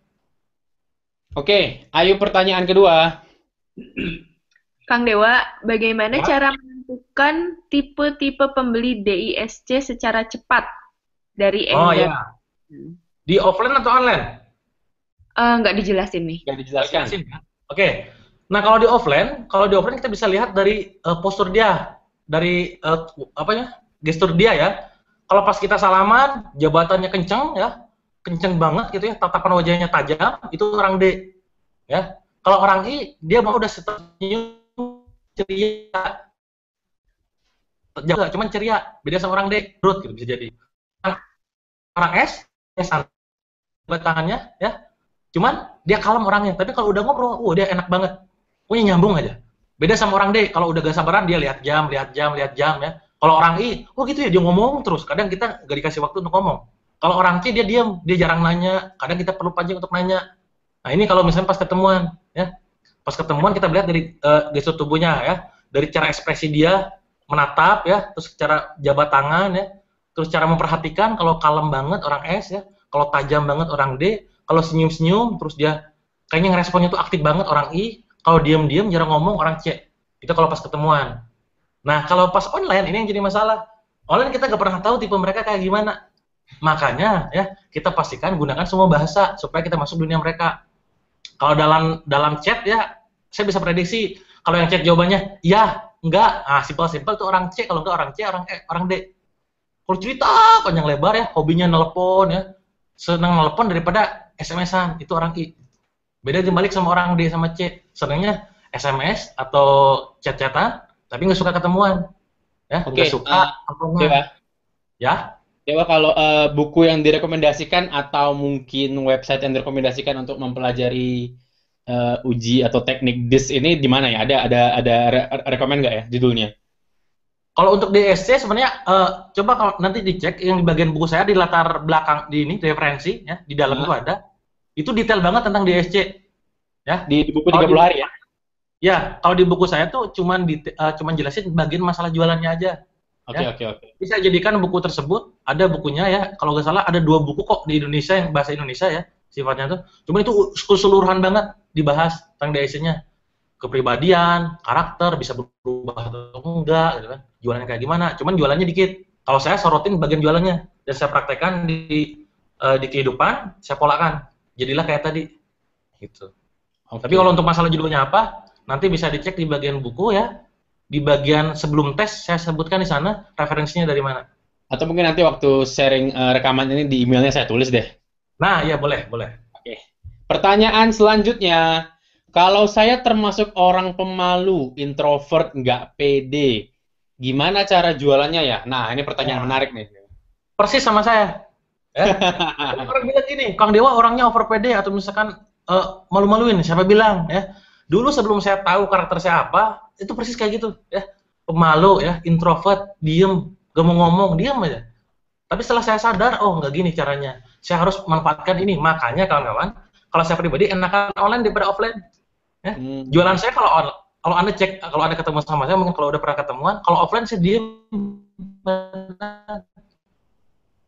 Oke, ayo pertanyaan kedua. Kang Dewa, bagaimana cara menentukan tipe-tipe pembeli DISC secara cepat dari Oh England? iya. Di offline atau online? Nggak dijelasin nih. Nggak dijelaskan. Oke. Nah, kalau di offline kita bisa lihat dari postur dia, dari gestur dia ya. Kalau pas kita salaman, jabatannya kenceng ya, kenceng banget gitu ya, tatapan wajahnya tajam, itu orang D. Ya. Kalau orang I, dia mau udah senyum ceria. Jaga, cuman ceria. Beda sama orang D, brut gitu bisa jadi. Orang S, tangannya ya. Cuman dia kalem orangnya, tapi kalau udah ngobrol, dia enak banget. Pokoknya nyambung aja. Beda sama orang D, kalau udah gak sabaran dia lihat jam ya. Kalau orang I, gitu ya dia ngomong terus. Kadang kita gak dikasih waktu untuk ngomong. Kalau orang C dia diam, dia jarang nanya. Kadang kita perlu pancing untuk nanya. Nah ini kalau misalnya pas ketemuan, ya. Pas ketemuan kita lihat dari gestur tubuhnya ya, dari cara ekspresi dia menatap ya, terus cara jabat tangan ya, terus cara memperhatikan kalau kalem banget orang S ya, kalau tajam banget orang D, kalau senyum-senyum terus dia kayaknya ngeresponnya tuh aktif banget orang I, kalau diam-diam jarang ngomong orang C. Itu kalau pas ketemuan. Nah, kalau pas online ini yang jadi masalah. Online kita nggak pernah tahu tipe mereka kayak gimana. Makanya ya, kita pastikan gunakan semua bahasa supaya kita masuk dunia mereka. Kalau dalam chat ya, saya bisa prediksi kalau yang chat jawabannya ya, enggak, simpel-simpel tuh orang C, kalau enggak orang C, orang D. Kalau cerita panjang lebar ya, hobinya nelpon ya, senang nelpon daripada SMS-an, itu orang I. Beda dibalik sama orang D sama C, senangnya SMS atau chat-chatan, tapi nggak suka ketemuan, ya, nggak suka ya. Dewa, kalau buku yang direkomendasikan atau mungkin website yang direkomendasikan untuk mempelajari uji atau teknik DIS ini di mana ya? Ada rekomend nggak ya judulnya? Kalau untuk DSC sebenarnya coba kalau nanti dicek yang di bagian buku saya di latar belakang di ini referensi ya, di dalam itu ada. Itu detail banget tentang DSC. Ya, di buku 30 hari ya. Ya, kalau di buku saya tuh cuman jelasin bagian masalah jualannya aja. Oke. Bisa jadikan buku tersebut, ada bukunya ya, kalau nggak salah ada 2 buku kok di Indonesia yang bahasa Indonesia ya, sifatnya tuh. Cuma itu keseluruhan banget dibahas tentang DSC-nya. Kepribadian, karakter, bisa berubah atau enggak, gitu kan. Jualannya kayak gimana, cuman jualannya dikit. Kalau saya sorotin bagian jualannya, dan saya praktekkan di kehidupan, saya polakan. Jadilah kayak tadi. Gitu. Tapi kalau untuk masalah judulnya apa, nanti bisa dicek di bagian buku ya. Di bagian sebelum tes saya sebutkan di sana referensinya dari mana. Atau mungkin nanti waktu sharing rekaman ini di emailnya saya tulis deh. Nah, ya boleh. Oke. Pertanyaan selanjutnya, kalau saya termasuk orang pemalu, introvert, nggak pede, gimana cara jualannya ya? Nah, ini pertanyaan menarik nih. Persis sama saya. Ya. Orang bilang gini, Kang Dewa orangnya over pede atau misalkan malu-maluin, siapa bilang ya? Dulu sebelum saya tahu karakter saya apa, itu persis kayak gitu ya. pemalu ya, introvert, diem, gak mau ngomong, diem aja. Tapi setelah saya sadar, oh nggak gini caranya. Saya harus manfaatkan ini. Makanya kawan-kawan, kalau saya pribadi enakan online daripada offline. Ya. Jualan saya kalau Anda cek, kalau Anda ketemu sama saya, mungkin kalau udah pernah ketemuan, kalau offline saya diem.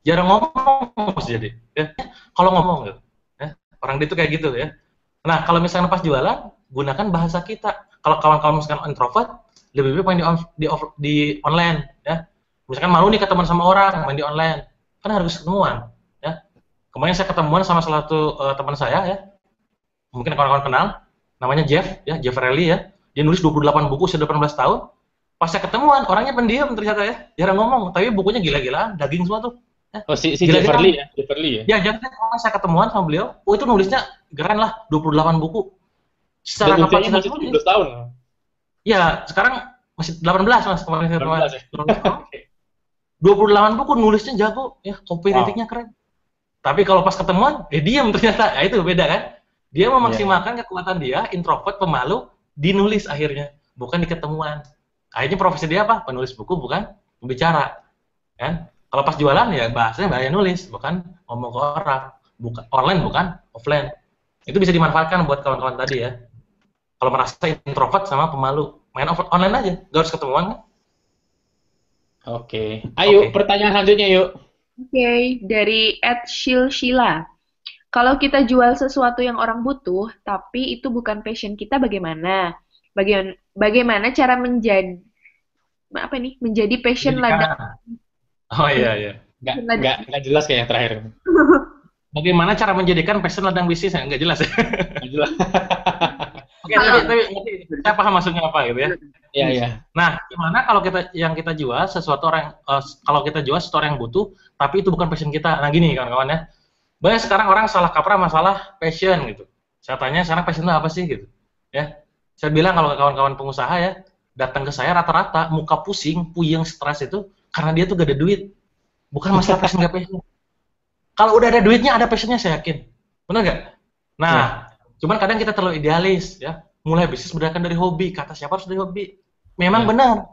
Jarang ngomong jadi. Ya. Kalau ngomong gitu. Ya. Orang itu kayak gitu ya. Nah, kalau misalnya pas jualan, gunakan bahasa kita. Kalau kawan-kawan misalkan introvert, lebih baik main di online ya. Misalkan malu nih ketemu sama orang, main di online. Kan harus ketemuan ya. Kemarin saya ketemuan sama salah satu teman saya ya. Mungkin kawan-kawan kenal, namanya Jeff ya, Jeff Rally ya. Dia nulis 28 buku sudah 18 tahun. Pas saya ketemuan, orangnya pendiam ternyata ya. Jarang ngomong, tapi bukunya gila-gilaan, daging semua tuh. Ya. Oh, si Jefferly ya? Jefferly ya? Ya, jadi saya ketemuan sama beliau, oh itu nulisnya keren lah, 28 buku. Secara Dan usianya kapasitas masih 17 tahun. Ya, sekarang masih 18 Mas, kemarin saya 18 ya? 28 buku nulisnya jago, ya copywriting-nya keren. Tapi kalau pas ketemuan, diam ternyata. Ya itu beda kan? Dia memaksimalkan kekuatan dia, introvert, pemalu, dinulis akhirnya, bukan di ketemuan. Akhirnya profesi dia apa? Penulis buku, bukan pembicara. Kan? Kalau pas jualan ya bahasanya bahasa nulis, bukan ngomong ke orang. Bukan online, bukan offline. Itu bisa dimanfaatkan buat kawan-kawan tadi ya. Kalau merasa introvert sama pemalu, main online aja, gak harus ketemuan kan? Oke. Ayo, pertanyaan selanjutnya yuk. Oke, dari @shilshila. Kalau kita jual sesuatu yang orang butuh, tapi itu bukan passion kita, bagaimana? Bagaimana cara menjadi passion ladang? Oh iya. Nggak jelas kayak yang terakhir. Bagaimana cara menjadikan passion ladang bisnis? Nggak jelas ya. Nggak jelas. Oke, tapi saya paham maksudnya apa gitu ya. Iya. Nah, gimana kalau kita jual sesuatu kalau kita jual sesuatu yang butuh, tapi itu bukan passion kita. Nah gini kawan-kawan ya. Banyak sekarang orang salah kaprah masalah passion gitu. Saya tanya sekarang passion itu apa sih gitu. Ya. Saya bilang kalau kawan-kawan pengusaha ya, datang ke saya rata-rata muka pusing, puyeng, stres itu karena dia tuh gak ada duit. Bukan masalah passion gak passion. Kalau udah ada duitnya ada passionnya saya yakin. Benar nggak? Nah, cuman kadang kita terlalu idealis ya. Mulai bisnis berdasarkan dari hobi. Kata siapa harus dari hobi? Memang benar.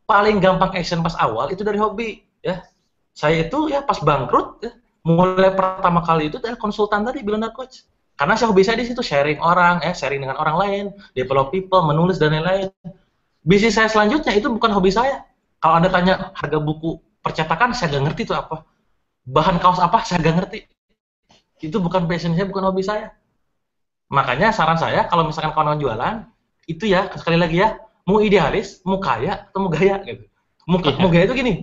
Paling gampang action pas awal itu dari hobi ya. Saya itu ya pas bangkrut ya, mulai pertama kali itu adalah konsultan tadi Billionaire Coach. Karena saya hobi saya di situ sharing orang, sharing dengan orang lain, develop people, menulis dan lain-lain. Bisnis saya selanjutnya itu bukan hobi saya. Kalau Anda tanya harga buku percetakan, saya nggak ngerti itu apa. Bahan kaos apa, saya nggak ngerti. Itu bukan passion saya, bukan hobi saya. Makanya saran saya, kalau misalkan kawan-kawan jualan, itu ya, sekali lagi ya, mau idealis, mau kaya, atau mau gaya gitu. Mau gaya itu gini,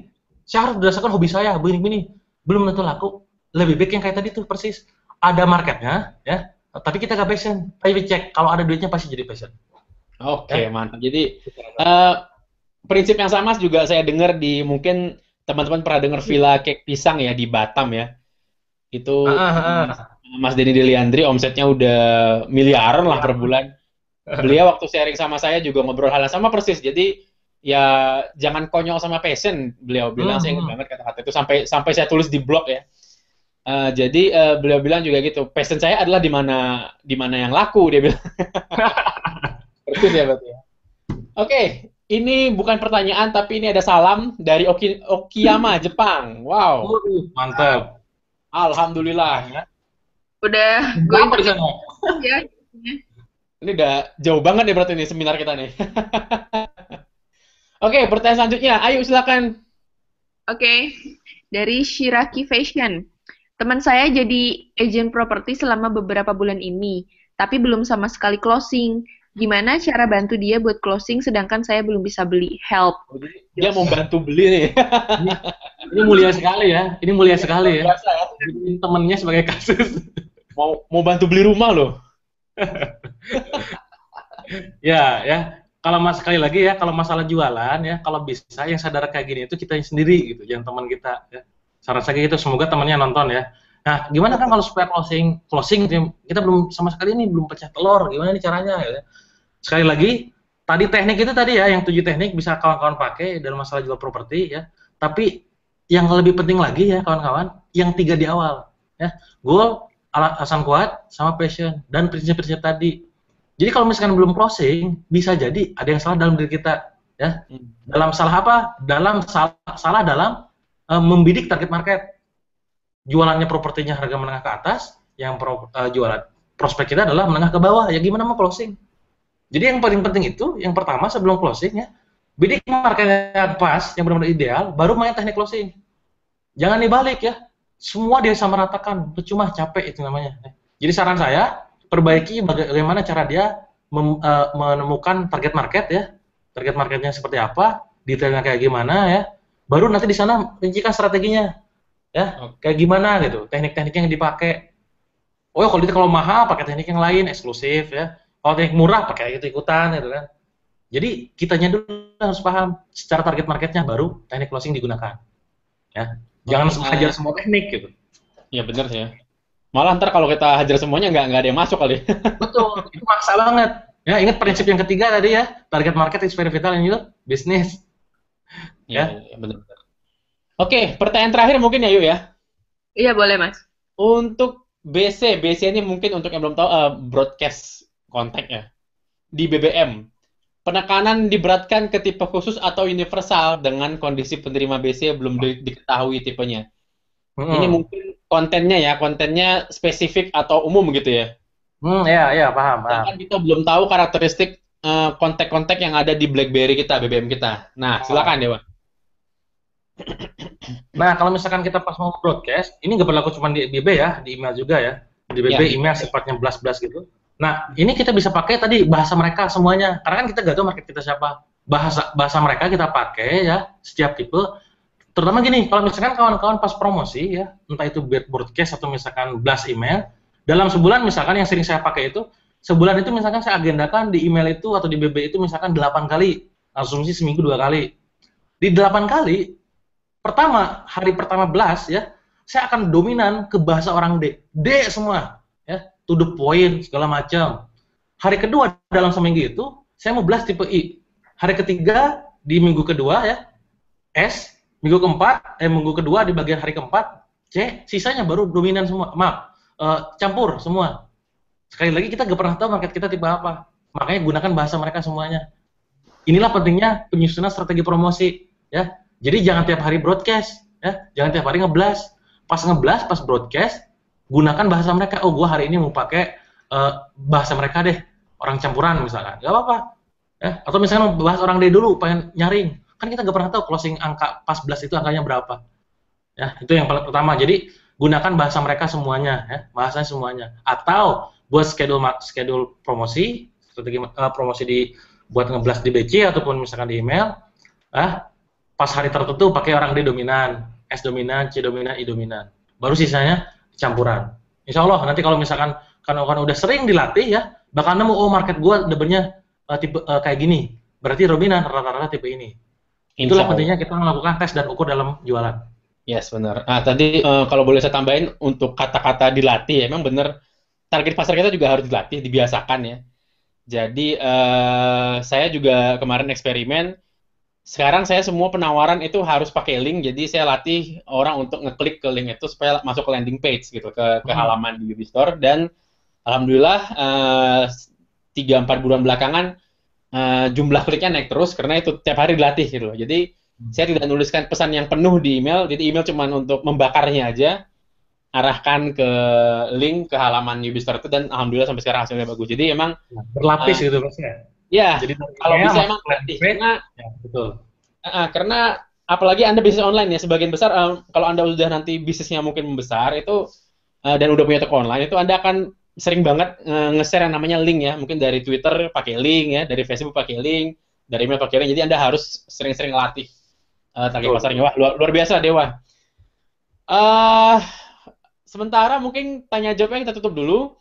saya harus berdasarkan hobi saya, begini-begini. Belum tentu laku. Lebih baik yang kayak tadi tuh persis. Ada marketnya, ya, tapi kita nggak passion. Tapi cek, kalau ada duitnya pasti jadi passion. Oke, mantap. Jadi, prinsip yang sama juga saya dengar di, mungkin teman-teman pernah dengar Villa Cake Pisang ya, di Batam ya. Itu Mas Denny Deliandri omsetnya udah miliaran lah per bulan. Beliau waktu sharing sama saya juga ngobrol hal yang sama persis. Jadi ya jangan konyol sama passion, beliau bilang. Saya ingat banget kata-kata itu sampai saya tulis di blog ya. Jadi beliau bilang juga gitu, passion saya adalah di mana yang laku, dia bilang. Persis ya berarti ya. Oke, ini bukan pertanyaan tapi ini ada salam dari Okiyama Jepang. Wow. Mantap. Alhamdulillah. Udah going to ya. Ini udah jauh banget nih berarti nih seminar kita nih. Oke, pertanyaan selanjutnya. Ayo silakan. Oke. Dari Shiraki Fashion. Teman saya jadi agent properti selama beberapa bulan ini, tapi belum sama sekali closing. Gimana cara bantu dia buat closing sedangkan saya belum bisa beli? Help. Dia mau bantu beli nih. Ini mulia sekali ya. Ini mulia sekali ya. Temennya sebagai kasus. Mau bantu beli rumah loh. Ya. Kalau sekali lagi ya, kalau masalah jualan ya, kalau bisa yang sadar kayak gini itu kita sendiri gitu, jangan teman kita ya. Saran saya gitu, semoga temannya nonton ya. Nah, gimana kan kalau supaya closing gitu, kita belum sama sekali ini belum pecah telur, gimana nih caranya ya. Sekali lagi, tadi teknik itu tadi ya, yang 7 teknik bisa kawan-kawan pakai dalam masalah jual properti ya. Tapi yang lebih penting lagi ya kawan-kawan, yang 3 di awal ya. Goal, alasan kuat, sama passion dan prinsip-prinsip tadi. Jadi kalau misalkan belum closing, bisa jadi ada yang salah dalam diri kita. ya. Dalam salah apa? Salah dalam membidik target market. Jualannya propertinya harga menengah ke atas, yang jualan prospek kita adalah menengah ke bawah. Ya gimana mau closing? Jadi yang paling penting itu, yang pertama sebelum closing ya, bidik marketnya pas, yang benar-benar ideal, baru main teknik closing. Jangan dibalik ya. Semua dia sama ratakan, percuma, capek itu namanya. Jadi saran saya, perbaiki bagaimana cara dia menemukan target market ya. Target marketnya seperti apa, detailnya kayak gimana ya. Baru nanti di sana rincikan strateginya. Ya, kayak gimana gitu, teknik-tekniknya yang dipakai. Oh, kalau mahal pakai teknik yang lain, eksklusif ya. Kalau teknik murah pakai ikutan gitu kan. Jadi kitanya dulu harus paham secara target marketnya, baru teknik closing digunakan. Ya, jangan hajar semua teknik gitu. Ya benar sih ya. Malah ntar kalau kita hajar semuanya nggak ada yang masuk kali. Betul, itu maksa banget. Ya, ingat prinsip yang ketiga tadi ya, target market is very vital in your business. Ya benar. Oke, pertanyaan terakhir mungkin ya Yuk ya. Iya boleh Mas. Untuk BC ini mungkin untuk yang belum tahu broadcast kontak ya. Di BBM, penekanan diberatkan ke tipe khusus atau universal dengan kondisi penerima BC belum diketahui tipenya. Ini mungkin kontennya spesifik atau umum gitu ya. Ya, paham. Kan kita belum tahu karakteristik kontak-kontak yang ada di BlackBerry kita, BBM kita. Nah, silakan Dewa. Nah, kalau misalkan kita pas mau broadcast, ini nggak berlaku cuma di BB ya, di email juga ya. Di BB email sifatnya blast gitu. Nah, ini kita bisa pakai tadi bahasa mereka semuanya. Karena kan kita nggak tahu market kita siapa. Bahasa mereka kita pakai ya, setiap tipe. Terutama gini, kalau misalkan kawan-kawan pas promosi ya, entah itu broadcast atau misalkan blast email, dalam sebulan misalkan yang sering saya pakai itu, sebulan itu misalkan saya agendakan di email itu atau di BB itu misalkan 8 kali. Asumsi seminggu 2 kali. Di 8 kali, hari pertama blast ya, saya akan dominan ke bahasa orang D semua ya, to the point segala macam. Hari kedua dalam seminggu itu saya mau blast tipe I. Hari ketiga di minggu kedua ya S, minggu kedua di bagian hari keempat C, sisanya baru dominan semua. Campur semua. Sekali lagi kita gak pernah tahu market kita tipe apa. Makanya gunakan bahasa mereka semuanya. Inilah pentingnya penyusunan strategi promosi ya. Jadi jangan tiap hari broadcast, ya. Jangan tiap hari ngeblast. Pas broadcast, gunakan bahasa mereka. Oh, gua hari ini mau pakai bahasa mereka deh, orang campuran misalkan. Gak apa-apa. Ya. Atau misalnya bahas orang D dulu, pengen nyaring. Kan kita gak pernah tahu closing angka pas blast itu angkanya berapa. Ya, itu yang paling pertama. Jadi gunakan bahasa mereka semuanya, ya. Bahasanya semuanya. Atau buat schedule promosi, strategi promosi buat ngeblast di BC ataupun misalkan di email, pas hari tertentu pakai orang D dominan, S dominan, C dominan, I dominan. Baru sisanya campuran. Insya Allah nanti kalau misalkan kan udah sering dilatih ya, bakal nemu market gua debennya tipe kayak gini. Berarti dominan rata-rata tipe ini. Itulah pentingnya kita melakukan tes dan ukur dalam jualan. Yes, benar. Tadi kalau boleh saya tambahin untuk kata-kata dilatih, emang benar target pasar kita juga harus dilatih, dibiasakan ya. Jadi saya juga kemarin eksperimen. Sekarang saya semua penawaran itu harus pakai link, jadi saya latih orang untuk ngeklik ke link itu supaya masuk ke landing page gitu, ke halaman di Ubistore, dan alhamdulillah 3-4 bulan belakangan jumlah kliknya naik terus karena itu tiap hari dilatih gitu. Jadi saya tidak nuliskan pesan yang penuh di email, jadi email cuma untuk membakarnya aja, arahkan ke link ke halaman Ubistore itu, dan alhamdulillah sampai sekarang hasilnya bagus. Jadi emang berlapis gitu Mas ya. Ya, jadi kalau bisa emang gratis, karena apalagi Anda bisnis online ya, sebagian besar kalau Anda udah nanti bisnisnya mungkin membesar itu dan udah punya toko online itu Anda akan sering banget nge-share yang namanya link ya, mungkin dari Twitter pakai link ya, dari Facebook pakai link, dari email pakai link. Jadi Anda harus sering-sering latih target pasarnya. Wah, luar biasa Dewa. Sementara mungkin tanya jawabnya kita tutup dulu.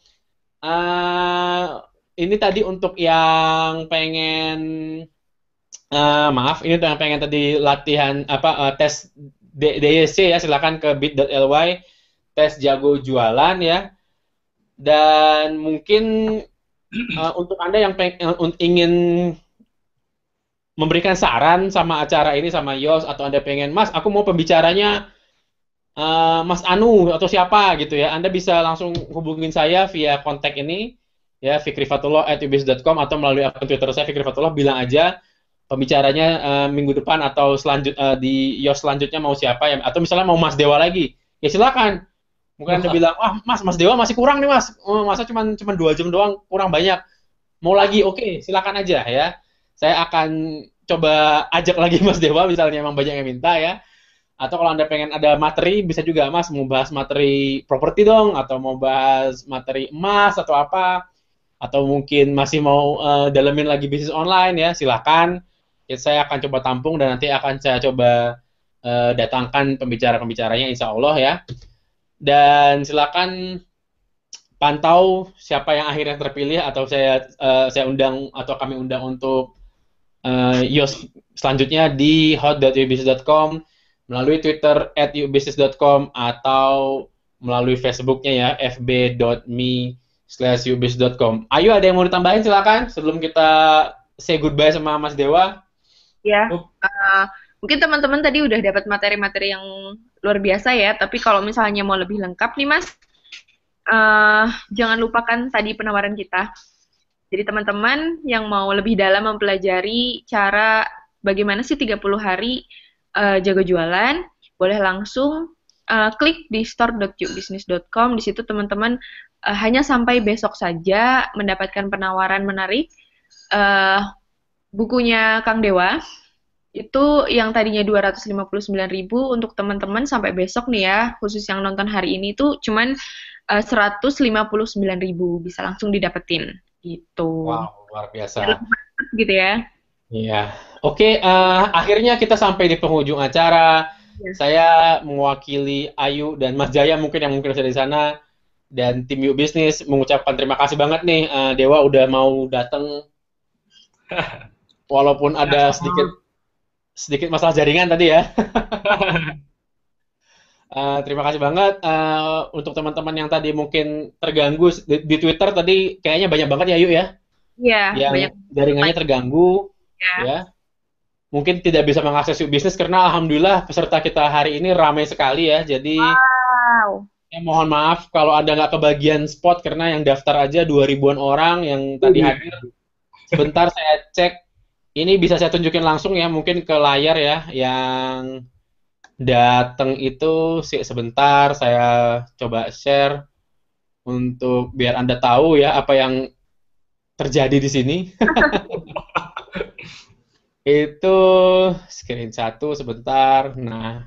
Ini tadi untuk yang pengen ini yang pengen tadi latihan tes DYC ya, silakan ke bit.ly tes jago jualan ya. Dan mungkin untuk Anda yang ingin memberikan saran sama acara ini sama Yos, atau Anda pengen, Mas, aku mau pembicaranya Mas Anu atau siapa gitu ya, Anda bisa langsung hubungin saya via kontak ini ya, fikrifatullah@ubis.com, atau melalui akun Twitter saya Fikrifatullah, bilang aja pembicaranya minggu depan atau di Yos selanjutnya mau siapa ya, atau misalnya mau Mas Dewa lagi, ya silakan. Mungkin Anda bilang, wah Mas Dewa masih kurang nih Mas, masa cuma 2 jam doang, kurang banyak. Mau lagi, oke, silakan aja ya. Saya akan coba ajak lagi Mas Dewa, misalnya emang banyak yang minta ya. Atau kalau Anda pengen ada materi, bisa juga Mas mau bahas materi properti dong, atau mau bahas materi emas atau apa, atau mungkin masih mau dalemin lagi bisnis online ya, silakan. Ya, saya akan coba tampung dan nanti akan saya coba datangkan pembicara-pembicaranya insya Allah ya. Dan silakan pantau siapa yang akhirnya terpilih atau saya undang atau kami undang untuk Yos selanjutnya di hot.ubusiness.com, melalui Twitter @ubusiness.com, atau melalui Facebooknya ya, fb.me/ubusiness.com. Ayo, ada yang mau ditambahin silakan sebelum kita say goodbye sama Mas Dewa. Ya, mungkin teman-teman tadi udah dapat materi-materi yang luar biasa ya, tapi kalau misalnya mau lebih lengkap nih Mas, jangan lupakan tadi penawaran kita. Jadi teman-teman yang mau lebih dalam mempelajari cara bagaimana sih 30 hari jago jualan, boleh langsung klik di store.ubusiness.com. Di situ teman-teman hanya sampai besok saja mendapatkan penawaran menarik. Bukunya Kang Dewa itu yang tadinya 259.000 untuk teman-teman sampai besok nih ya, khusus yang nonton hari ini tuh cuman 159.000 bisa langsung didapetin gitu. Wow, luar biasa. Gitu ya. Iya. Oke, akhirnya kita sampai di penghujung acara. Ya. Saya mewakili Ayu dan Mas Jaya mungkin yang mungkin ada di sana, dan tim Yuk Bisnis mengucapkan terima kasih banget nih Dewa udah mau datang. Walaupun ada sedikit masalah jaringan tadi ya. Terima kasih banget untuk teman-teman yang tadi mungkin terganggu di Twitter tadi, kayaknya banyak banget ya Yuk ya. Iya, Yang banyak jaringannya terganggu ya. ya. Mungkin tidak bisa mengakses Yuk Bisnis karena alhamdulillah peserta kita hari ini ramai sekali ya. Jadi Wow. mohon maaf kalau Anda nggak kebagian spot karena yang daftar aja 2.000-an orang yang tadi hadir. Sebentar saya cek. Ini bisa saya tunjukin langsung ya, mungkin ke layar ya, yang datang itu sebentar saya coba share untuk biar Anda tahu ya apa yang terjadi di sini. Itu screen satu sebentar. Nah,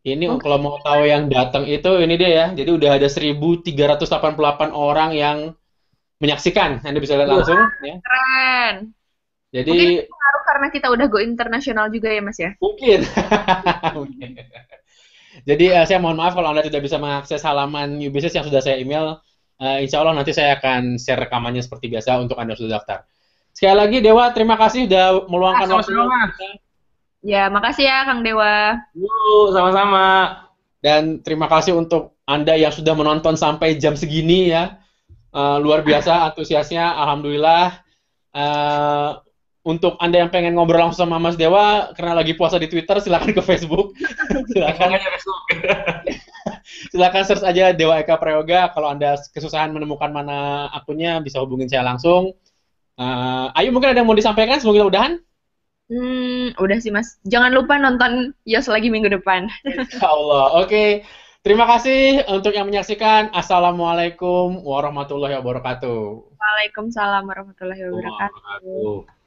ini kalau mau tahu yang datang itu ini dia ya. Jadi udah ada 1.388 orang yang menyaksikan. Anda bisa lihat langsung ya. Keren. Jadi mungkin pengaruh karena kita udah go internasional juga ya Mas ya. Mungkin. Jadi saya mohon maaf kalau Anda tidak bisa mengakses halaman New Business yang sudah saya email. Insya Allah nanti saya akan share rekamannya seperti biasa untuk Anda sudah daftar. Sekali lagi Dewa, terima kasih sudah meluangkan waktu. Ya, makasih ya Kang Dewa. Sama-sama. Dan terima kasih untuk Anda yang sudah menonton sampai jam segini ya. Luar biasa antusiasnya, alhamdulillah. Untuk Anda yang pengen ngobrol langsung sama Mas Dewa karena lagi puasa di Twitter, silakan ke Facebook. Silakan search aja Dewa Eka Prayoga. Kalau Anda kesusahan menemukan mana akunnya, bisa hubungin saya langsung. Ayo, mungkin ada yang mau disampaikan sebelum kita udahan? Udah sih Mas. Jangan lupa nonton Yos lagi minggu depan. Insya Allah. Oke. Terima kasih untuk yang menyaksikan. Assalamualaikum warahmatullahi wabarakatuh. Waalaikumsalam warahmatullahi wabarakatuh.